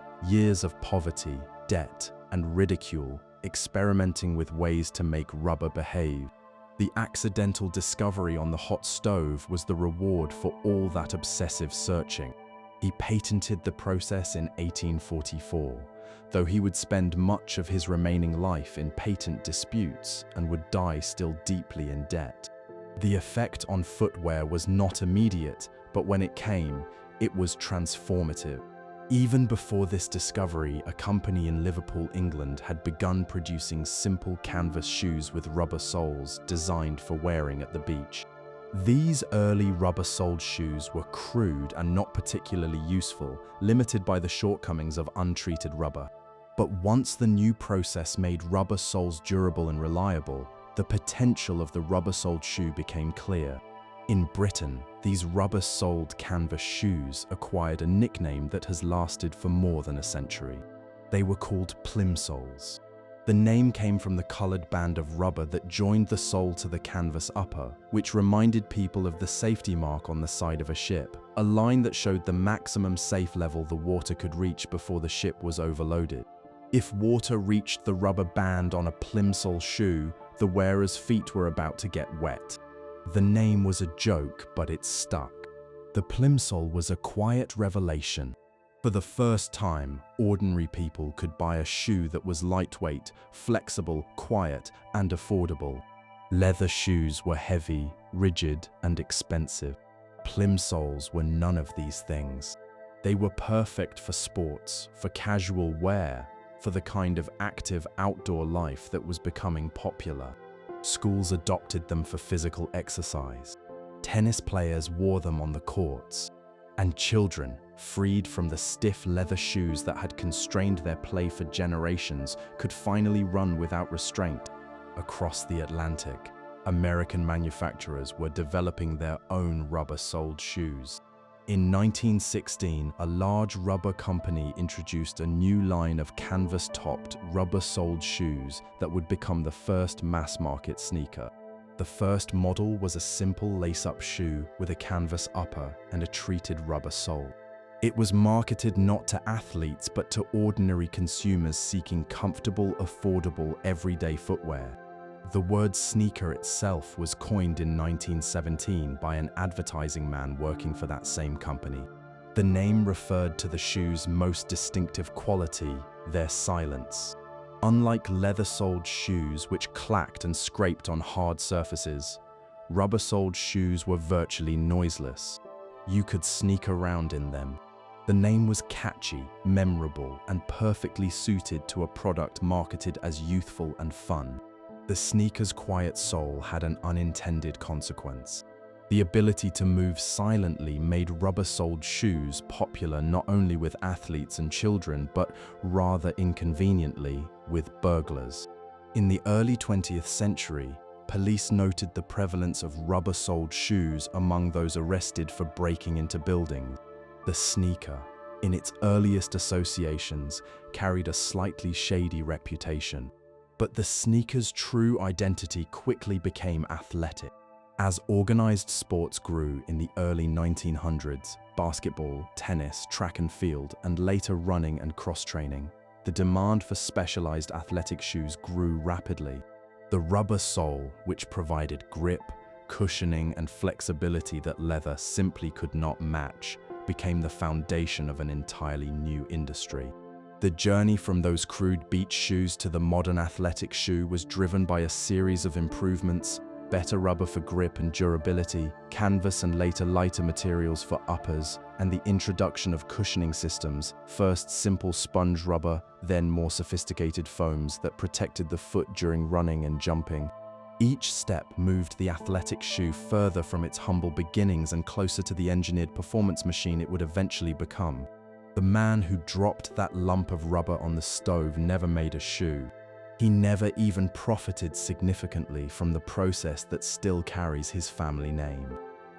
of poverty, debt, and ridicule experimenting with ways to make rubber behave. The accidental discovery on the hot stove was the reward for all that obsessive searching. He patented the process in 1844, though he would spend much of his remaining life in patent disputes and would die still deeply in debt. The effect on footwear was not immediate, but when it came, it was transformative. Even before this discovery, a company in Liverpool, England, had begun producing simple canvas shoes with rubber soles designed for wearing at the beach. These early rubber-soled shoes were crude and not particularly useful, limited by the shortcomings of untreated rubber. But once the new process made rubber soles durable and reliable, the potential of the rubber-soled shoe became clear. In Britain, these rubber-soled canvas shoes acquired a nickname that has lasted for more than a century. They were called plimsolls. The name came from the colored band of rubber that joined the sole to the canvas upper, which reminded people of the safety mark on the side of a ship, a line that showed the maximum safe level the water could reach before the ship was overloaded. If water reached the rubber band on a plimsoll shoe, the wearer's feet were about to get wet. The name was a joke, but it stuck. The plimsoll was a quiet revelation. For the first time, ordinary people could buy a shoe that was lightweight, flexible, quiet, and affordable. Leather shoes were heavy, rigid, and expensive. Plimsolls were none of these things. They were perfect for sports, for casual wear, for the kind of active outdoor life that was becoming popular. Schools adopted them for physical exercise. Tennis players wore them on the courts. And children, freed from the stiff leather shoes that had constrained their play for generations, could finally run without restraint. Across the Atlantic, American manufacturers were developing their own rubber-soled shoes. In 1916, a large rubber company introduced a new line of canvas-topped, rubber-soled shoes that would become the first mass-market sneaker. The first model was a simple lace-up shoe with a canvas upper and a treated rubber sole. It was marketed not to athletes but to ordinary consumers seeking comfortable, affordable, everyday footwear. The word sneaker itself was coined in 1917 by an advertising man working for that same company. The name referred to the shoe's most distinctive quality, their silence. Unlike leather-soled shoes which clacked and scraped on hard surfaces, rubber-soled shoes were virtually noiseless. You could sneak around in them. The name was catchy, memorable, and perfectly suited to a product marketed as youthful and fun. The sneaker's quiet sole had an unintended consequence. The ability to move silently made rubber-soled shoes popular not only with athletes and children, but rather inconveniently, with burglars. In the early 20th century, police noted the prevalence of rubber-soled shoes among those arrested for breaking into buildings. The sneaker, in its earliest associations, carried a slightly shady reputation. But the sneaker's true identity quickly became athletic. As organized sports grew in the early 1900s, basketball, tennis, track and field, and later running and cross-training, the demand for specialized athletic shoes grew rapidly. The rubber sole, which provided grip, cushioning, and flexibility that leather simply could not match, became the foundation of an entirely new industry. The journey from those crude beach shoes to the modern athletic shoe was driven by a series of improvements: better rubber for grip and durability, canvas and later lighter materials for uppers, and the introduction of cushioning systems, first simple sponge rubber, then more sophisticated foams that protected the foot during running and jumping. Each step moved the athletic shoe further from its humble beginnings and closer to the engineered performance machine it would eventually become. The man who dropped that lump of rubber on the stove never made a shoe. He never even profited significantly from the process that still carries his family name.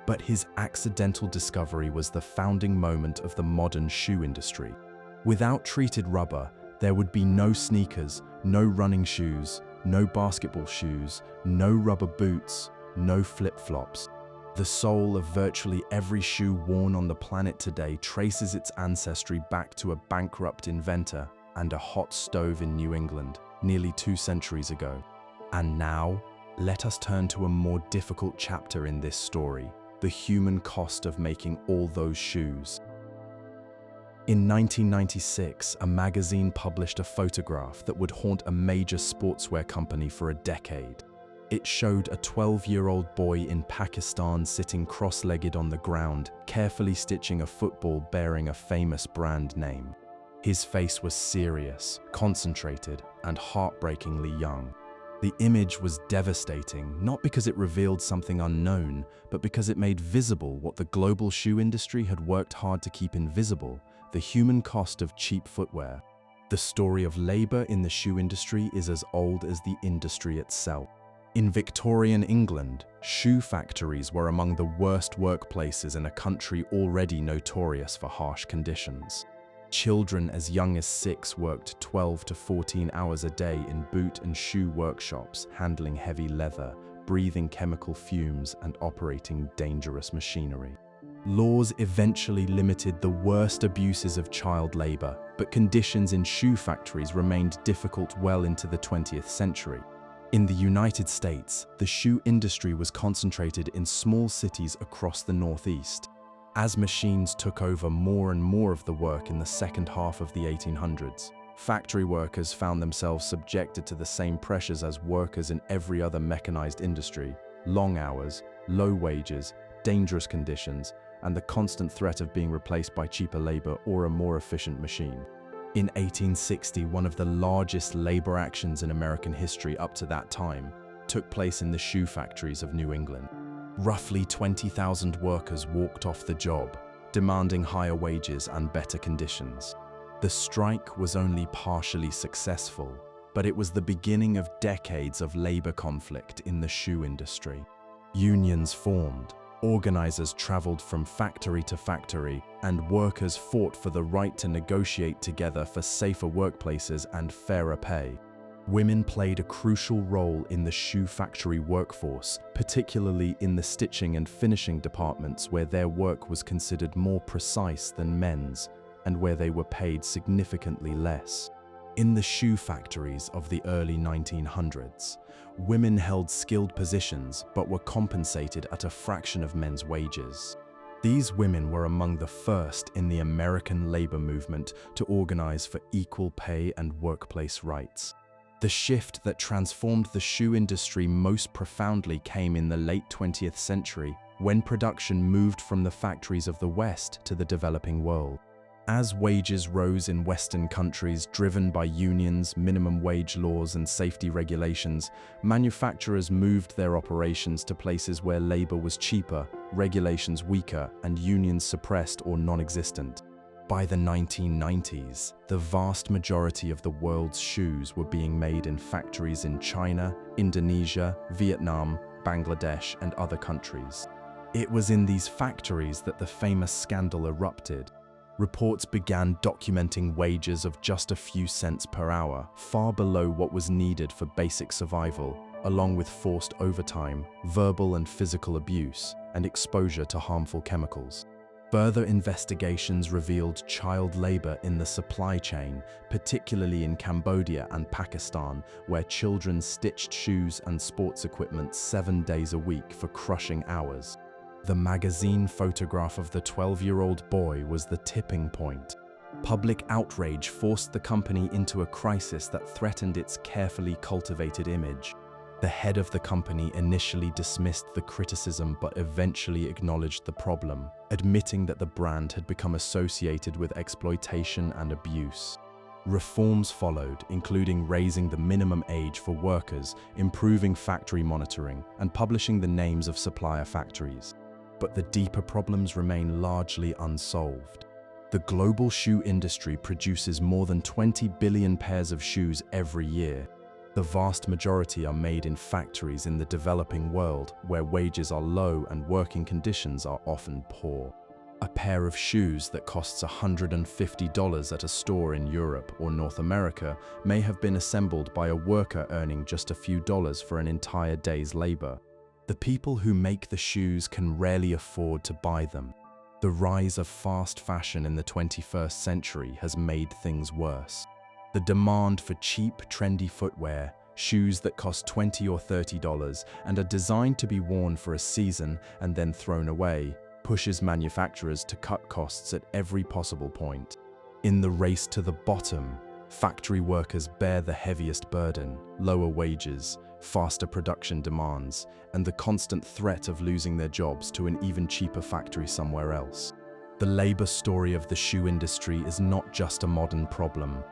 But his accidental discovery was the founding moment of the modern shoe industry. Without treated rubber, there would be no sneakers, no running shoes, no basketball shoes, no rubber boots, no flip-flops. The sole of virtually every shoe worn on the planet today traces its ancestry back to a bankrupt inventor and a hot stove in New England, nearly 2 centuries ago. And now, let us turn to a more difficult chapter in this story: the human cost of making all those shoes. In 1996, a magazine published a photograph that would haunt a major sportswear company for a decade. It showed a 12-year-old boy in Pakistan sitting cross-legged on the ground, carefully stitching a football bearing a famous brand name. His face was serious, concentrated, and heartbreakingly young. The image was devastating, not because it revealed something unknown, but because it made visible what the global shoe industry had worked hard to keep invisible: the human cost of cheap footwear. The story of labor in the shoe industry is as old as the industry itself. In Victorian England, shoe factories were among the worst workplaces in a country already notorious for harsh conditions. Children as young as 6 worked 12 to 14 hours a day in boot and shoe workshops, handling heavy leather, breathing chemical fumes, and operating dangerous machinery. Laws eventually limited the worst abuses of child labor, but conditions in shoe factories remained difficult well into the 20th century. In the United States, the shoe industry was concentrated in small cities across the Northeast. As machines took over more and more of the work in the second half of the 1800s, factory workers found themselves subjected to the same pressures as workers in every other mechanized industry: long hours, low wages, dangerous conditions, and the constant threat of being replaced by cheaper labor or a more efficient machine. In 1860, one of the largest labor actions in American history up to that time took place in the shoe factories of New England. Roughly 20,000 workers walked off the job, demanding higher wages and better conditions. The strike was only partially successful, but it was the beginning of decades of labor conflict in the shoe industry. Unions formed, organizers traveled from factory to factory, and workers fought for the right to negotiate together for safer workplaces and fairer pay. Women played a crucial role in the shoe factory workforce, particularly in the stitching and finishing departments where their work was considered more precise than men's and where they were paid significantly less. In the shoe factories of the early 1900s, women held skilled positions but were compensated at a fraction of men's wages. These women were among the first in the American labor movement to organize for equal pay and workplace rights. The shift that transformed the shoe industry most profoundly came in the late 20th century, when production moved from the factories of the West to the developing world. As wages rose in Western countries, driven by unions, minimum wage laws, and safety regulations, manufacturers moved their operations to places where labor was cheaper, regulations weaker, and unions suppressed or non-existent. By the 1990s, the vast majority of the world's shoes were being made in factories in China, Indonesia, Vietnam, Bangladesh, and other countries. It was in these factories that the famous scandal erupted. Reports began documenting wages of just a few cents per hour, far below what was needed for basic survival, along with forced overtime, verbal and physical abuse, and exposure to harmful chemicals. Further investigations revealed child labor in the supply chain, particularly in Cambodia and Pakistan, where children stitched shoes and sports equipment 7 days a week for crushing hours. The magazine photograph of the 12-year-old boy was the tipping point. Public outrage forced the company into a crisis that threatened its carefully cultivated image. The head of the company initially dismissed the criticism but eventually acknowledged the problem, admitting that the brand had become associated with exploitation and abuse. Reforms followed, including raising the minimum age for workers, improving factory monitoring, and publishing the names of supplier factories. But the deeper problems remain largely unsolved. The global shoe industry produces more than 20 billion pairs of shoes every year. The vast majority are made in factories in the developing world, where wages are low and working conditions are often poor. A pair of shoes that costs $150 at a store in Europe or North America may have been assembled by a worker earning just a few dollars for an entire day's labor. The people who make the shoes can rarely afford to buy them. The rise of fast fashion in the 21st century has made things worse. The demand for cheap, trendy footwear, shoes that cost $20 or $30 and are designed to be worn for a season and then thrown away, pushes manufacturers to cut costs at every possible point. In the race to the bottom, factory workers bear the heaviest burden: lower wages, faster production demands, and the constant threat of losing their jobs to an even cheaper factory somewhere else. The labor story of the shoe industry is not just a modern problem.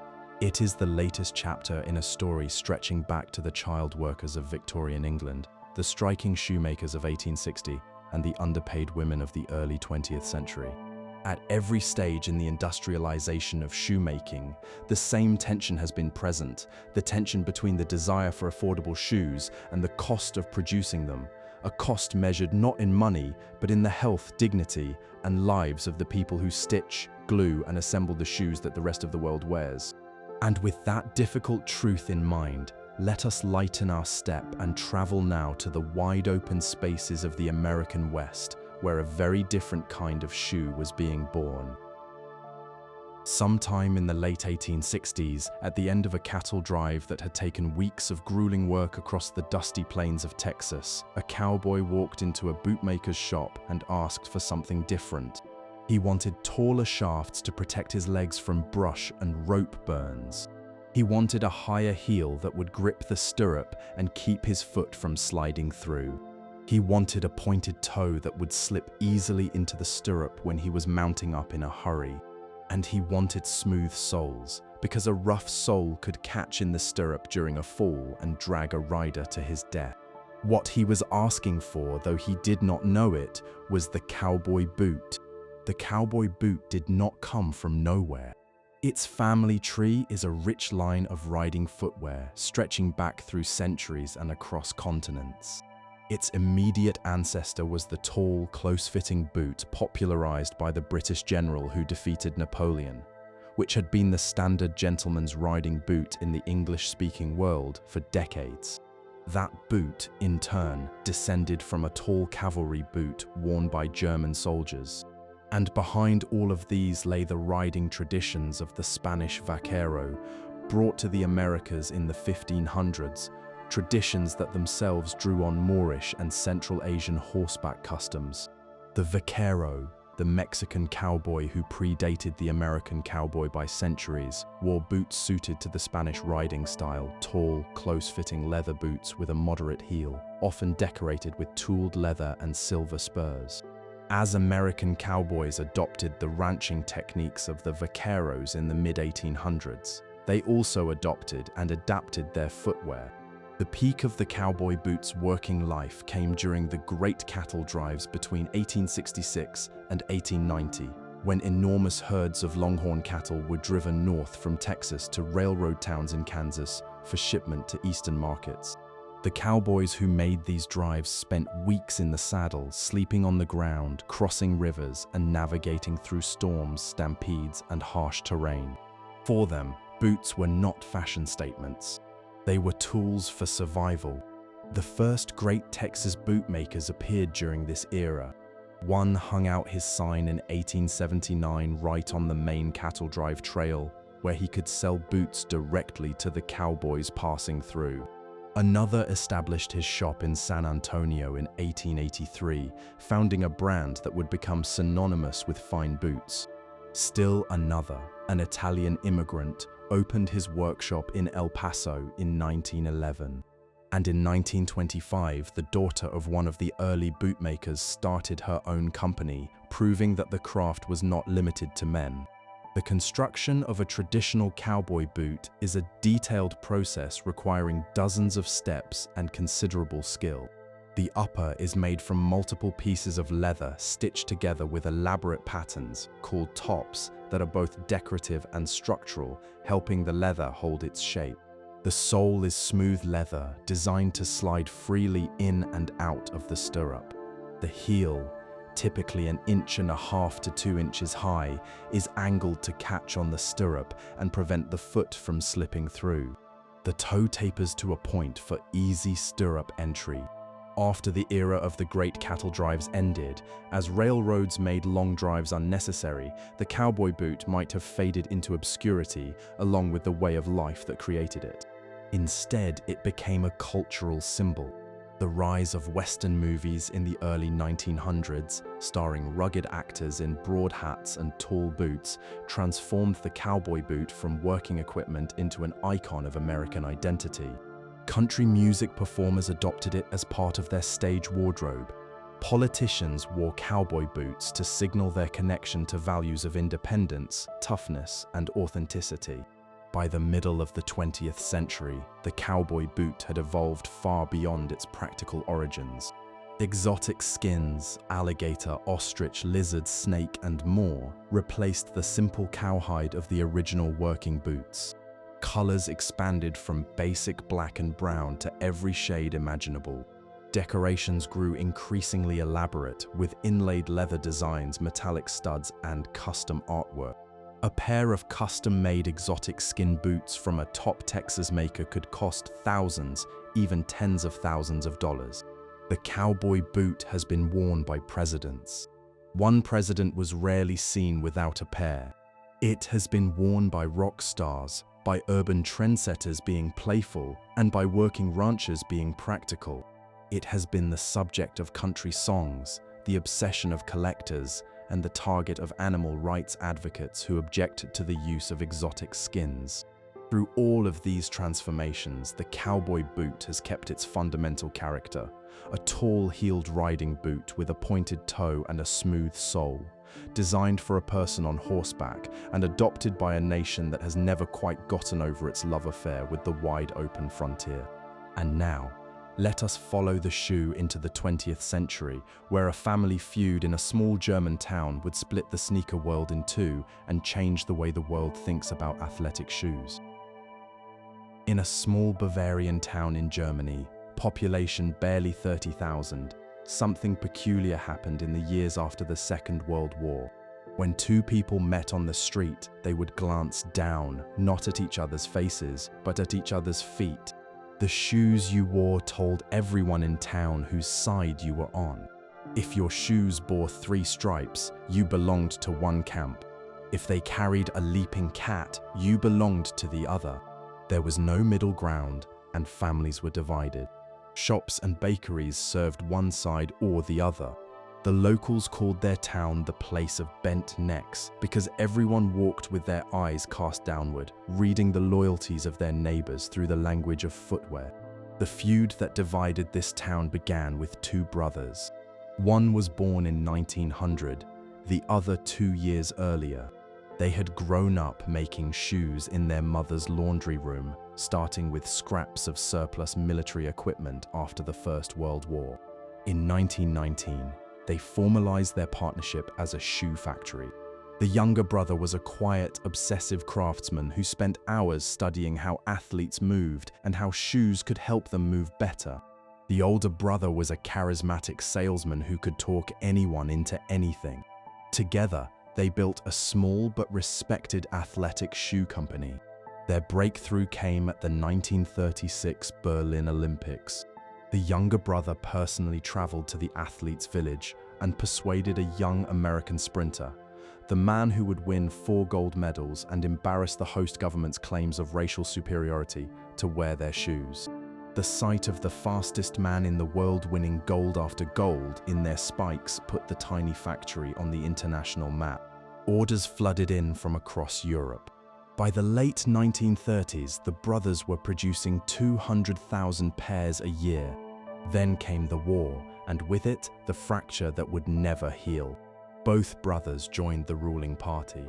It is the latest chapter in a story stretching back to the child workers of Victorian England, the striking shoemakers of 1860, and the underpaid women of the early 20th century. At every stage in the industrialization of shoemaking, the same tension has been present, the tension between the desire for affordable shoes and the cost of producing them, a cost measured not in money, but in the health, dignity, and lives of the people who stitch, glue, and assemble the shoes that the rest of the world wears. And with that difficult truth in mind, let us lighten our step and travel now to the wide-open spaces of the American West, where a very different kind of shoe was being born. Sometime in the late 1860s, at the end of a cattle drive that had taken weeks of grueling work across the dusty plains of Texas, a cowboy walked into a bootmaker's shop and asked for something different. He wanted taller shafts to protect his legs from brush and rope burns. He wanted a higher heel that would grip the stirrup and keep his foot from sliding through. He wanted a pointed toe that would slip easily into the stirrup when he was mounting up in a hurry. And he wanted smooth soles, because a rough sole could catch in the stirrup during a fall and drag a rider to his death. What he was asking for, though he did not know it, was the cowboy boot. The cowboy boot did not come from nowhere. Its family tree is a rich line of riding footwear, stretching back through centuries and across continents. Its immediate ancestor was the tall, close-fitting boot popularized by the British general who defeated Napoleon, which had been the standard gentleman's riding boot in the English-speaking world for decades. That boot, in turn, descended from a tall cavalry boot worn by German soldiers. And behind all of these lay the riding traditions of the Spanish vaquero, brought to the Americas in the 1500s, traditions that themselves drew on Moorish and Central Asian horseback customs. The vaquero, the Mexican cowboy who predated the American cowboy by centuries, wore boots suited to the Spanish riding style, tall, close-fitting leather boots with a moderate heel, often decorated with tooled leather and silver spurs. As American cowboys adopted the ranching techniques of the vaqueros in the mid-1800s, they also adopted and adapted their footwear. The peak of the cowboy boot's working life came during the great cattle drives between 1866 and 1890, when enormous herds of longhorn cattle were driven north from Texas to railroad towns in Kansas for shipment to eastern markets. The cowboys who made these drives spent weeks in the saddle, sleeping on the ground, crossing rivers, and navigating through storms, stampedes, and harsh terrain. For them, boots were not fashion statements. They were tools for survival. The first great Texas bootmakers appeared during this era. One hung out his sign in 1879 right on the main cattle drive trail, where he could sell boots directly to the cowboys passing through. Another established his shop in San Antonio in 1883, founding a brand that would become synonymous with fine boots. Still another, an Italian immigrant, opened his workshop in El Paso in 1911. And in 1925, the daughter of one of the early bootmakers started her own company, proving that the craft was not limited to men. The construction of a traditional cowboy boot is a detailed process requiring dozens of steps and considerable skill. The upper is made from multiple pieces of leather stitched together with elaborate patterns, called tops, that are both decorative and structural, helping the leather hold its shape. The sole is smooth leather, designed to slide freely in and out of the stirrup. The heel, typically 1.5 inches to 2 inches high, is angled to catch on the stirrup and prevent the foot from slipping through. The toe tapers to a point for easy stirrup entry. After the era of the great cattle drives ended, as railroads made long drives unnecessary, the cowboy boot might have faded into obscurity along with the way of life that created it. Instead, it became a cultural symbol. The rise of Western movies in the early 1900s, starring rugged actors in broad hats and tall boots, transformed the cowboy boot from working equipment into an icon of American identity. Country music performers adopted it as part of their stage wardrobe. Politicians wore cowboy boots to signal their connection to values of independence, toughness, and authenticity. By the middle of the 20th century, the cowboy boot had evolved far beyond its practical origins. Exotic skins, alligator, ostrich, lizard, snake, and more replaced the simple cowhide of the original working boots. Colors expanded from basic black and brown to every shade imaginable. Decorations grew increasingly elaborate, with inlaid leather designs, metallic studs, and custom artwork. A pair of custom-made exotic skin boots from a top Texas maker could cost thousands, even tens of thousands of dollars. The cowboy boot has been worn by presidents. One president was rarely seen without a pair. It has been worn by rock stars, by urban trendsetters being playful, and by working ranchers being practical. It has been the subject of country songs, the obsession of collectors, and the target of animal rights advocates who object to the use of exotic skins. Through all of these transformations, the cowboy boot has kept its fundamental character, a tall heeled riding boot with a pointed toe and a smooth sole, designed for a person on horseback and adopted by a nation that has never quite gotten over its love affair with the wide open frontier. And now, let us follow the shoe into the 20th century, where a family feud in a small German town would split the sneaker world in two and change the way the world thinks about athletic shoes. In a small Bavarian town in Germany, population barely 30,000, something peculiar happened in the years after the Second World War. When two people met on the street, they would glance down, not at each other's faces, but at each other's feet. The shoes you wore told everyone in town whose side you were on. If your shoes bore 3 stripes, you belonged to one camp. If they carried a leaping cat, you belonged to the other. There was no middle ground, and families were divided. Shops and bakeries served one side or the other. The locals called their town the place of bent necks because everyone walked with their eyes cast downward, reading the loyalties of their neighbors through the language of footwear. The feud that divided this town began with 2 brothers. One was born in 1900, the other 2 years earlier. They had grown up making shoes in their mother's laundry room, starting with scraps of surplus military equipment after the First World War. In 1919, they formalized their partnership as a shoe factory. The younger brother was a quiet, obsessive craftsman who spent hours studying how athletes moved and how shoes could help them move better. The older brother was a charismatic salesman who could talk anyone into anything. Together, they built a small but respected athletic shoe company. Their breakthrough came at the 1936 Berlin Olympics. The younger brother personally traveled to the athletes' village and persuaded a young American sprinter, the man who would win 4 gold medals and embarrass the host government's claims of racial superiority, to wear their shoes. The sight of the fastest man in the world winning gold after gold in their spikes put the tiny factory on the international map. Orders flooded in from across Europe. By the late 1930s, the brothers were producing 200,000 pairs a year. Then came the war, and with it, the fracture that would never heal. Both brothers joined the ruling party.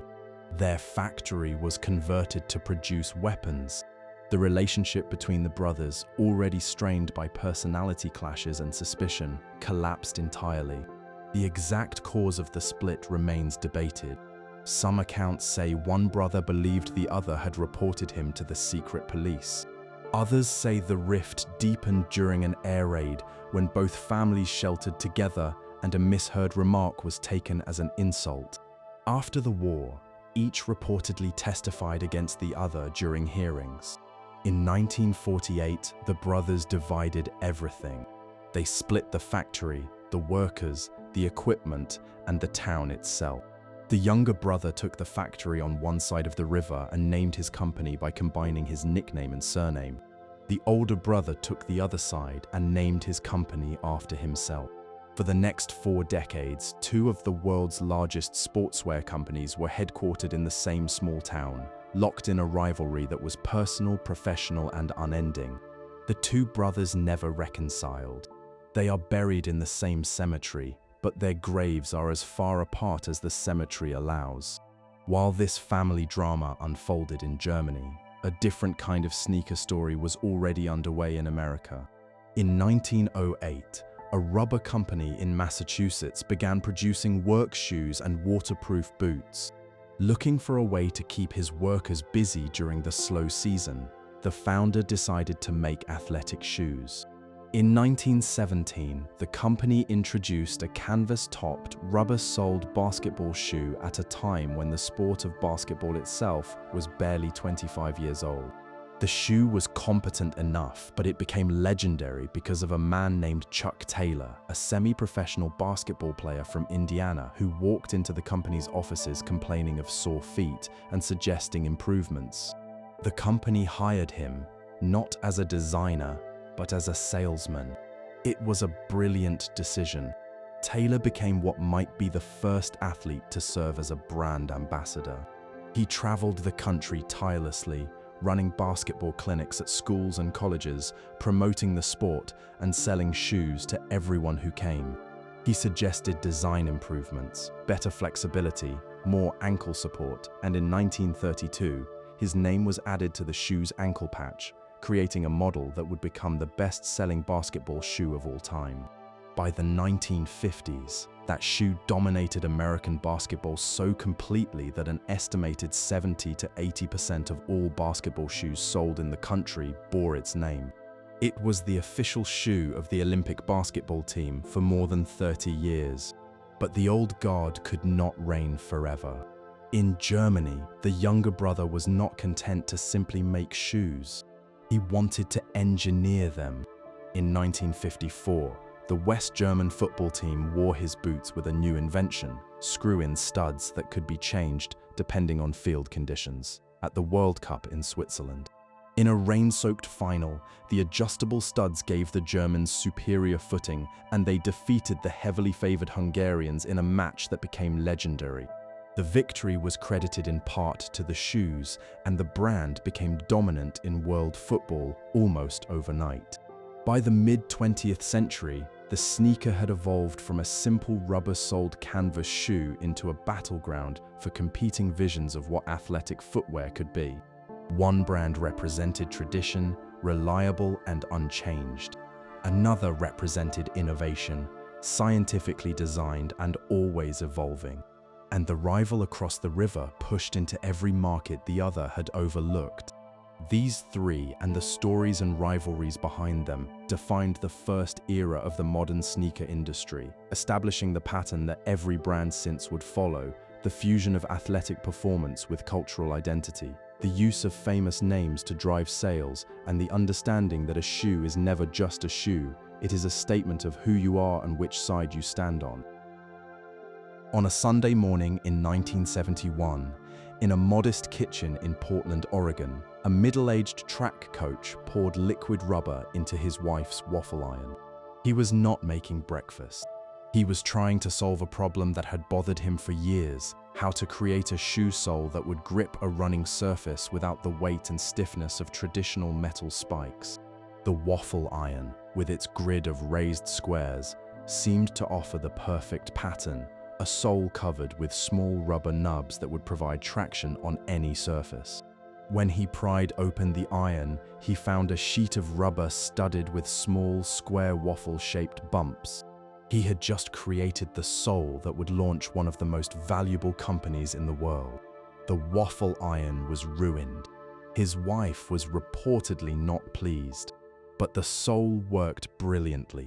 Their factory was converted to produce weapons. The relationship between the brothers, already strained by personality clashes and suspicion, collapsed entirely. The exact cause of the split remains debated. Some accounts say one brother believed the other had reported him to the secret police. Others say the rift deepened during an air raid when both families sheltered together and a misheard remark was taken as an insult. After the war, each reportedly testified against the other during hearings. In 1948, the brothers divided everything. They split the factory, the workers, the equipment, and the town itself. The younger brother took the factory on one side of the river and named his company by combining his nickname and surname. The older brother took the other side and named his company after himself. For the next 4 decades, 2 of the world's largest sportswear companies were headquartered in the same small town, locked in a rivalry that was personal, professional, and unending. The 2 brothers never reconciled. They are buried in the same cemetery, but their graves are as far apart as the cemetery allows. While this family drama unfolded in Germany, a different kind of sneaker story was already underway in America. In 1908, a rubber company in Massachusetts began producing work shoes and waterproof boots. Looking for a way to keep his workers busy during the slow season, the founder decided to make athletic shoes. In 1917, the company introduced a canvas-topped, rubber-soled basketball shoe at a time when the sport of basketball itself was barely 25 years old. The shoe was competent enough, but it became legendary because of a man named Chuck Taylor, a semi-professional basketball player from Indiana who walked into the company's offices complaining of sore feet and suggesting improvements. The company hired him, not as a designer, but as a salesman. It was a brilliant decision. Taylor became what might be the first athlete to serve as a brand ambassador. He traveled the country tirelessly, running basketball clinics at schools and colleges, promoting the sport and selling shoes to everyone who came. He suggested design improvements, better flexibility, more ankle support, and in 1932, his name was added to the shoe's ankle patch, creating a model that would become the best-selling basketball shoe of all time. By the 1950s, that shoe dominated American basketball so completely that an estimated 70 to 80% of all basketball shoes sold in the country bore its name. It was the official shoe of the Olympic basketball team for more than 30 years. But the old guard could not reign forever. In Germany, the younger brother was not content to simply make shoes. He wanted to engineer them. In 1954, the West German football team wore his boots with a new invention, screw-in studs that could be changed depending on field conditions, at the World Cup in Switzerland. In a rain-soaked final, the adjustable studs gave the Germans superior footing, and they defeated the heavily favored Hungarians in a match that became legendary. The victory was credited in part to the shoes, and the brand became dominant in world football almost overnight. By the mid-20th century, the sneaker had evolved from a simple rubber-soled canvas shoe into a battleground for competing visions of what athletic footwear could be. One brand represented tradition, reliable and unchanged. Another represented innovation, scientifically designed and always evolving. And the rival across the river pushed into every market the other had overlooked. These three, and the stories and rivalries behind them, defined the first era of the modern sneaker industry, establishing the pattern that every brand since would follow: the fusion of athletic performance with cultural identity, the use of famous names to drive sales, and the understanding that a shoe is never just a shoe, it is a statement of who you are and which side you stand on. On a Sunday morning in 1971, in a modest kitchen in Portland, Oregon, a middle-aged track coach poured liquid rubber into his wife's waffle iron. He was not making breakfast. He was trying to solve a problem that had bothered him for years: how to create a shoe sole that would grip a running surface without the weight and stiffness of traditional metal spikes. The waffle iron, with its grid of raised squares, seemed to offer the perfect pattern: a sole covered with small rubber nubs that would provide traction on any surface. When he pried open the iron, he found a sheet of rubber studded with small, square waffle-shaped bumps. He had just created the sole that would launch one of the most valuable companies in the world. The waffle iron was ruined. His wife was reportedly not pleased, but the sole worked brilliantly.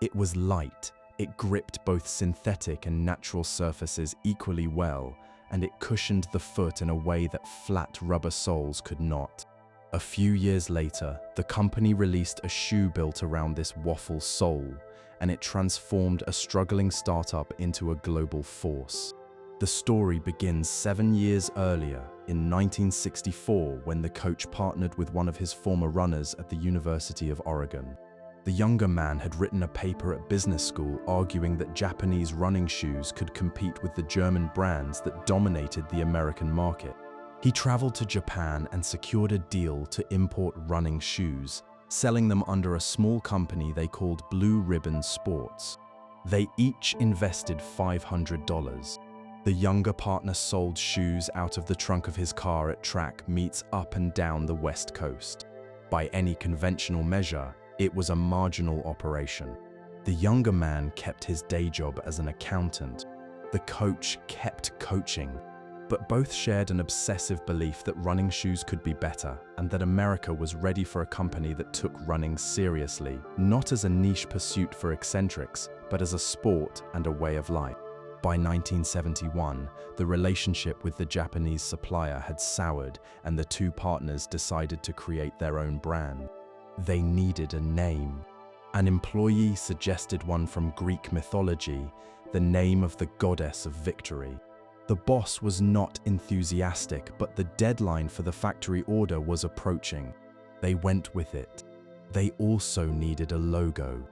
It was light. It gripped both synthetic and natural surfaces equally well, and it cushioned the foot in a way that flat rubber soles could not. A few years later, the company released a shoe built around this waffle sole, and it transformed a struggling startup into a global force. The story begins 7 years earlier, in 1964, when the coach partnered with one of his former runners at the University of Oregon. The younger man had written a paper at business school arguing that Japanese running shoes could compete with the German brands that dominated the American market. He traveled to Japan and secured a deal to import running shoes, selling them under a small company they called Blue Ribbon Sports. They each invested $500. The younger partner sold shoes out of the trunk of his car at track meets up and down the West Coast. By any conventional measure, it was a marginal operation. The younger man kept his day job as an accountant. The coach kept coaching. But both shared an obsessive belief that running shoes could be better, and that America was ready for a company that took running seriously, not as a niche pursuit for eccentrics, but as a sport and a way of life. By 1971, the relationship with the Japanese supplier had soured, and the two partners decided to create their own brand. They needed a name. An employee suggested one from Greek mythology, the name of the goddess of victory. The boss was not enthusiastic, but the deadline for the factory order was approaching. They went with it. They also needed a logo.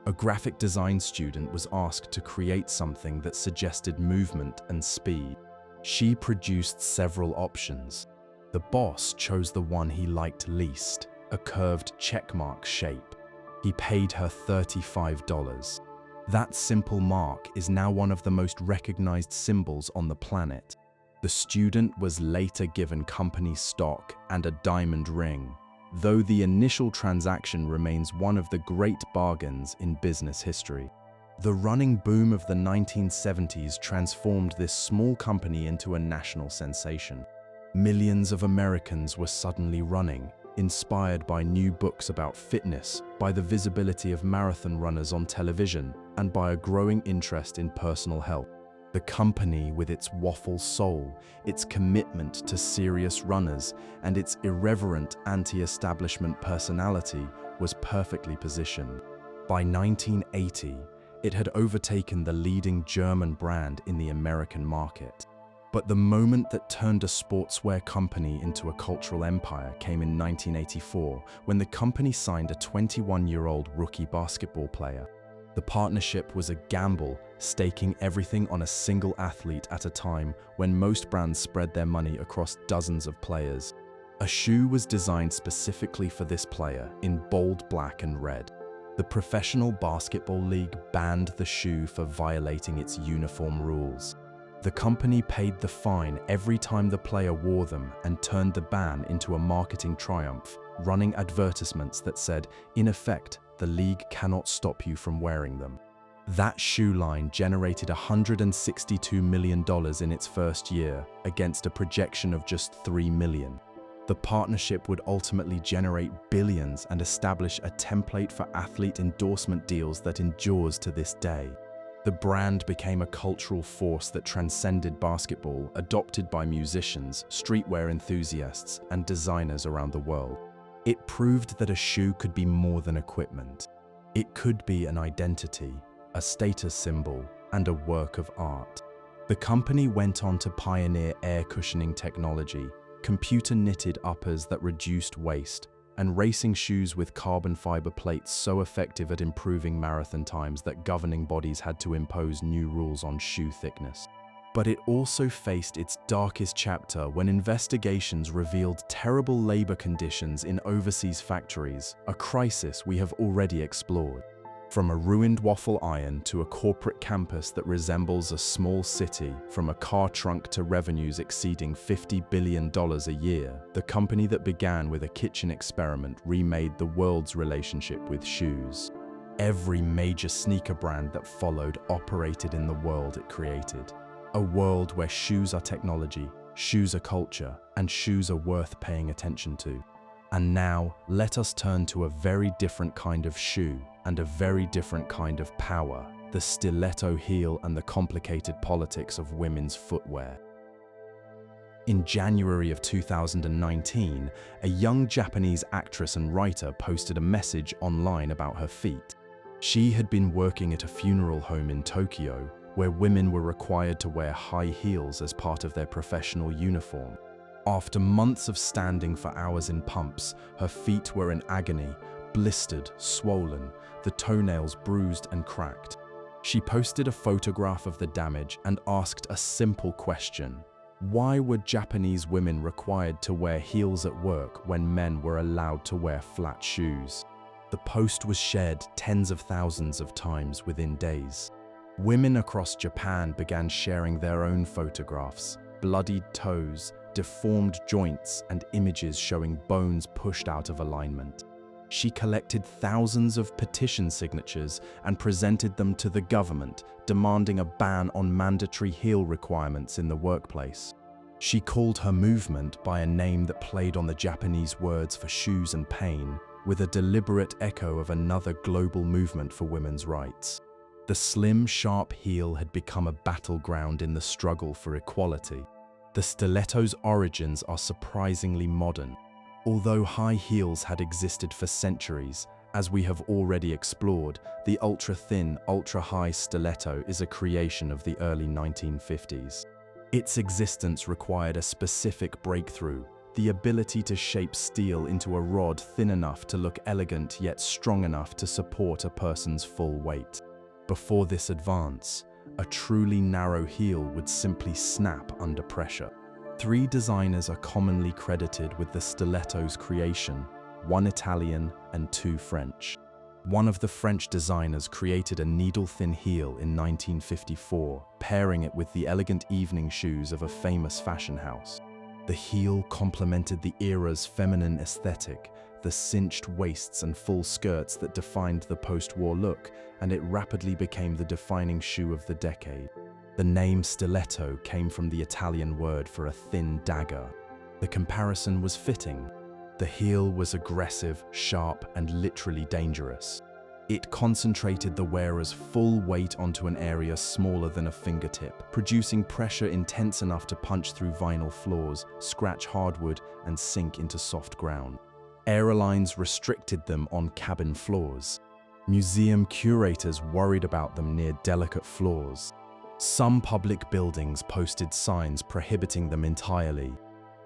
A graphic design student was asked to create something that suggested movement and speed. She produced several options. The boss chose the one he liked least, a curved checkmark shape. He paid her $35. That simple mark is now one of the most recognized symbols on the planet. The student was later given company stock and a diamond ring, though the initial transaction remains one of the great bargains in business history. The running boom of the 1970s transformed this small company into a national sensation. Millions of Americans were suddenly running, inspired by new books about fitness, by the visibility of marathon runners on television, and by a growing interest in personal health. The company, with its Waffle soul, its commitment to serious runners, and its irreverent anti-establishment personality, was perfectly positioned. By 1980, it had overtaken the leading German brand in the American market. But the moment that turned a sportswear company into a cultural empire came in 1984, when the company signed a 21-year-old rookie basketball player. The partnership was a gamble, staking everything on a single athlete at a time when most brands spread their money across dozens of players. A shoe was designed specifically for this player in bold black and red. The Professional Basketball League banned the shoe for violating its uniform rules. The company paid the fine every time the player wore them and turned the ban into a marketing triumph, running advertisements that said, in effect, the league cannot stop you from wearing them. That shoe line generated $162 million in its first year, against a projection of just $3 million. The partnership would ultimately generate billions and establish a template for athlete endorsement deals that endures to this day. The brand became a cultural force that transcended basketball, adopted by musicians, streetwear enthusiasts, and designers around the world. It proved that a shoe could be more than equipment. It could be an identity, a status symbol, and a work of art. The company went on to pioneer air cushioning technology, computer-knitted uppers that reduced waste, and racing shoes with carbon fiber plates so effective at improving marathon times that governing bodies had to impose new rules on shoe thickness. But it also faced its darkest chapter when investigations revealed terrible labor conditions in overseas factories, a crisis we have already explored. From a ruined waffle iron to a corporate campus that resembles a small city, from a car trunk to revenues exceeding $50 billion a year, the company that began with a kitchen experiment remade the world's relationship with shoes. Every major sneaker brand that followed operated in the world it created. A world where shoes are technology, shoes are culture, and shoes are worth paying attention to. And now, let us turn to a very different kind of shoe and a very different kind of power, the stiletto heel and the complicated politics of women's footwear. In January of 2019, a young Japanese actress and writer posted a message online about her feet. She had been working at a funeral home in Tokyo, where women were required to wear high heels as part of their professional uniform. After months of standing for hours in pumps, her feet were in agony, blistered, swollen, the toenails bruised and cracked. She posted a photograph of the damage and asked a simple question: why were Japanese women required to wear heels at work when men were allowed to wear flat shoes? The post was shared tens of thousands of times within days. Women across Japan began sharing their own photographs, bloodied toes, deformed joints, and images showing bones pushed out of alignment. She collected thousands of petition signatures and presented them to the government, demanding a ban on mandatory heel requirements in the workplace. She called her movement by a name that played on the Japanese words for shoes and pain, with a deliberate echo of another global movement for women's rights. The slim, sharp heel had become a battleground in the struggle for equality. The stiletto's origins are surprisingly modern. Although high heels had existed for centuries, as we have already explored, the ultra-thin, ultra-high stiletto is a creation of the early 1950s. Its existence required a specific breakthrough, the ability to shape steel into a rod thin enough to look elegant yet strong enough to support a person's full weight. Before this advance, a truly narrow heel would simply snap under pressure. 3 designers are commonly credited with the stiletto's creation, 1 Italian and 2 French. One of the French designers created a needle-thin heel in 1954, pairing it with the elegant evening shoes of a famous fashion house. The heel complemented the era's feminine aesthetic, the cinched waists and full skirts that defined the post-war look, and it rapidly became the defining shoe of the decade. The name stiletto came from the Italian word for a thin dagger. The comparison was fitting. The heel was aggressive, sharp, and literally dangerous. It concentrated the wearer's full weight onto an area smaller than a fingertip, producing pressure intense enough to punch through vinyl floors, scratch hardwood, and sink into soft ground. Airlines restricted them on cabin floors. Museum curators worried about them near delicate floors. Some public buildings posted signs prohibiting them entirely.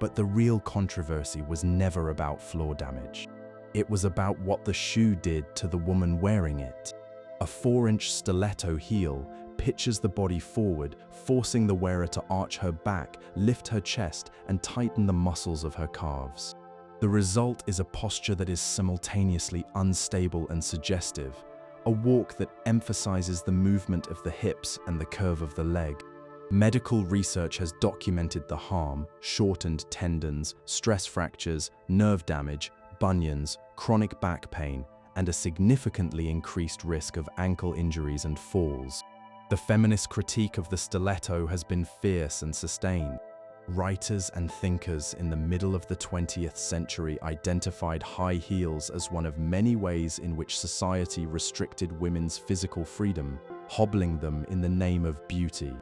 But the real controversy was never about floor damage. It was about what the shoe did to the woman wearing it. A 4-inch stiletto heel pitches the body forward, forcing the wearer to arch her back, lift her chest, and tighten the muscles of her calves. The result is a posture that is simultaneously unstable and suggestive, a walk that emphasizes the movement of the hips and the curve of the leg. Medical research has documented the harm: shortened tendons, stress fractures, nerve damage, bunions, chronic back pain, and a significantly increased risk of ankle injuries and falls. The feminist critique of the stiletto has been fierce and sustained. Writers and thinkers in the middle of the 20th century identified high heels as one of many ways in which society restricted women's physical freedom, hobbling them in the name of beauty.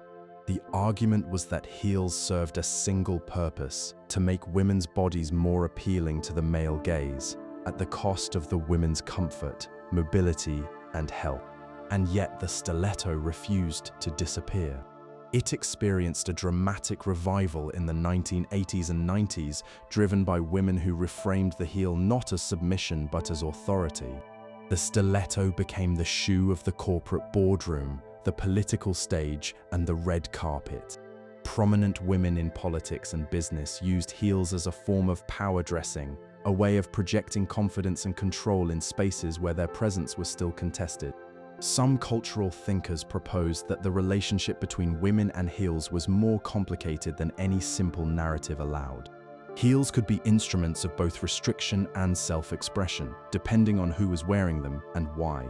The argument was that heels served a single purpose: to make women's bodies more appealing to the male gaze, at the cost of the women's comfort, mobility, and health. And yet the stiletto refused to disappear. It experienced a dramatic revival in the 1980s and 90s, driven by women who reframed the heel not as submission but as authority. The stiletto became the shoe of the corporate boardroom, the political stage, and the red carpet. Prominent women in politics and business used heels as a form of power dressing, a way of projecting confidence and control in spaces where their presence was still contested. Some cultural thinkers proposed that the relationship between women and heels was more complicated than any simple narrative allowed. Heels could be instruments of both restriction and self-expression, depending on who was wearing them and why.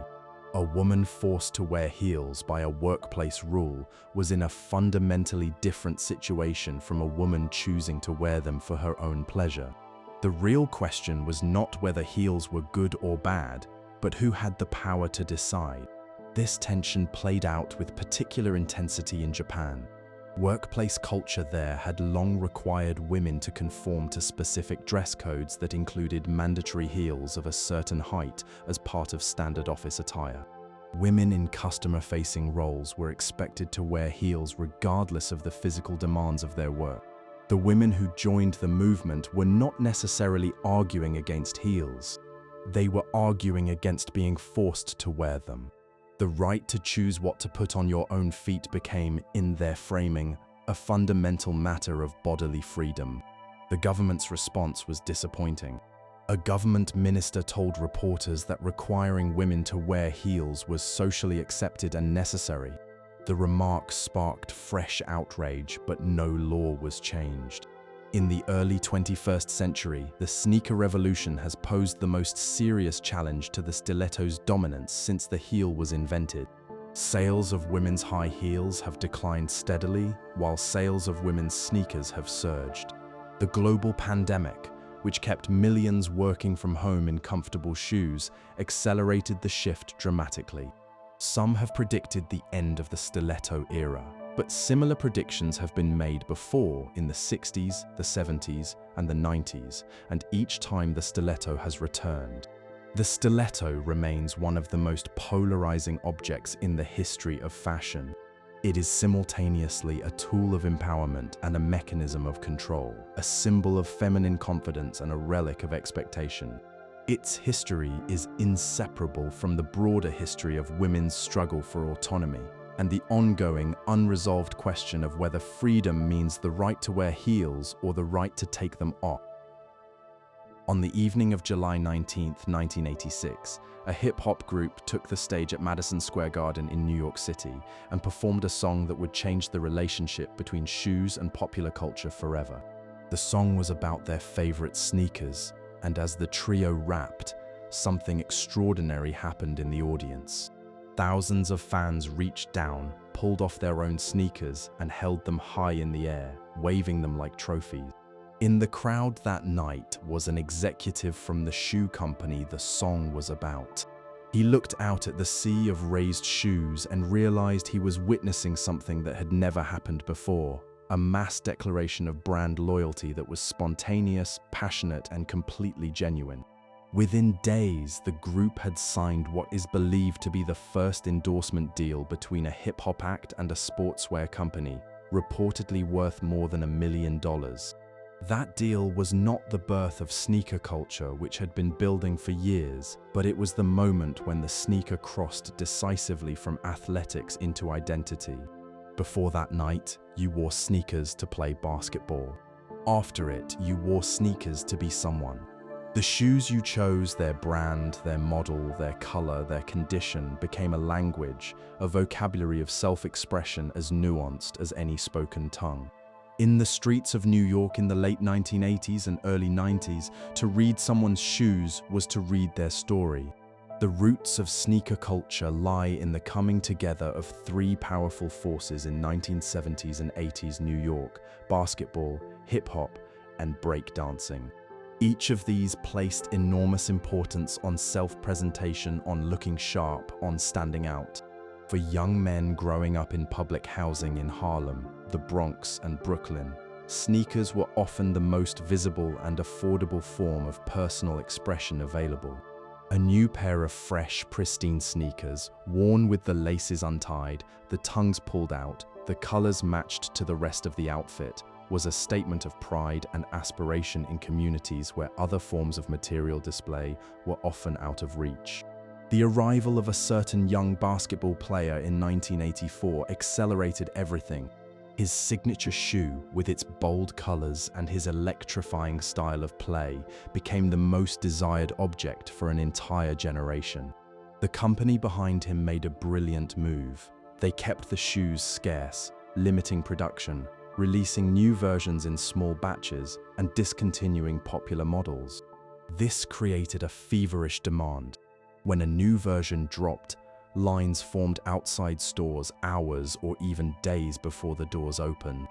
A woman forced to wear heels by a workplace rule was in a fundamentally different situation from a woman choosing to wear them for her own pleasure. The real question was not whether heels were good or bad, but who had the power to decide. This tension played out with particular intensity in Japan. Workplace culture there had long required women to conform to specific dress codes that included mandatory heels of a certain height as part of standard office attire. Women in customer-facing roles were expected to wear heels regardless of the physical demands of their work. The women who joined the movement were not necessarily arguing against heels. They were arguing against being forced to wear them. The right to choose what to put on your own feet became, in their framing, a fundamental matter of bodily freedom. The government's response was disappointing. A government minister told reporters that requiring women to wear heels was socially accepted and necessary. The remark sparked fresh outrage, but no law was changed. In the early 21st century, the sneaker revolution has posed the most serious challenge to the stiletto's dominance since the heel was invented. Sales of women's high heels have declined steadily, while sales of women's sneakers have surged. The global pandemic, which kept millions working from home in comfortable shoes, accelerated the shift dramatically. Some have predicted the end of the stiletto era, but similar predictions have been made before in the 60s, the 70s, and the 90s, and each time the stiletto has returned. The stiletto remains one of the most polarizing objects in the history of fashion. It is simultaneously a tool of empowerment and a mechanism of control, a symbol of feminine confidence and a relic of expectation. Its history is inseparable from the broader history of women's struggle for autonomy and the ongoing, unresolved question of whether freedom means the right to wear heels or the right to take them off. On the evening of July 19, 1986, a hip-hop group took the stage at Madison Square Garden in New York City and performed a song that would change the relationship between shoes and popular culture forever. The song was about their favorite sneakers, and as the trio rapped, something extraordinary happened in the audience. Thousands of fans reached down, pulled off their own sneakers, and held them high in the air, waving them like trophies. In the crowd that night was an executive from the shoe company the song was about. He looked out at the sea of raised shoes and realized he was witnessing something that had never happened before, a mass declaration of brand loyalty that was spontaneous, passionate, and completely genuine. Within days, the group had signed what is believed to be the first endorsement deal between a hip-hop act and a sportswear company, reportedly worth more than $1 million. That deal was not the birth of sneaker culture, which had been building for years, but it was the moment when the sneaker crossed decisively from athletics into identity. Before that night, you wore sneakers to play basketball. After it, you wore sneakers to be someone. The shoes you chose, their brand, their model, their color, their condition, became a language, a vocabulary of self-expression as nuanced as any spoken tongue. In the streets of New York in the late 1980s and early 90s, to read someone's shoes was to read their story. The roots of sneaker culture lie in the coming together of three powerful forces in 1970s and 80s New York: basketball, hip-hop, and breakdancing. Each of these placed enormous importance on self-presentation, on looking sharp, on standing out. For young men growing up in public housing in Harlem, the Bronx, and Brooklyn, sneakers were often the most visible and affordable form of personal expression available. A new pair of fresh, pristine sneakers, worn with the laces untied, the tongues pulled out, the colors matched to the rest of the outfit, was a statement of pride and aspiration in communities where other forms of material display were often out of reach. The arrival of a certain young basketball player in 1984 accelerated everything. His signature shoe, with its bold colors and his electrifying style of play, became the most desired object for an entire generation. The company behind him made a brilliant move. They kept the shoes scarce, limiting production, releasing new versions in small batches, and discontinuing popular models. This created a feverish demand. When a new version dropped, lines formed outside stores hours or even days before the doors opened.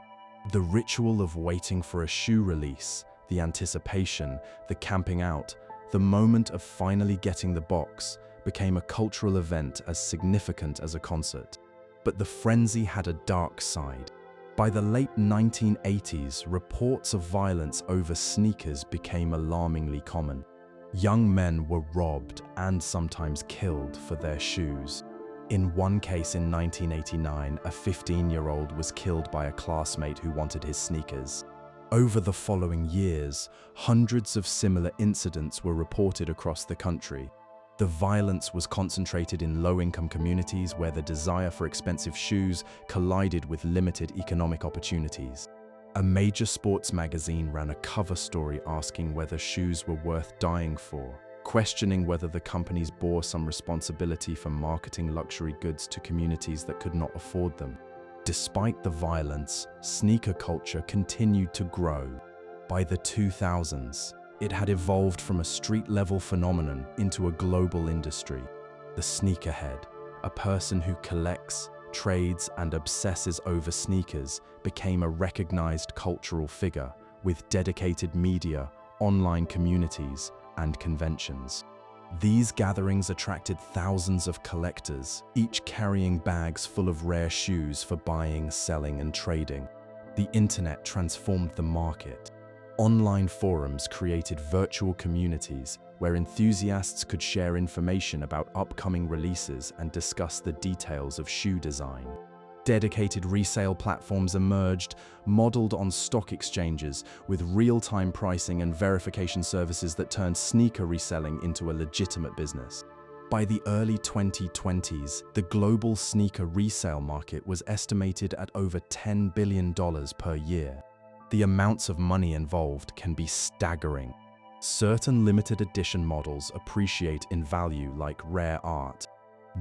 The ritual of waiting for a shoe release, the anticipation, the camping out, the moment of finally getting the box, became a cultural event as significant as a concert. But the frenzy had a dark side. By the late 1980s, reports of violence over sneakers became alarmingly common. Young men were robbed and sometimes killed for their shoes. In one case in 1989, a 15-year-old was killed by a classmate who wanted his sneakers. Over the following years, hundreds of similar incidents were reported across the country. The violence was concentrated in low-income communities where the desire for expensive shoes collided with limited economic opportunities. A major sports magazine ran a cover story asking whether shoes were worth dying for, questioning whether the companies bore some responsibility for marketing luxury goods to communities that could not afford them. Despite the violence, sneaker culture continued to grow. By the 2000s, it had evolved from a street-level phenomenon into a global industry. The sneakerhead, a person who collects, trades, and obsesses over sneakers, became a recognized cultural figure with dedicated media, online communities, and conventions. These gatherings attracted thousands of collectors, each carrying bags full of rare shoes for buying, selling, and trading. The internet transformed the market. Online forums created virtual communities where enthusiasts could share information about upcoming releases and discuss the details of shoe design. Dedicated resale platforms emerged, modeled on stock exchanges, with real-time pricing and verification services that turned sneaker reselling into a legitimate business. By the early 2020s, the global sneaker resale market was estimated at over $10 billion per year. The amounts of money involved can be staggering. Certain limited edition models appreciate in value like rare art.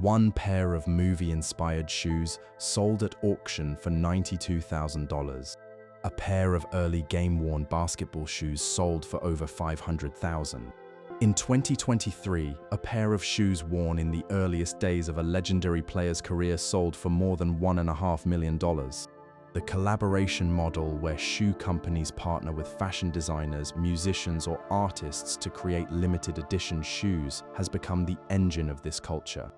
One pair of movie-inspired shoes sold at auction for $92,000. A pair of early game-worn basketball shoes sold for over $500,000. In 2023, a pair of shoes worn in the earliest days of a legendary player's career sold for more than $1.5 million. The collaboration model, where shoe companies partner with fashion designers, musicians, or artists to create limited edition shoes, has become the engine of this culture.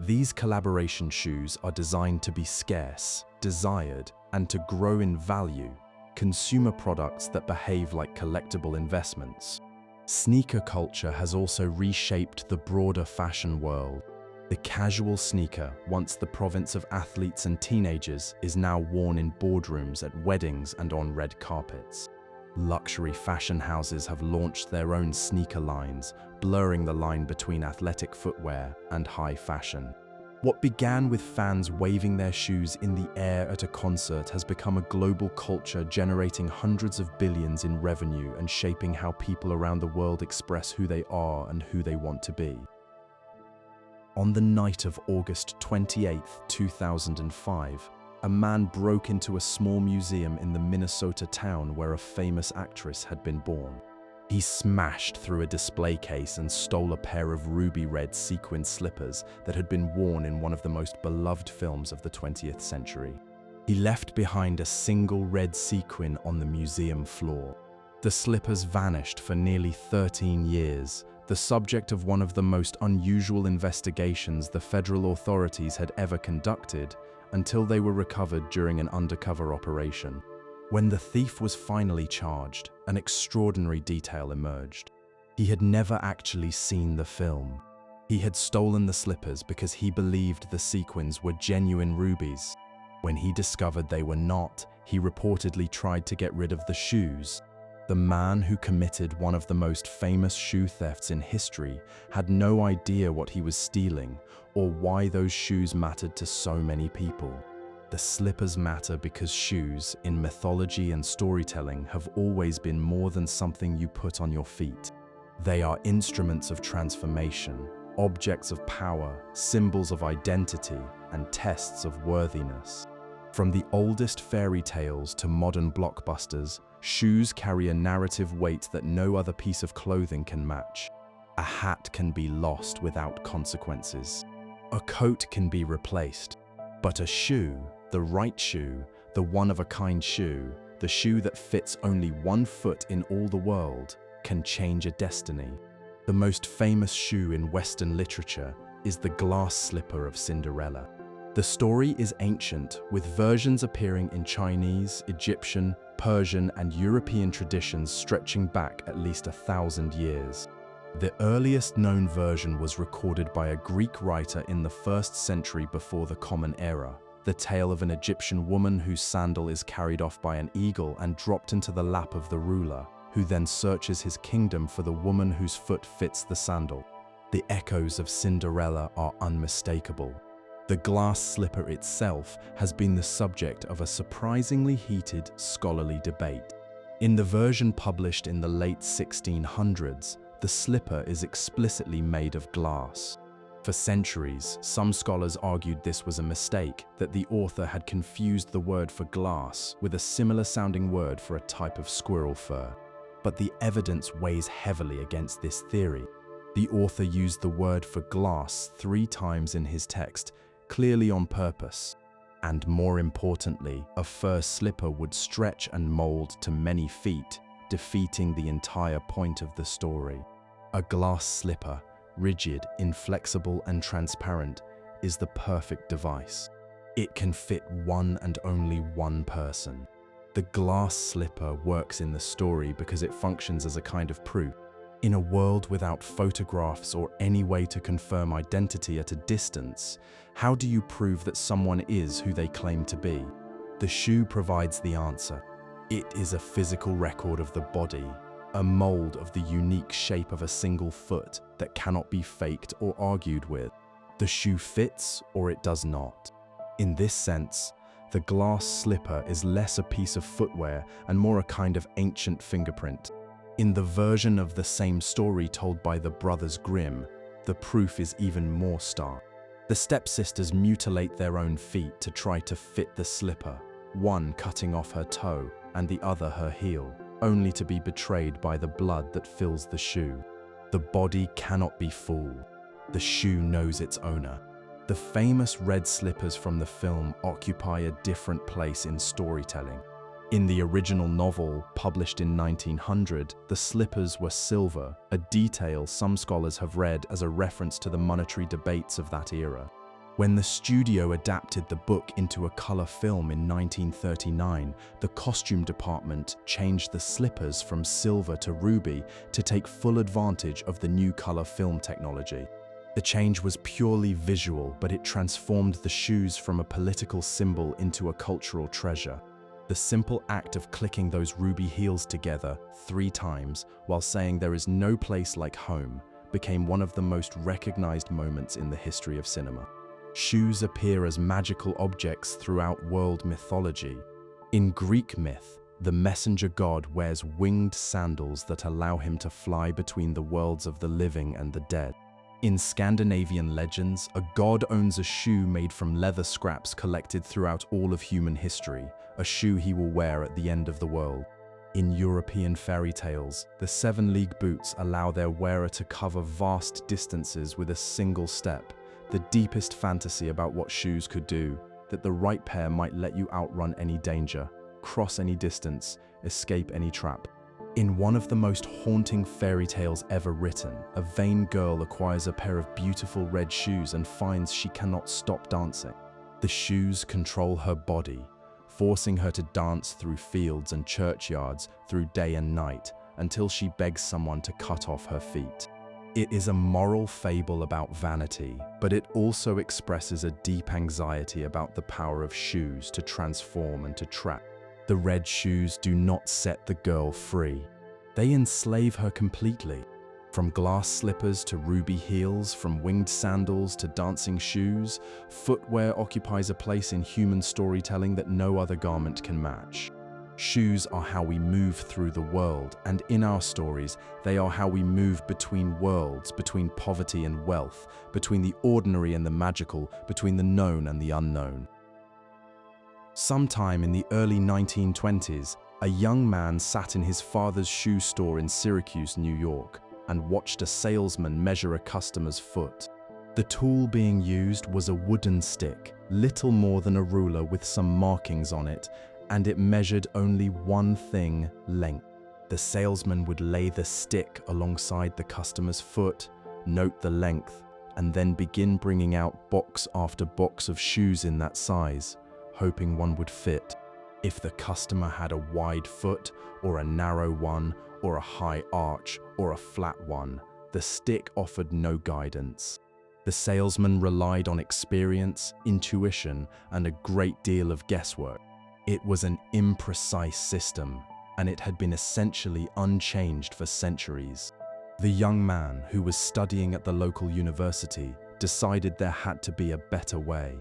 These collaboration shoes are designed to be scarce, desired, and to grow in value, consumer products that behave like collectible investments. Sneaker culture has also reshaped the broader fashion world. The casual sneaker, once the province of athletes and teenagers, is now worn in boardrooms, at weddings, and on red carpets. Luxury fashion houses have launched their own sneaker lines, blurring the line between athletic footwear and high fashion. What began with fans waving their shoes in the air at a concert has become a global culture, generating hundreds of billions in revenue and shaping how people around the world express who they are and who they want to be. On the night of August 28, 2005, a man broke into a small museum in the Minnesota town where a famous actress had been born. He smashed through a display case and stole a pair of ruby-red sequined slippers that had been worn in one of the most beloved films of the 20th century. He left behind a single red sequin on the museum floor. The slippers vanished for nearly 13 years, the subject of one of the most unusual investigations the federal authorities had ever conducted, until they were recovered during an undercover operation. When the thief was finally charged, an extraordinary detail emerged. He had never actually seen the film. He had stolen the slippers because he believed the sequins were genuine rubies. When he discovered they were not, he reportedly tried to get rid of the shoes. The man who committed one of the most famous shoe thefts in history had no idea what he was stealing or why those shoes mattered to so many people. The slippers matter because shoes, in mythology and storytelling, have always been more than something you put on your feet. They are instruments of transformation, objects of power, symbols of identity, and tests of worthiness. From the oldest fairy tales to modern blockbusters, shoes carry a narrative weight that no other piece of clothing can match. A hat can be lost without consequences. A coat can be replaced. But a shoe, the right shoe, the one-of-a-kind shoe, the shoe that fits only one foot in all the world, can change a destiny. The most famous shoe in Western literature is the glass slipper of Cinderella. The story is ancient, with versions appearing in Chinese, Egyptian, Persian, and European traditions stretching back at least 1,000 years. The earliest known version was recorded by a Greek writer in the 1st century before the Common Era, the tale of an Egyptian woman whose sandal is carried off by an eagle and dropped into the lap of the ruler, who then searches his kingdom for the woman whose foot fits the sandal. The echoes of Cinderella are unmistakable. The glass slipper itself has been the subject of a surprisingly heated scholarly debate. In the version published in the late 1600s, the slipper is explicitly made of glass. For centuries, some scholars argued this was a mistake, that the author had confused the word for glass with a similar-sounding word for a type of squirrel fur. But the evidence weighs heavily against this theory. The author used the word for glass 3 times in his text, clearly on purpose. And more importantly, a fur slipper would stretch and mold to many feet, defeating the entire point of the story. A glass slipper, rigid, inflexible, and transparent, is the perfect device. It can fit one and only one person. The glass slipper works in the story because it functions as a kind of proof. In a world without photographs or any way to confirm identity at a distance, how do you prove that someone is who they claim to be? The shoe provides the answer. It is a physical record of the body, a mold of the unique shape of a single foot that cannot be faked or argued with. The shoe fits or it does not. In this sense, the glass slipper is less a piece of footwear and more a kind of ancient fingerprint. In the version of the same story told by the Brothers Grimm, the proof is even more stark. The stepsisters mutilate their own feet to try to fit the slipper, one cutting off her toe and the other her heel, only to be betrayed by the blood that fills the shoe. The body cannot be fooled. The shoe knows its owner. The famous red slippers from the film occupy a different place in storytelling. In the original novel, published in 1900, the slippers were silver, a detail some scholars have read as a reference to the monetary debates of that era. When the studio adapted the book into a color film in 1939, the costume department changed the slippers from silver to ruby to take full advantage of the new color film technology. The change was purely visual, but it transformed the shoes from a political symbol into a cultural treasure. The simple act of clicking those ruby heels together 3 times while saying there is no place like home became one of the most recognized moments in the history of cinema. Shoes appear as magical objects throughout world mythology. In Greek myth, the messenger god wears winged sandals that allow him to fly between the worlds of the living and the dead. In Scandinavian legends, a god owns a shoe made from leather scraps collected throughout all of human history, a shoe he will wear at the end of the world. In European fairy tales, the 7-league boots allow their wearer to cover vast distances with a single step, the deepest fantasy about what shoes could do, that the right pair might let you outrun any danger, cross any distance, escape any trap. In one of the most haunting fairy tales ever written, a vain girl acquires a pair of beautiful red shoes and finds she cannot stop dancing. The shoes control her body, forcing her to dance through fields and churchyards through day and night until she begs someone to cut off her feet. It is a moral fable about vanity, but it also expresses a deep anxiety about the power of shoes to transform and to trap. The red shoes do not set the girl free. They enslave her completely. From glass slippers to ruby heels, from winged sandals to dancing shoes, footwear occupies a place in human storytelling that no other garment can match. Shoes are how we move through the world, and in our stories, they are how we move between worlds, between poverty and wealth, between the ordinary and the magical, between the known and the unknown. Sometime in the early 1920s, a young man sat in his father's shoe store in Syracuse, New York, and watched a salesman measure a customer's foot. The tool being used was a wooden stick, little more than a ruler with some markings on it, and it measured only one thing: length. The salesman would lay the stick alongside the customer's foot, note the length, and then begin bringing out box after box of shoes in that size, hoping one would fit. If the customer had a wide foot, or a narrow one, or a high arch, or a flat one, the stick offered no guidance. The salesman relied on experience, intuition, and a great deal of guesswork. It was an imprecise system, and it had been essentially unchanged for centuries. The young man, who was studying at the local university, decided there had to be a better way.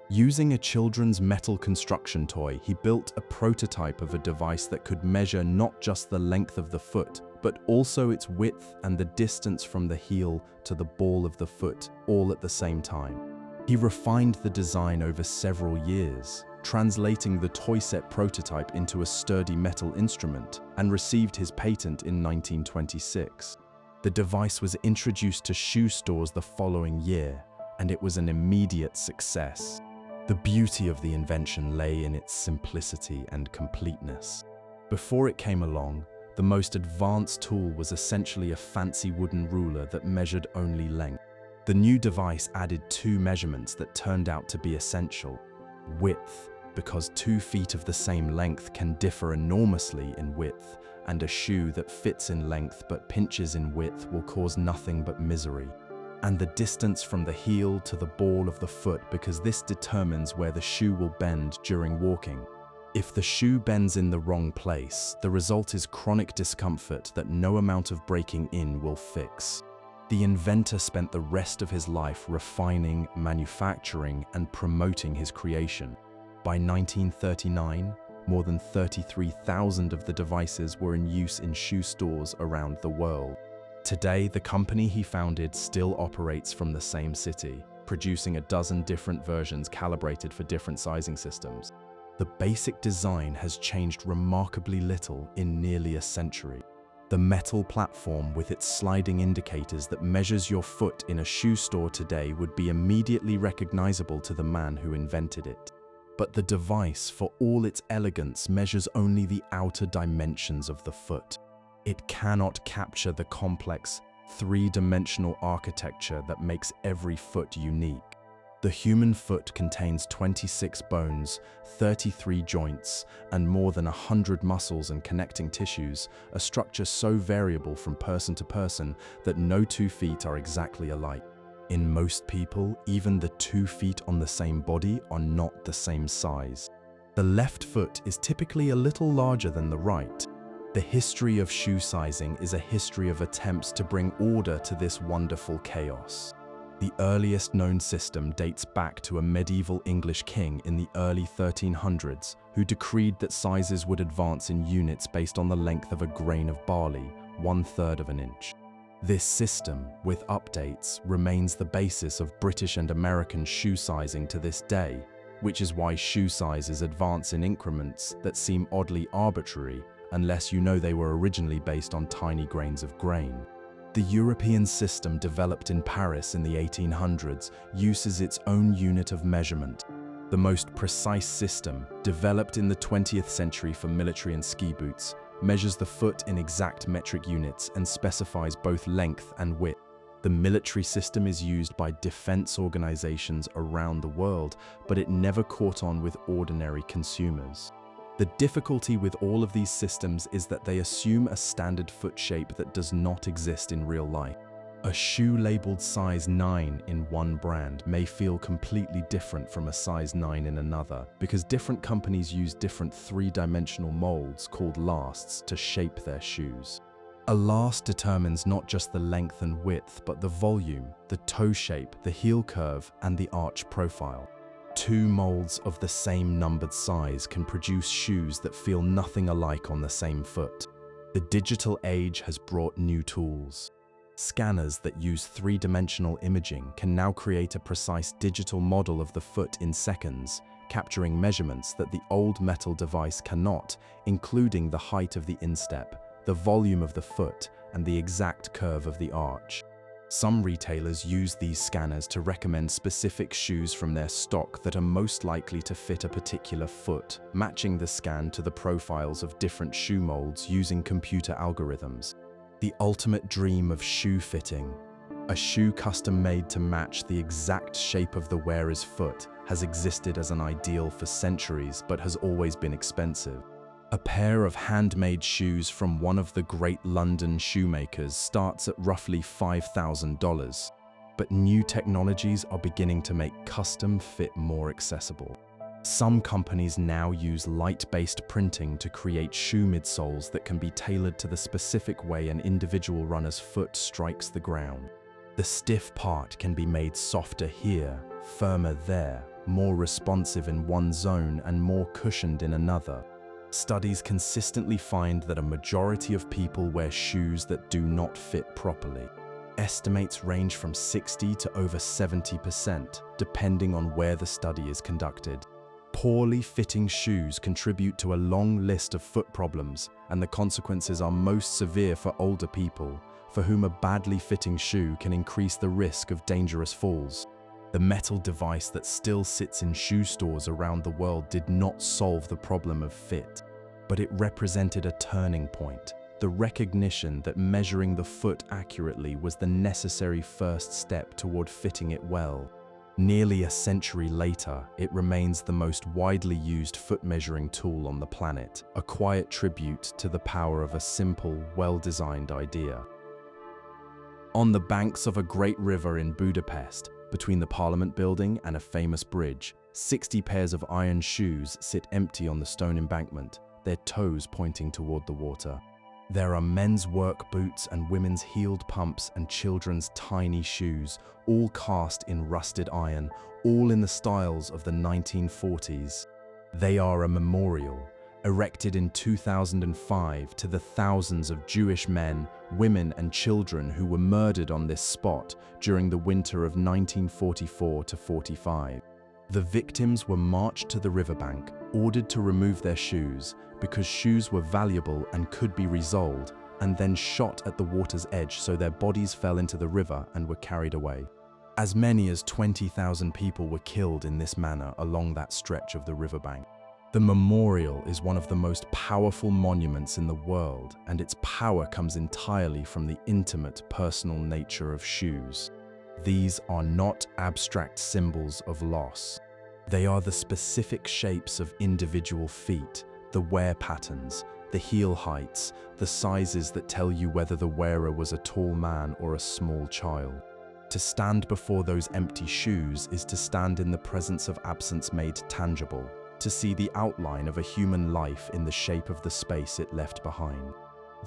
Using a children's metal construction toy, he built a prototype of a device that could measure not just the length of the foot, but also its width and the distance from the heel to the ball of the foot, all at the same time. He refined the design over several years, translating the toy set prototype into a sturdy metal instrument, and received his patent in 1926. The device was introduced to shoe stores the following year, and it was an immediate success. The beauty of the invention lay in its simplicity and completeness. Before it came along, The most advanced tool was essentially a fancy wooden ruler that measured only length. The new device added two measurements that turned out to be essential. Width, because 2 feet of the same length can differ enormously in width, and a shoe that fits in length but pinches in width will cause nothing but misery. And the distance from the heel to the ball of the foot, because this determines where the shoe will bend during walking. If the shoe bends in the wrong place, the result is chronic discomfort that no amount of breaking in will fix. The inventor spent the rest of his life refining, manufacturing, and promoting his creation. By 1939, more than 33,000 of the devices were in use in shoe stores around the world. Today, the company he founded still operates from the same city, producing a dozen different versions calibrated for different sizing systems. The basic design has changed remarkably little in nearly a century. The metal platform with its sliding indicators that measures your foot in a shoe store today would be immediately recognizable to the man who invented it. But the device, for all its elegance, measures only the outer dimensions of the foot. It cannot capture the complex, three-dimensional architecture that makes every foot unique. The human foot contains 26 bones, 33 joints, and more than 100 muscles and connecting tissues, a structure so variable from person to person that no 2 feet are exactly alike. In most people, even the 2 feet on the same body are not the same size. The left foot is typically a little larger than the right. The history of shoe sizing is a history of attempts to bring order to this wonderful chaos. The earliest known system dates back to a medieval English king in the early 1300s who decreed that sizes would advance in units based on the length of a grain of barley, 1/3 of an inch. This system, with updates, remains the basis of British and American shoe sizing to this day, which is why shoe sizes advance in increments that seem oddly arbitrary unless you know they were originally based on tiny grains of grain. The European system developed in Paris in the 1800s uses its own unit of measurement. The most precise system, developed in the 20th century for military and ski boots, measures the foot in exact metric units and specifies both length and width. The military system is used by defense organizations around the world, but it never caught on with ordinary consumers. The difficulty with all of these systems is that they assume a standard foot shape that does not exist in real life. A shoe labeled size 9 in one brand may feel completely different from a size 9 in another because different companies use different three-dimensional molds called lasts to shape their shoes. A last determines not just the length and width, but the volume, the toe shape, the heel curve, and the arch profile. Two molds of the same numbered size can produce shoes that feel nothing alike on the same foot. The digital age has brought new tools. Scanners that use three-dimensional imaging can now create a precise digital model of the foot in seconds, capturing measurements that the old metal device cannot, including the height of the instep, the volume of the foot, and the exact curve of the arch. Some retailers use these scanners to recommend specific shoes from their stock that are most likely to fit a particular foot, matching the scan to the profiles of different shoe molds using computer algorithms. The ultimate dream of shoe fitting. A shoe custom made to match the exact shape of the wearer's foot has existed as an ideal for centuries but has always been expensive. A pair of handmade shoes from one of the great London shoemakers starts at roughly $5,000, but new technologies are beginning to make custom fit more accessible. Some companies now use light-based printing to create shoe midsoles that can be tailored to the specific way an individual runner's foot strikes the ground. The stiff part can be made softer here, firmer there, more responsive in one zone and more cushioned in another. Studies consistently find that a majority of people wear shoes that do not fit properly. Estimates range from 60 to over 70%, depending on where the study is conducted. Poorly fitting shoes contribute to a long list of foot problems, and the consequences are most severe for older people, for whom a badly fitting shoe can increase the risk of dangerous falls. The metal device that still sits in shoe stores around the world did not solve the problem of fit, but it represented a turning point. the recognition that measuring the foot accurately was the necessary first step toward fitting it well. Nearly a century later, it remains the most widely used foot measuring tool on the planet, a quiet tribute to the power of a simple, well-designed idea. On the banks of a great river in Budapest, between the Parliament building and a famous bridge, 60 pairs of iron shoes sit empty on the stone embankment, their toes pointing toward the water. There are men's work boots and women's heeled pumps and children's tiny shoes, all cast in rusted iron, all in the styles of the 1940s. They are a memorial, erected in 2005 to the thousands of Jewish men, women and children who were murdered on this spot during the winter of 1944 to 45. The victims were marched to the riverbank, ordered to remove their shoes because shoes were valuable and could be resoled, and then shot at the water's edge so their bodies fell into the river and were carried away. As many as 20,000 people were killed in this manner along that stretch of the riverbank. The memorial is one of the most powerful monuments in the world, and its power comes entirely from the intimate, personal nature of shoes. These are not abstract symbols of loss. They are the specific shapes of individual feet, the wear patterns, the heel heights, the sizes that tell you whether the wearer was a tall man or a small child. To stand before those empty shoes is to stand in the presence of absence made tangible, to see the outline of a human life in the shape of the space it left behind.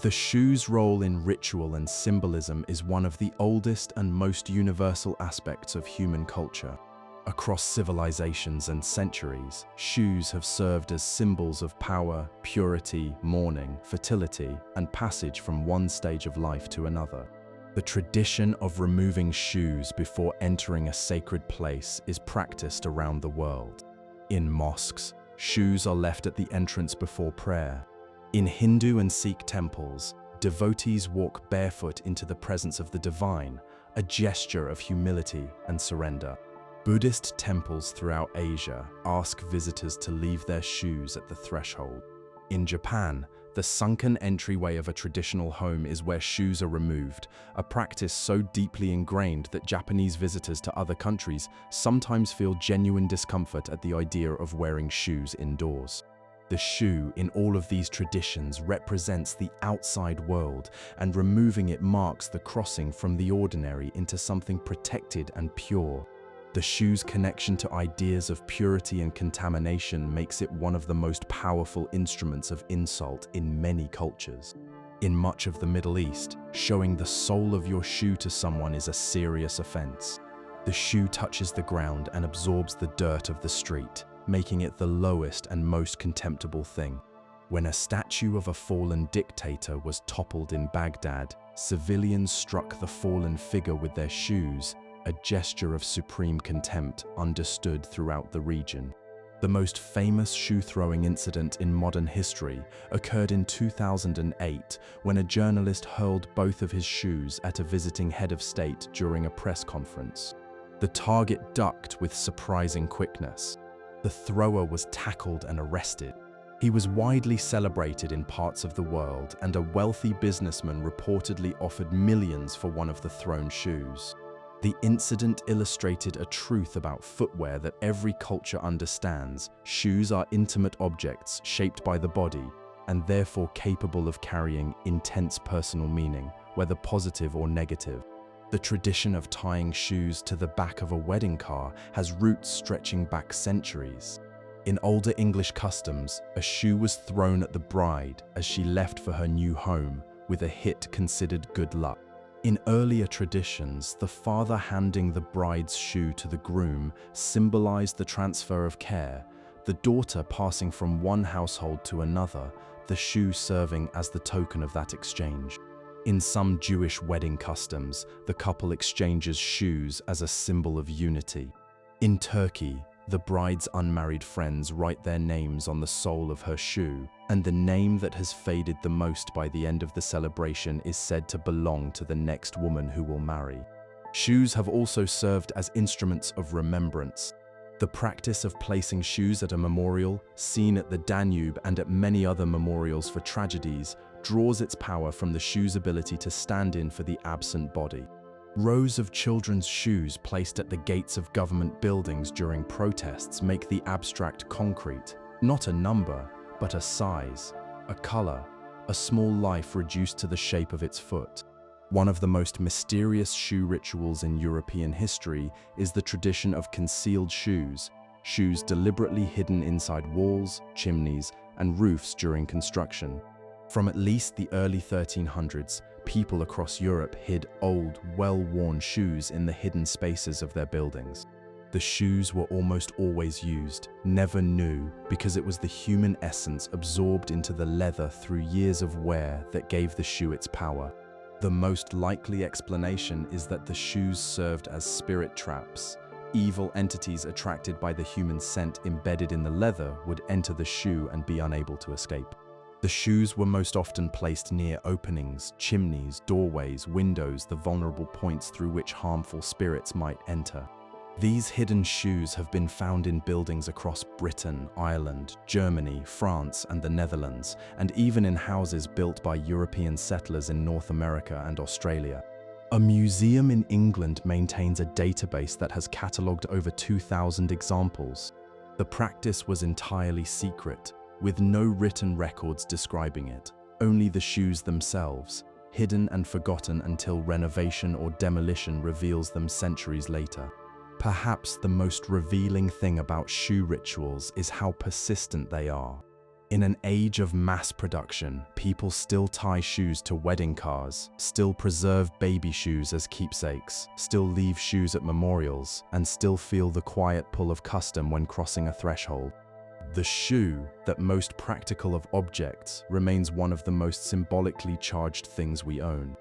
The shoe's role in ritual and symbolism is one of the oldest and most universal aspects of human culture. Across civilizations and centuries, shoes have served as symbols of power, purity, mourning, fertility, and passage from one stage of life to another. The tradition of removing shoes before entering a sacred place is practiced around the world. In mosques, shoes are left at the entrance before prayer. In Hindu and Sikh temples, devotees walk barefoot into the presence of the divine, a gesture of humility and surrender. Buddhist temples throughout Asia ask visitors to leave their shoes at the threshold. In Japan, the sunken entryway of a traditional home is where shoes are removed, a practice so deeply ingrained that Japanese visitors to other countries sometimes feel genuine discomfort at the idea of wearing shoes indoors. The shoe in all of these traditions represents the outside world, and removing it marks the crossing from the ordinary into something protected and pure. The shoe's connection to ideas of purity and contamination makes it one of the most powerful instruments of insult in many cultures. In much of the Middle East, showing the sole of your shoe to someone is a serious offense. The shoe touches the ground and absorbs the dirt of the street, making it the lowest and most contemptible thing. When a statue of a fallen dictator was toppled in Baghdad, civilians struck the fallen figure with their shoes, a gesture of supreme contempt understood throughout the region. The most famous shoe-throwing incident in modern history occurred in 2008 when a journalist hurled both of his shoes at a visiting head of state during a press conference. The target ducked with surprising quickness. The thrower was tackled and arrested. He was widely celebrated in parts of the world, and a wealthy businessman reportedly offered millions for one of the thrown shoes. The incident illustrated a truth about footwear that every culture understands. Shoes are intimate objects shaped by the body, and therefore capable of carrying intense personal meaning, whether positive or negative. The tradition of tying shoes to the back of a wedding car has roots stretching back centuries. In older English customs, a shoe was thrown at the bride as she left for her new home, with a hit considered good luck. In earlier traditions, the father handing the bride's shoe to the groom symbolized the transfer of care, the daughter passing from one household to another, the shoe serving as the token of that exchange. In some Jewish wedding customs, the couple exchanges shoes as a symbol of unity. In Turkey, the bride's unmarried friends write their names on the sole of her shoe, and the name that has faded the most by the end of the celebration is said to belong to the next woman who will marry. Shoes have also served as instruments of remembrance. The practice of placing shoes at a memorial, seen at the Danube and at many other memorials for tragedies, draws its power from the shoe's ability to stand in for the absent body. Rows of children's shoes placed at the gates of government buildings during protests make the abstract concrete, not a number, but a size, a color, a small life reduced to the shape of its foot. One of the most mysterious shoe rituals in European history is the tradition of concealed shoes, shoes deliberately hidden inside walls, chimneys, and roofs during construction. From at least the early 1300s, people across Europe hid old, well-worn shoes in the hidden spaces of their buildings. The shoes were almost always used, never new, because it was the human essence absorbed into the leather through years of wear that gave the shoe its power. The most likely explanation is that the shoes served as spirit traps. Evil entities attracted by the human scent embedded in the leather would enter the shoe and be unable to escape. The shoes were most often placed near openings, chimneys, doorways, windows, the vulnerable points through which harmful spirits might enter. These hidden shoes have been found in buildings across Britain, Ireland, Germany, France, and the Netherlands, and even in houses built by European settlers in North America and Australia. A museum in England maintains a database that has catalogued over 2,000 examples. The practice was entirely secret, with no written records describing it, only the shoes themselves, hidden and forgotten until renovation or demolition reveals them centuries later. Perhaps the most revealing thing about shoe rituals is how persistent they are. In an age of mass production, people still tie shoes to wedding cars, still preserve baby shoes as keepsakes, still leave shoes at memorials, and still feel the quiet pull of custom when crossing a threshold. The shoe, that most practical of objects, remains one of the most symbolically charged things we own.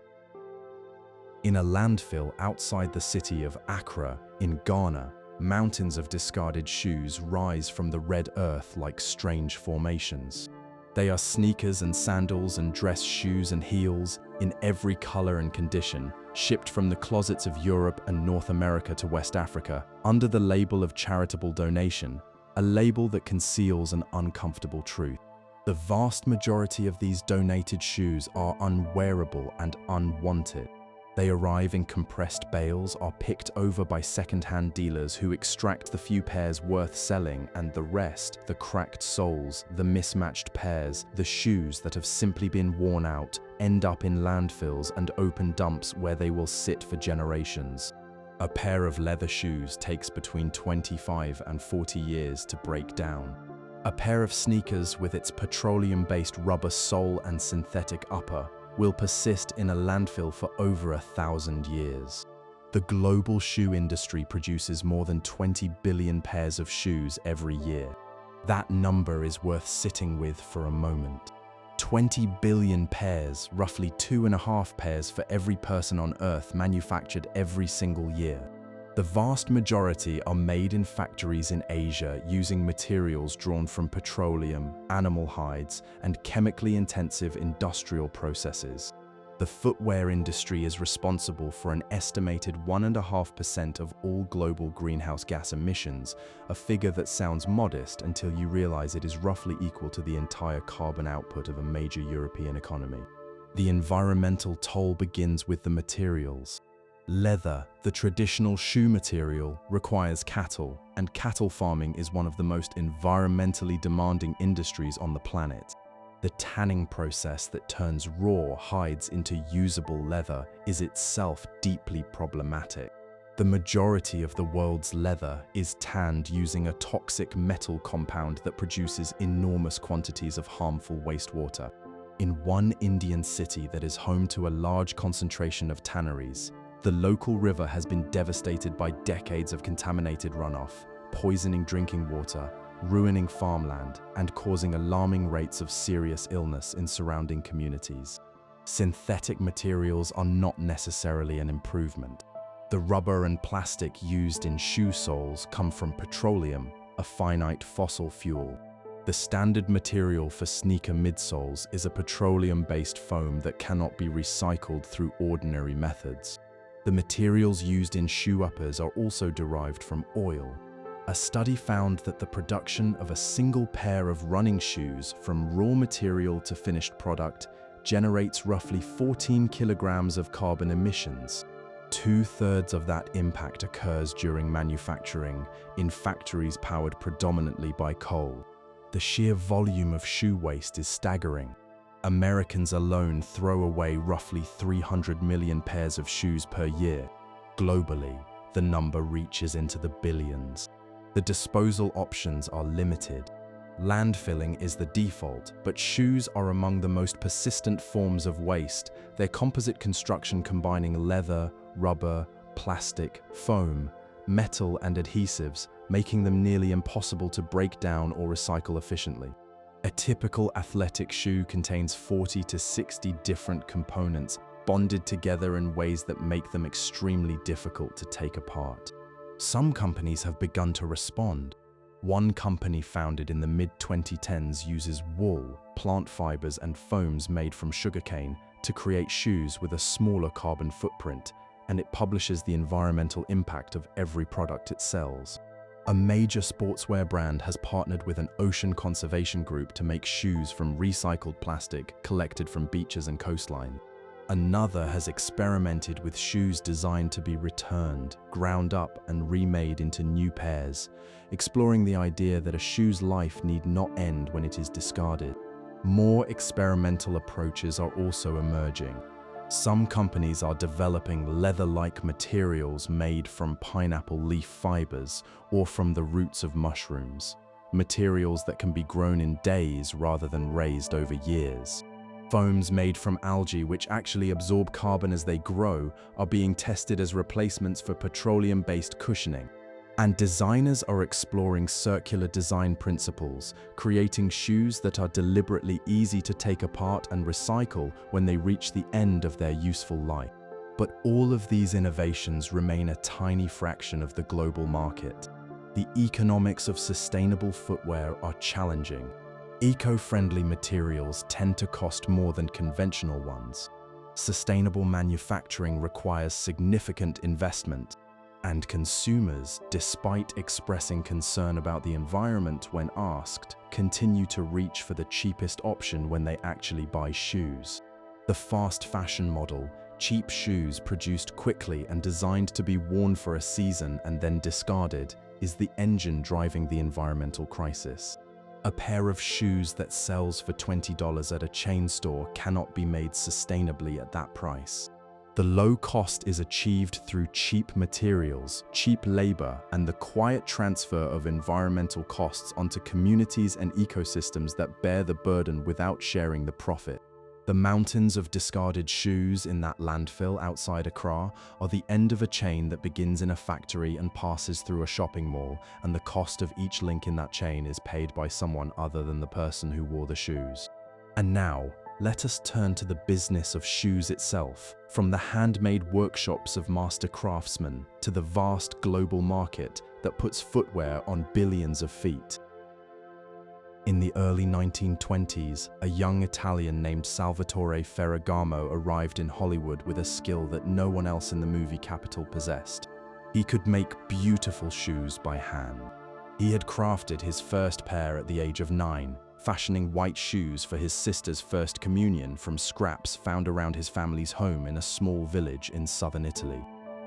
In a landfill outside the city of Accra, in Ghana, mountains of discarded shoes rise from the red earth like strange formations. They are sneakers and sandals and dress shoes and heels, in every color and condition, shipped from the closets of Europe and North America to West Africa, under the label of charitable donation, a label that conceals an uncomfortable truth. The vast majority of these donated shoes are unwearable and unwanted. They arrive in compressed bales, are picked over by second-hand dealers who extract the few pairs worth selling, and the rest, the cracked soles, the mismatched pairs, the shoes that have simply been worn out, end up in landfills and open dumps where they will sit for generations. A pair of leather shoes takes between 25 and 40 years to break down. A pair of sneakers with its petroleum-based rubber sole and synthetic upper will persist in a landfill for over 1,000 years. The global shoe industry produces more than 20 billion pairs of shoes every year. That number is worth sitting with for a moment. 20 billion pairs, roughly 2.5 pairs for every person on Earth, manufactured every single year. The vast majority are made in factories in Asia using materials drawn from petroleum, animal hides, and chemically intensive industrial processes. The footwear industry is responsible for an estimated 1.5% of all global greenhouse gas emissions, a figure that sounds modest until you realize it is roughly equal to the entire carbon output of a major European economy. The environmental toll begins with the materials. Leather, the traditional shoe material, requires cattle, and cattle farming is one of the most environmentally demanding industries on the planet. The tanning process that turns raw hides into usable leather is itself deeply problematic. The majority of the world's leather is tanned using a toxic metal compound that produces enormous quantities of harmful wastewater. In one Indian city that is home to a large concentration of tanneries, the local river has been devastated by decades of contaminated runoff, poisoning drinking water, ruining farmland, and causing alarming rates of serious illness in surrounding communities. Synthetic materials are not necessarily an improvement. The rubber and plastic used in shoe soles come from petroleum, a finite fossil fuel. The standard material for sneaker midsoles is a petroleum-based foam that cannot be recycled through ordinary methods. The materials used in shoe uppers are also derived from oil. A study found that the production of a single pair of running shoes from raw material to finished product generates roughly 14 kilograms of carbon emissions. 2/3 of that impact occurs during manufacturing, in factories powered predominantly by coal. The sheer volume of shoe waste is staggering. Americans alone throw away roughly 300 million pairs of shoes per year. Globally, the number reaches into the billions. The disposal options are limited. Landfilling is the default, but shoes are among the most persistent forms of waste, their composite construction combining leather, rubber, plastic, foam, metal, and adhesives, making them nearly impossible to break down or recycle efficiently. A typical athletic shoe contains 40 to 60 different components, bonded together in ways that make them extremely difficult to take apart. Some companies have begun to respond. One company founded in the mid-2010s uses wool, plant fibers, and foams made from sugarcane to create shoes with a smaller carbon footprint, and it publishes the environmental impact of every product it sells. A major sportswear brand has partnered with an ocean conservation group to make shoes from recycled plastic collected from beaches and coastline. Another has experimented with shoes designed to be returned, ground up, and remade into new pairs, exploring the idea that a shoe's life need not end when it is discarded. More experimental approaches are also emerging. Some companies are developing leather-like materials made from pineapple leaf fibers or from the roots of mushrooms, materials that can be grown in days rather than raised over years. Foams made from algae, which actually absorb carbon as they grow, are being tested as replacements for petroleum-based cushioning. And designers are exploring circular design principles, creating shoes that are deliberately easy to take apart and recycle when they reach the end of their useful life. But all of these innovations remain a tiny fraction of the global market. The economics of sustainable footwear are challenging. Eco-friendly materials tend to cost more than conventional ones. Sustainable manufacturing requires significant investment, and consumers, despite expressing concern about the environment when asked, continue to reach for the cheapest option when they actually buy shoes. The fast fashion model, cheap shoes produced quickly and designed to be worn for a season and then discarded, is the engine driving the environmental crisis. A pair of shoes that sells for $20 at a chain store cannot be made sustainably at that price. The low cost is achieved through cheap materials, cheap labor, and the quiet transfer of environmental costs onto communities and ecosystems that bear the burden without sharing the profit. The mountains of discarded shoes in that landfill outside Accra are the end of a chain that begins in a factory and passes through a shopping mall, and the cost of each link in that chain is paid by someone other than the person who wore the shoes. And now, let us turn to the business of shoes itself, from the handmade workshops of master craftsmen to the vast global market that puts footwear on billions of feet. In the early 1920s, a young Italian named Salvatore Ferragamo arrived in Hollywood with a skill that no one else in the movie capital possessed. He could make beautiful shoes by hand. He had crafted his first pair at the age of 9, fashioning white shoes for his sister's first communion from scraps found around his family's home in a small village in southern Italy.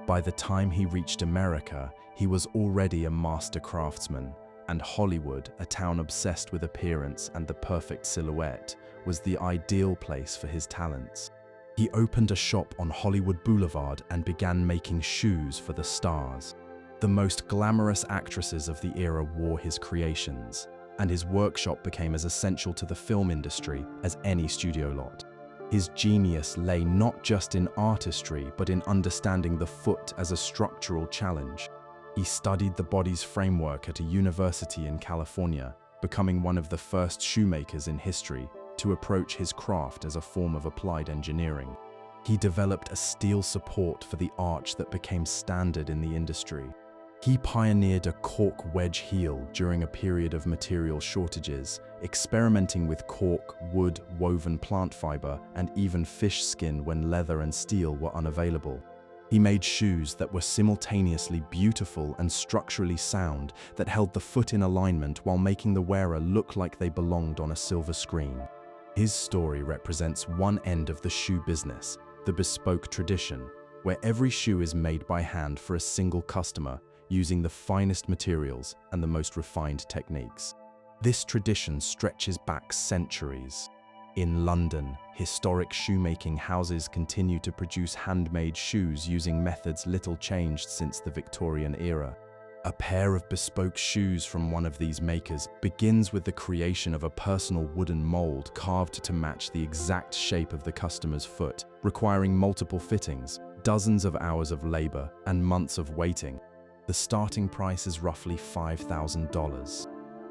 By the time he reached America, he was already a master craftsman, and Hollywood, a town obsessed with appearance and the perfect silhouette, was the ideal place for his talents. He opened a shop on Hollywood Boulevard and began making shoes for the stars. The most glamorous actresses of the era wore his creations, and his workshop became as essential to the film industry as any studio lot. His genius lay not just in artistry, but in understanding the foot as a structural challenge. He studied the body's framework at a university in California, becoming one of the first shoemakers in history to approach his craft as a form of applied engineering. He developed a steel support for the arch that became standard in the industry. He pioneered a cork wedge heel during a period of material shortages, experimenting with cork, wood, woven plant fiber, and even fish skin when leather and steel were unavailable. He made shoes that were simultaneously beautiful and structurally sound, that held the foot in alignment while making the wearer look like they belonged on a silver screen. His story represents one end of the shoe business, the bespoke tradition, where every shoe is made by hand for a single customer, using the finest materials and the most refined techniques. This tradition stretches back centuries. In London, historic shoemaking houses continue to produce handmade shoes using methods little changed since the Victorian era. A pair of bespoke shoes from one of these makers begins with the creation of a personal wooden mold carved to match the exact shape of the customer's foot, requiring multiple fittings, dozens of hours of labor, and months of waiting. The starting price is roughly $5,000.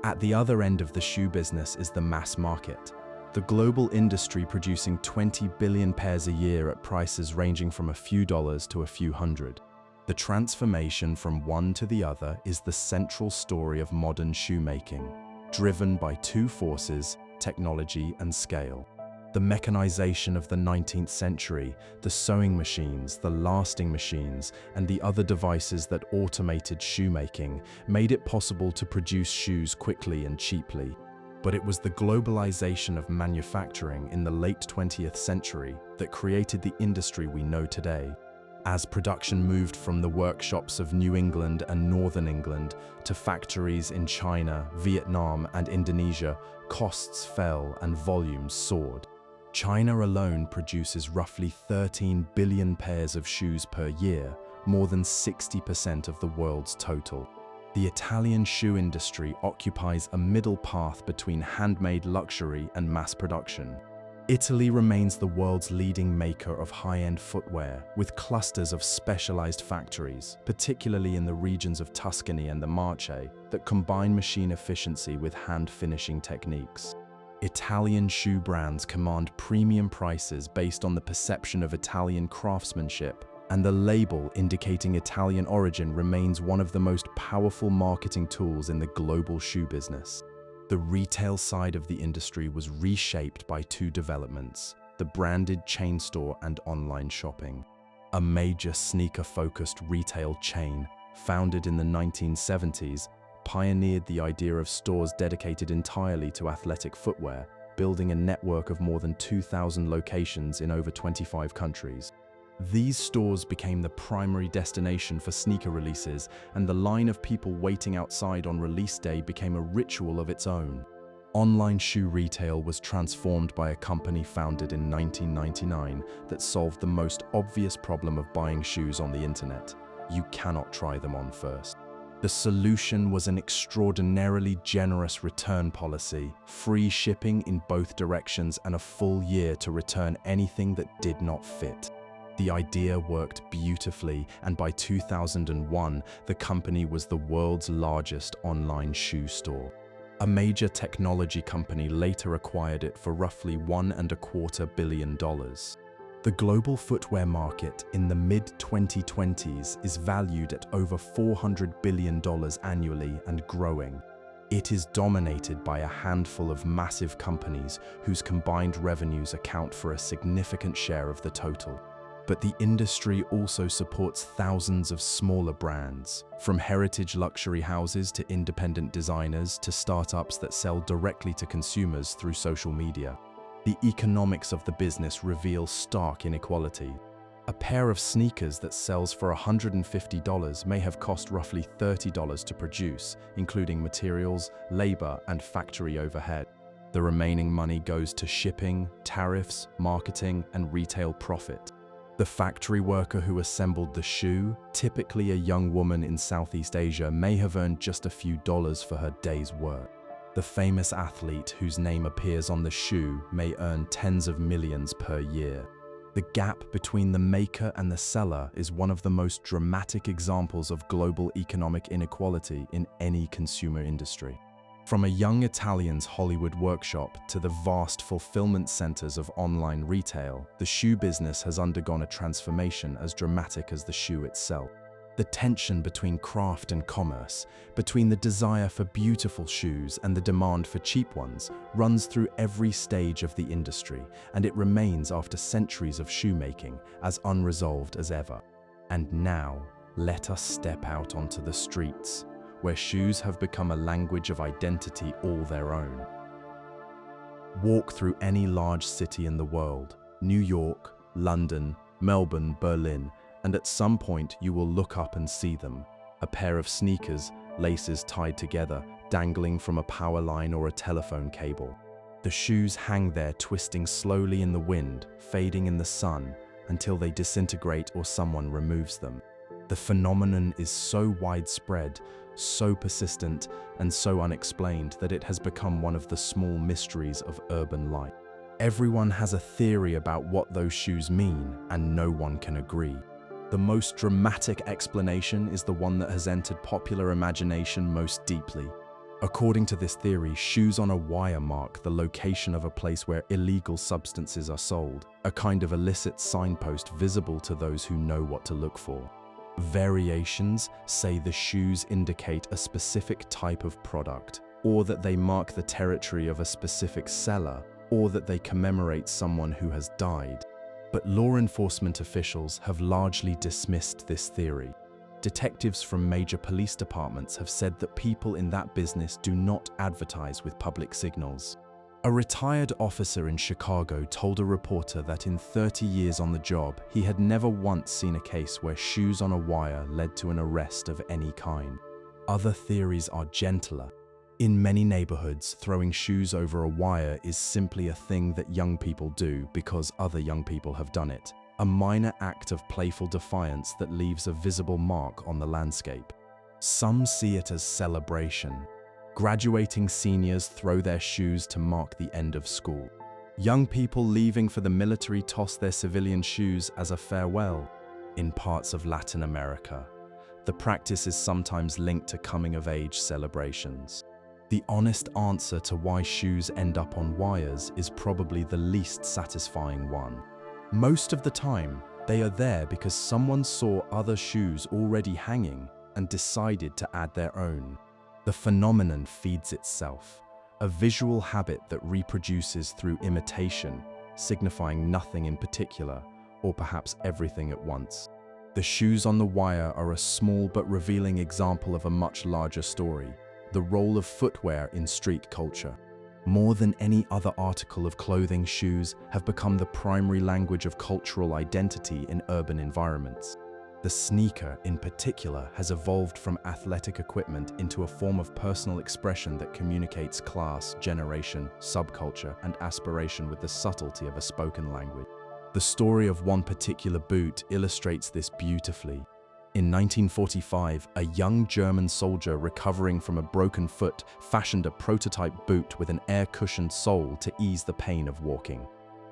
At the other end of the shoe business is the mass market, the global industry producing 20 billion pairs a year at prices ranging from a few dollars to a few hundred. The transformation from one to the other is the central story of modern shoemaking, driven by two forces, technology and scale. The mechanization of the 19th century, the sewing machines, the lasting machines, and the other devices that automated shoemaking made it possible to produce shoes quickly and cheaply. But it was the globalization of manufacturing in the late 20th century that created the industry we know today. As production moved from the workshops of New England and Northern England to factories in China, Vietnam, and Indonesia, costs fell and volumes soared. China alone produces roughly 13 billion pairs of shoes per year, more than 60% of the world's total. The Italian shoe industry occupies a middle path between handmade luxury and mass production. Italy remains the world's leading maker of high-end footwear, with clusters of specialized factories, particularly in the regions of Tuscany and the Marche, that combine machine efficiency with hand-finishing techniques. Italian shoe brands command premium prices based on the perception of Italian craftsmanship, and the label indicating Italian origin remains one of the most powerful marketing tools in the global shoe business. The retail side of the industry was reshaped by two developments: the branded chain store and online shopping. A major sneaker-focused retail chain, founded in the 1970s, pioneered the idea of stores dedicated entirely to athletic footwear, building a network of more than 2,000 locations in over 25 countries. These stores became the primary destination for sneaker releases, and the line of people waiting outside on release day became a ritual of its own. Online shoe retail was transformed by a company founded in 1999 that solved the most obvious problem of buying shoes on the internet: you cannot try them on first. The solution was an extraordinarily generous return policy, free shipping in both directions, and a full year to return anything that did not fit. The idea worked beautifully, and by 2001, the company was the world's largest online shoe store. A major technology company later acquired it for roughly $1.25 billion. The global footwear market in the mid-2020s is valued at over $400 billion annually and growing. It is dominated by a handful of massive companies whose combined revenues account for a significant share of the total. But the industry also supports thousands of smaller brands, from heritage luxury houses to independent designers to startups that sell directly to consumers through social media. The economics of the business reveal stark inequality. A pair of sneakers that sells for $150 may have cost roughly $30 to produce, including materials, labor, and factory overhead. The remaining money goes to shipping, tariffs, marketing, and retail profit. The factory worker who assembled the shoe, typically a young woman in Southeast Asia, may have earned just a few dollars for her day's work. The famous athlete whose name appears on the shoe may earn tens of millions per year. The gap between the maker and the seller is one of the most dramatic examples of global economic inequality in any consumer industry. From a young Italian's Hollywood workshop to the vast fulfillment centers of online retail, the shoe business has undergone a transformation as dramatic as the shoe itself. The tension between craft and commerce, between the desire for beautiful shoes and the demand for cheap ones, runs through every stage of the industry, and it remains after centuries of shoemaking as unresolved as ever. And now, let us step out onto the streets, where shoes have become a language of identity all their own. Walk through any large city in the world, New York, London, Melbourne, Berlin, and at some point you will look up and see them. A pair of sneakers, laces tied together, dangling from a power line or a telephone cable. The shoes hang there twisting slowly in the wind, fading in the sun, until they disintegrate or someone removes them. The phenomenon is so widespread, so persistent, and so unexplained that it has become one of the small mysteries of urban life. Everyone has a theory about what those shoes mean, and no one can agree. The most dramatic explanation is the one that has entered popular imagination most deeply. According to this theory, shoes on a wire mark the location of a place where illegal substances are sold, a kind of illicit signpost visible to those who know what to look for. Variations say the shoes indicate a specific type of product, or that they mark the territory of a specific seller, or that they commemorate someone who has died. But law enforcement officials have largely dismissed this theory. Detectives from major police departments have said that people in that business do not advertise with public signals. A retired officer in Chicago told a reporter that in 30 years on the job, he had never once seen a case where shoes on a wire led to an arrest of any kind. Other theories are gentler. In many neighborhoods, throwing shoes over a wire is simply a thing that young people do because other young people have done it. A minor act of playful defiance that leaves a visible mark on the landscape. Some see it as celebration. Graduating seniors throw their shoes to mark the end of school. Young people leaving for the military toss their civilian shoes as a farewell. In parts of Latin America, the practice is sometimes linked to coming-of-age celebrations. The honest answer to why shoes end up on wires is probably the least satisfying one. Most of the time, they are there because someone saw other shoes already hanging and decided to add their own. The phenomenon feeds itself, a visual habit that reproduces through imitation, signifying nothing in particular, or perhaps everything at once. The shoes on the wire are a small but revealing example of a much larger story, the role of footwear in street culture. More than any other article of clothing, shoes have become the primary language of cultural identity in urban environments. The sneaker, in particular, has evolved from athletic equipment into a form of personal expression that communicates class, generation, subculture, and aspiration with the subtlety of a spoken language. The story of one particular boot illustrates this beautifully. In 1945, a young German soldier recovering from a broken foot fashioned a prototype boot with an air-cushioned sole to ease the pain of walking.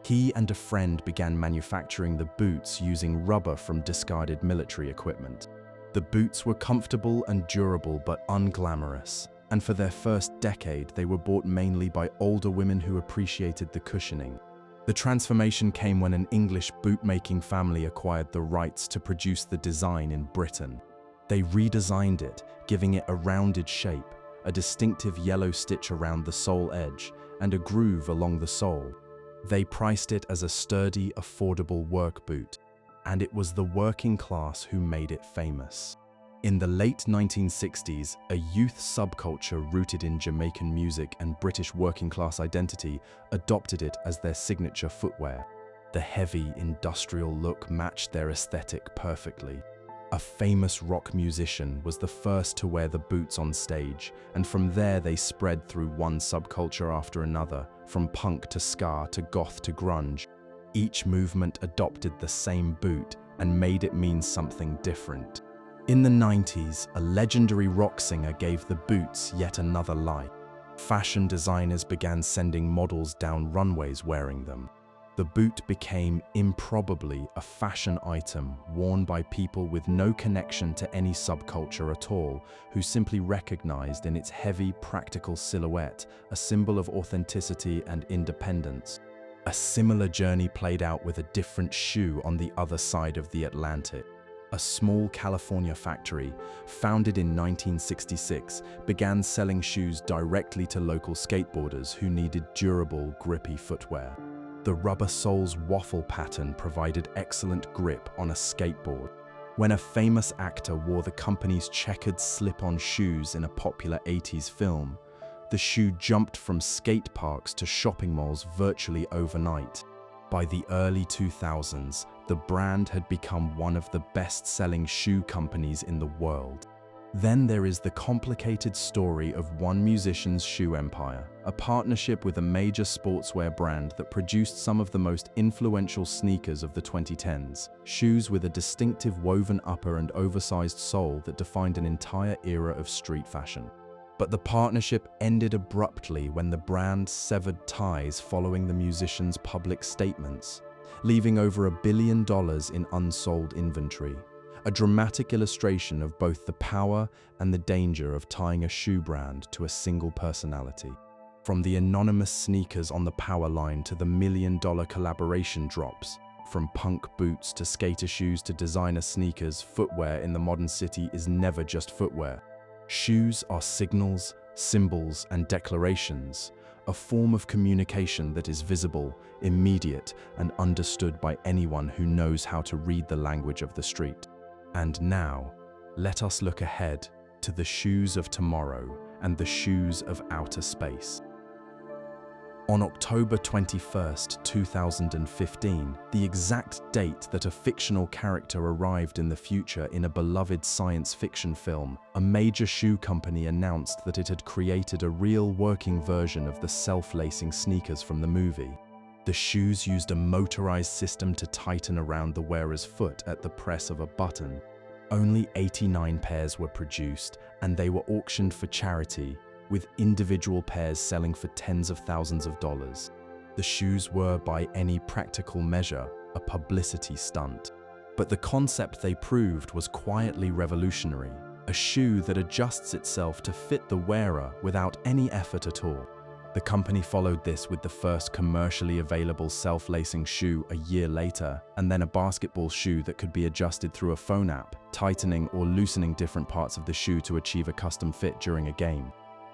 He and a friend began manufacturing the boots using rubber from discarded military equipment. The boots were comfortable and durable but unglamorous, and for their first decade they were bought mainly by older women who appreciated the cushioning. The transformation came when an English boot-making family acquired the rights to produce the design in Britain. They redesigned it, giving it a rounded shape, a distinctive yellow stitch around the sole edge, and a groove along the sole. They priced it as a sturdy, affordable work boot, and it was the working class who made it famous. In the late 1960s, a youth subculture rooted in Jamaican music and British working-class identity adopted it as their signature footwear. The heavy, industrial look matched their aesthetic perfectly. A famous rock musician was the first to wear the boots on stage, and from there they spread through one subculture after another, from punk to ska to goth to grunge. Each movement adopted the same boot and made it mean something different. In the 90s, a legendary rock singer gave the boots yet another life. Fashion designers began sending models down runways wearing them. The boot became improbably a fashion item worn by people with no connection to any subculture at all, who simply recognized in its heavy, practical silhouette a symbol of authenticity and independence. A similar journey played out with a different shoe on the other side of the Atlantic. A small California factory, founded in 1966, began selling shoes directly to local skateboarders who needed durable, grippy footwear. The rubber sole's waffle pattern provided excellent grip on a skateboard. When a famous actor wore the company's checkered slip-on shoes in a popular 80s film, The shoe jumped from skate parks to shopping malls virtually overnight. By the early 2000s, the brand had become one of the best-selling shoe companies in the world. Then there is the complicated story of one musician's shoe empire, a partnership with a major sportswear brand that produced some of the most influential sneakers of the 2010s, shoes with a distinctive woven upper and oversized sole that defined an entire era of street fashion. But the partnership ended abruptly when the brand severed ties following the musician's public statements, leaving over $1 billion in unsold inventory. A dramatic illustration of both the power and the danger of tying a shoe brand to a single personality. From the anonymous sneakers on the power line to the million-dollar collaboration drops, from punk boots to skater shoes to designer sneakers, footwear in the modern city is never just footwear. Shoes are signals, symbols, and declarations, a form of communication that is visible, immediate, and understood by anyone who knows how to read the language of the street. And now, let us look ahead to the shoes of tomorrow and the shoes of outer space. On October 21, 2015, the exact date that a fictional character arrived in the future in a beloved science fiction film, a major shoe company announced that it had created a real working version of the self-lacing sneakers from the movie. The shoes used a motorized system to tighten around the wearer's foot at the press of a button. Only 89 pairs were produced, and they were auctioned for charity, with individual pairs selling for tens of thousands of dollars. The shoes were, by any practical measure, a publicity stunt. But the concept they proved was quietly revolutionary, a shoe that adjusts itself to fit the wearer without any effort at all. The company followed this with the first commercially available self-lacing shoe a year later, and then a basketball shoe that could be adjusted through a phone app, tightening or loosening different parts of the shoe to achieve a custom fit during a game.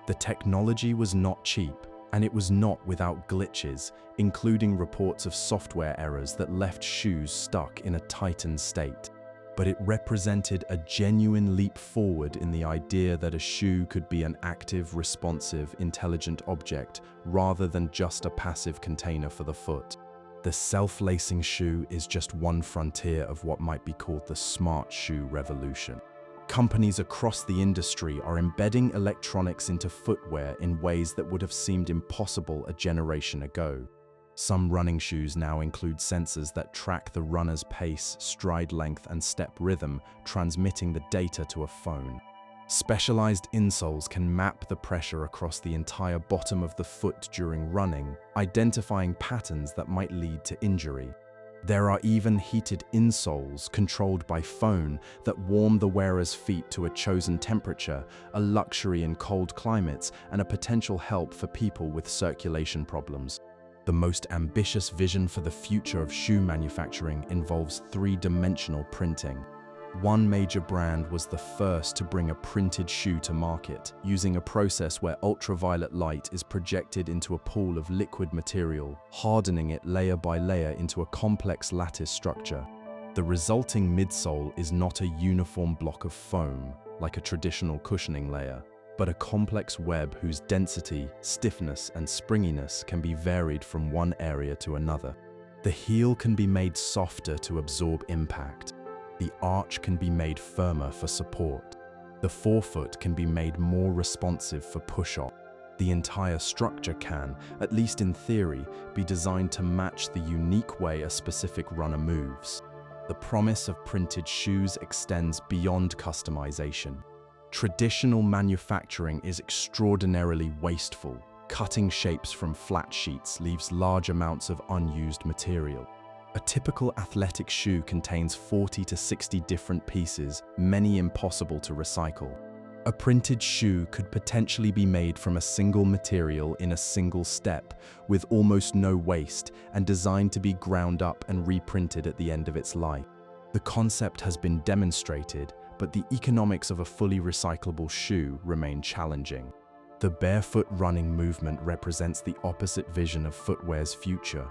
The technology was not cheap, and it was not without glitches, including reports of software errors that left shoes stuck in a tightened state. But it represented a genuine leap forward in the idea that a shoe could be an active, responsive, intelligent object rather than just a passive container for the foot. The self-lacing shoe is just one frontier of what might be called the smart shoe revolution. Companies across the industry are embedding electronics into footwear in ways that would have seemed impossible a generation ago. Some running shoes now include sensors that track the runner's pace, stride length, and step rhythm, transmitting the data to a phone. Specialized insoles can map the pressure across the entire bottom of the foot during running, identifying patterns that might lead to injury. There are even heated insoles controlled by phone that warm the wearer's feet to a chosen temperature, a luxury in cold climates and a potential help for people with circulation problems. The most ambitious vision for the future of shoe manufacturing involves three-dimensional printing. One major brand was the first to bring a printed shoe to market, using a process where ultraviolet light is projected into a pool of liquid material, hardening it layer by layer into a complex lattice structure. The resulting midsole is not a uniform block of foam, like a traditional cushioning layer, but a complex web whose density, stiffness, and springiness can be varied from one area to another. The heel can be made softer to absorb impact. The arch can be made firmer for support. The forefoot can be made more responsive for push-off. The entire structure can, at least in theory, be designed to match the unique way a specific runner moves. The promise of printed shoes extends beyond customization. Traditional manufacturing is extraordinarily wasteful. Cutting shapes from flat sheets leaves large amounts of unused material. A typical athletic shoe contains 40 to 60 different pieces, many impossible to recycle. A printed shoe could potentially be made from a single material in a single step, with almost no waste, and designed to be ground up and reprinted at the end of its life. The concept has been demonstrated, but the economics of a fully recyclable shoe remain challenging. The barefoot running movement represents the opposite vision of footwear's future.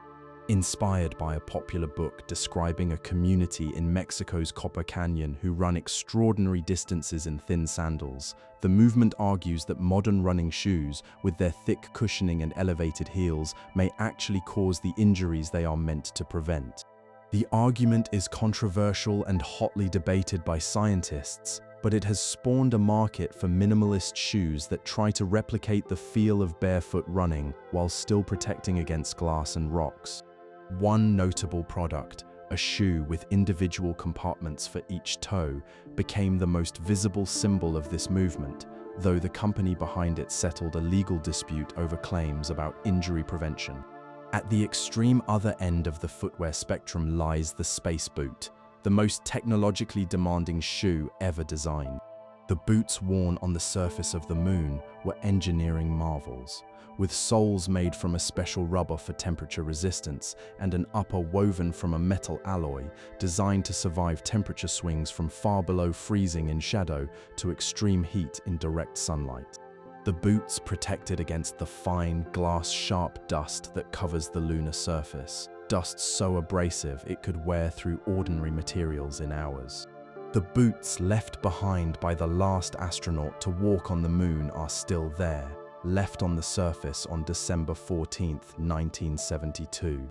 Inspired by a popular book describing a community in Mexico's Copper Canyon who run extraordinary distances in thin sandals, the movement argues that modern running shoes, with their thick cushioning and elevated heels, may actually cause the injuries they are meant to prevent. The argument is controversial and hotly debated by scientists, but it has spawned a market for minimalist shoes that try to replicate the feel of barefoot running while still protecting against glass and rocks. One notable product, a shoe with individual compartments for each toe, became the most visible symbol of this movement, though the company behind it settled a legal dispute over claims about injury prevention. At the extreme other end of the footwear spectrum lies the space boot, the most technologically demanding shoe ever designed. The boots worn on the surface of the moon were engineering marvels, with soles made from a special rubber for temperature resistance and an upper woven from a metal alloy designed to survive temperature swings from far below freezing in shadow to extreme heat in direct sunlight. The boots protected against the fine, glass-sharp dust that covers the lunar surface, dust so abrasive it could wear through ordinary materials in hours. The boots left behind by the last astronaut to walk on the moon are still there, left on the surface on December 14, 1972.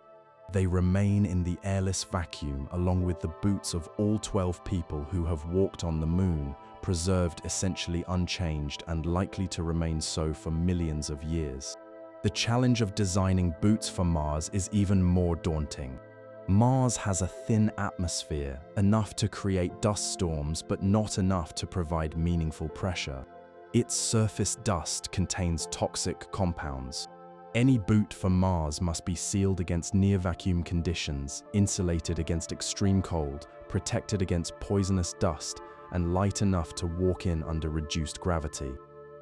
They remain in the airless vacuum along with the boots of all 12 people who have walked on the moon, preserved essentially unchanged and likely to remain so for millions of years. The challenge of designing boots for Mars is even more daunting. Mars has a thin atmosphere, enough to create dust storms but not enough to provide meaningful pressure. Its surface dust contains toxic compounds. Any boot for Mars must be sealed against near-vacuum conditions, insulated against extreme cold, protected against poisonous dust, and light enough to walk in under reduced gravity.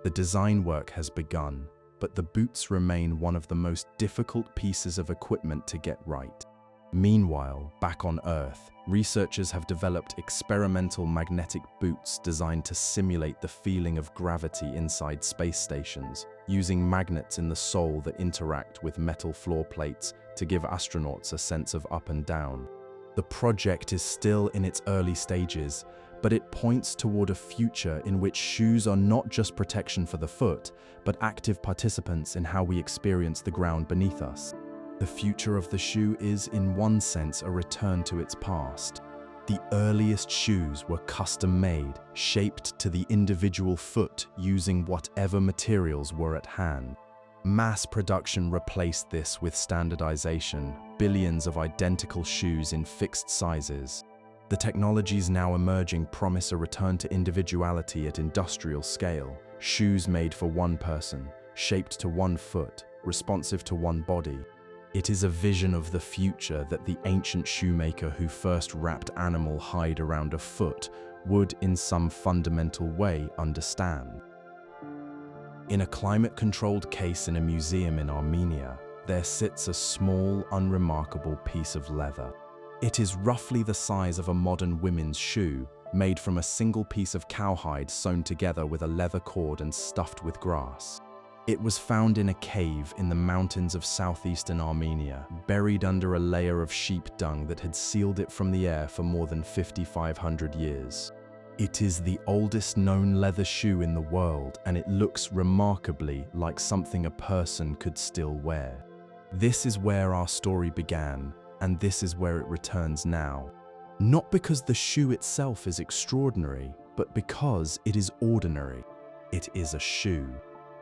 The design work has begun, but the boots remain one of the most difficult pieces of equipment to get right. Meanwhile, back on Earth, researchers have developed experimental magnetic boots designed to simulate the feeling of gravity inside space stations, using magnets in the sole that interact with metal floor plates to give astronauts a sense of up and down. The project is still in its early stages, but it points toward a future in which shoes are not just protection for the foot, but active participants in how we experience the ground beneath us. The future of the shoe is, in one sense, a return to its past. The earliest shoes were custom-made, shaped to the individual foot using whatever materials were at hand. Mass production replaced this with standardization, billions of identical shoes in fixed sizes. The technologies now emerging promise a return to individuality at industrial scale, shoes made for one person, shaped to one foot, responsive to one body. It is a vision of the future that the ancient shoemaker who first wrapped animal hide around a foot would, in some fundamental way, understand. In a climate-controlled case in a museum in Armenia, there sits a small, unremarkable piece of leather. It is roughly the size of a modern women's shoe, made from a single piece of cowhide sewn together with a leather cord and stuffed with grass. It was found in a cave in the mountains of southeastern Armenia, buried under a layer of sheep dung that had sealed it from the air for more than 5,500 years. It is the oldest known leather shoe in the world, and it looks remarkably like something a person could still wear. This is where our story began, and this is where it returns now. Not because the shoe itself is extraordinary, but because it is ordinary. It is a shoe.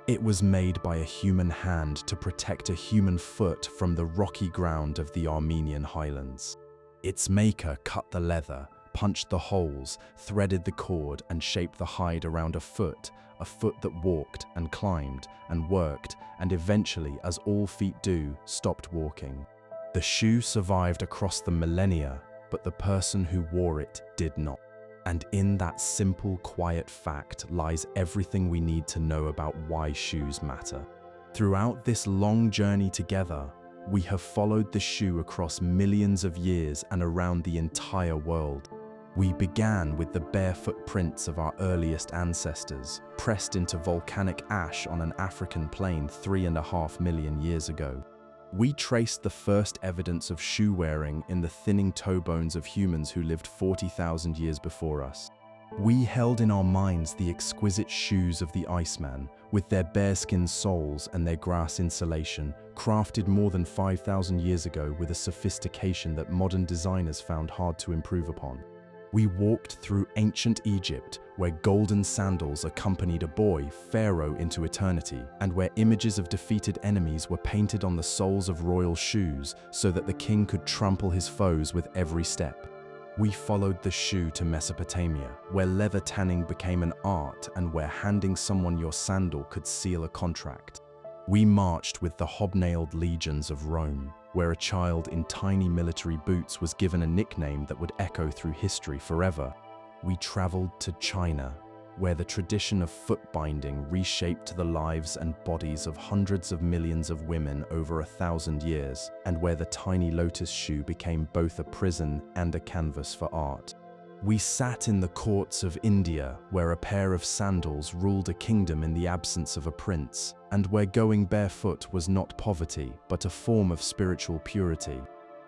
It was made by a human hand to protect a human foot from the rocky ground of the Armenian highlands. Its maker cut the leather, punched the holes, threaded the cord, and shaped the hide around a foot that walked and climbed and worked, and eventually, as all feet do, stopped walking. The shoe survived across the millennia, but the person who wore it did not. And in that simple, quiet fact lies everything we need to know about why shoes matter. Throughout this long journey together, we have followed the shoe across millions of years and around the entire world. We began with the barefoot prints of our earliest ancestors, pressed into volcanic ash on an African plain 3.5 million years ago. We traced the first evidence of shoe wearing in the thinning toe bones of humans who lived 40,000 years before us. We held in our minds the exquisite shoes of the Iceman, with their bearskin soles and their grass insulation, crafted more than 5,000 years ago with a sophistication that modern designers found hard to improve upon. We walked through ancient Egypt, where golden sandals accompanied a boy, Pharaoh, into eternity, and where images of defeated enemies were painted on the soles of royal shoes so that the king could trample his foes with every step. We followed the shoe to Mesopotamia, where leather tanning became an art and where handing someone your sandal could seal a contract. We marched with the hobnailed legions of Rome, where a child in tiny military boots was given a nickname that would echo through history forever. We traveled to China, where the tradition of foot binding reshaped the lives and bodies of hundreds of millions of women over 1,000 years, and where the tiny lotus shoe became both a prison and a canvas for art. We sat in the courts of India, where a pair of sandals ruled a kingdom in the absence of a prince, and where going barefoot was not poverty, but a form of spiritual purity.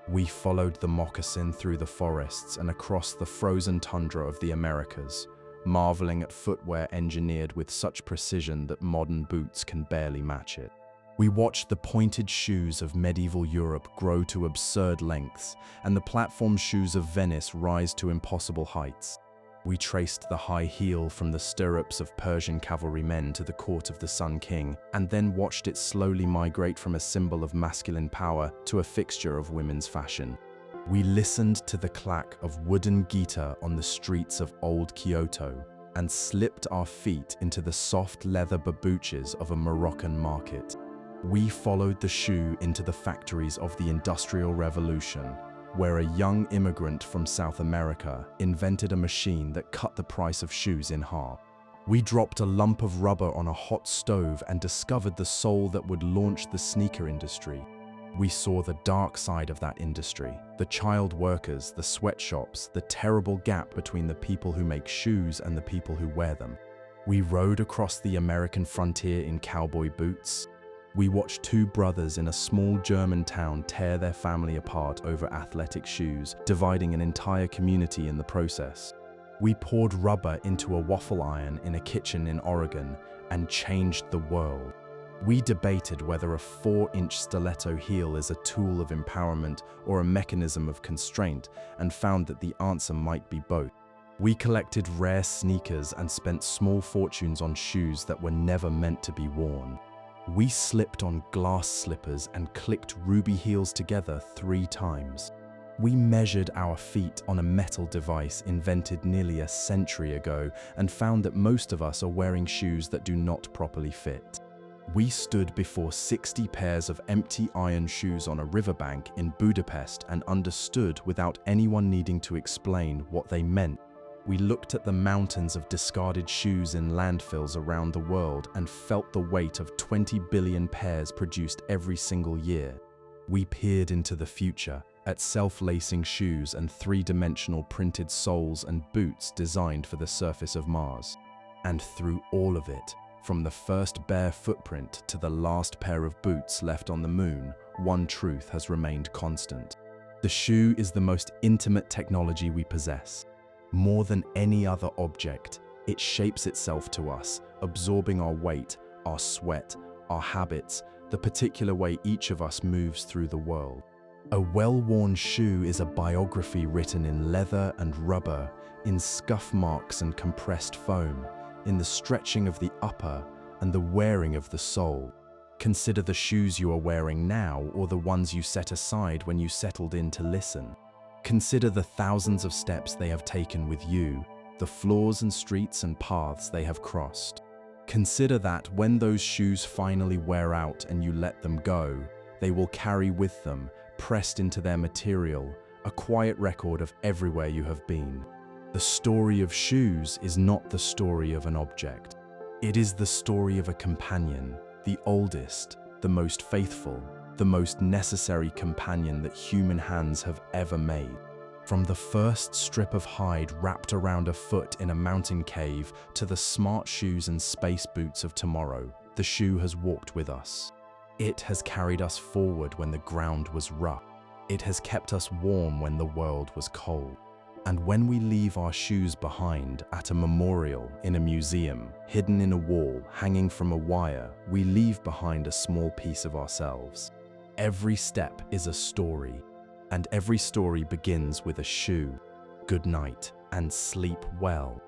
We followed the moccasin through the forests and across the frozen tundra of the Americas, marveling at footwear engineered with such precision that modern boots can barely match it. We watched the pointed shoes of medieval Europe grow to absurd lengths, and the platform shoes of Venice rise to impossible heights. We traced the high heel from the stirrups of Persian cavalrymen to the court of the Sun King, and then watched it slowly migrate from a symbol of masculine power to a fixture of women's fashion. We listened to the clack of wooden gita on the streets of old Kyoto, and slipped our feet into the soft leather babouches of a Moroccan market. We followed the shoe into the factories of the Industrial Revolution, where a young immigrant from South America invented a machine that cut the price of shoes in half. We dropped a lump of rubber on a hot stove and discovered the sole that would launch the sneaker industry. We saw the dark side of that industry, the child workers, the sweatshops, the terrible gap between the people who make shoes and the people who wear them. We rode across the American frontier in cowboy boots. We watched two brothers in a small German town tear their family apart over athletic shoes, dividing an entire community in the process. We poured rubber into a waffle iron in a kitchen in Oregon and changed the world. We debated whether a 4-inch stiletto heel is a tool of empowerment or a mechanism of constraint, and found that the answer might be both. We collected rare sneakers and spent small fortunes on shoes that were never meant to be worn. We slipped on glass slippers and clicked ruby heels together 3 times. We measured our feet on a metal device invented nearly a century ago and found that most of us are wearing shoes that do not properly fit. We stood before 60 pairs of empty iron shoes on a riverbank in Budapest and understood without anyone needing to explain what they meant. We looked at the mountains of discarded shoes in landfills around the world and felt the weight of 20 billion pairs produced every single year. We peered into the future, at self-lacing shoes and 3-dimensional printed soles and boots designed for the surface of Mars. And through all of it, from the first bare footprint to the last pair of boots left on the moon, one truth has remained constant. The shoe is the most intimate technology we possess. More than any other object, it shapes itself to us, absorbing our weight, our sweat, our habits, the particular way each of us moves through the world. A well-worn shoe is a biography written in leather and rubber, in scuff marks and compressed foam, in the stretching of the upper and the wearing of the sole. Consider the shoes you are wearing now or the ones you set aside when you settled in to listen. Consider the thousands of steps they have taken with you, the floors and streets and paths they have crossed. Consider that when those shoes finally wear out and you let them go, they will carry with them, pressed into their material, a quiet record of everywhere you have been. The story of shoes is not the story of an object. It is the story of a companion, the oldest, the most faithful, the most necessary companion that human hands have ever made. From the first strip of hide wrapped around a foot in a mountain cave to the smart shoes and space boots of tomorrow, the shoe has walked with us. It has carried us forward when the ground was rough. It has kept us warm when the world was cold. And when we leave our shoes behind at a memorial, in a museum, hidden in a wall, hanging from a wire, we leave behind a small piece of ourselves. Every step is a story, and every story begins with a shoe. Good night and sleep well.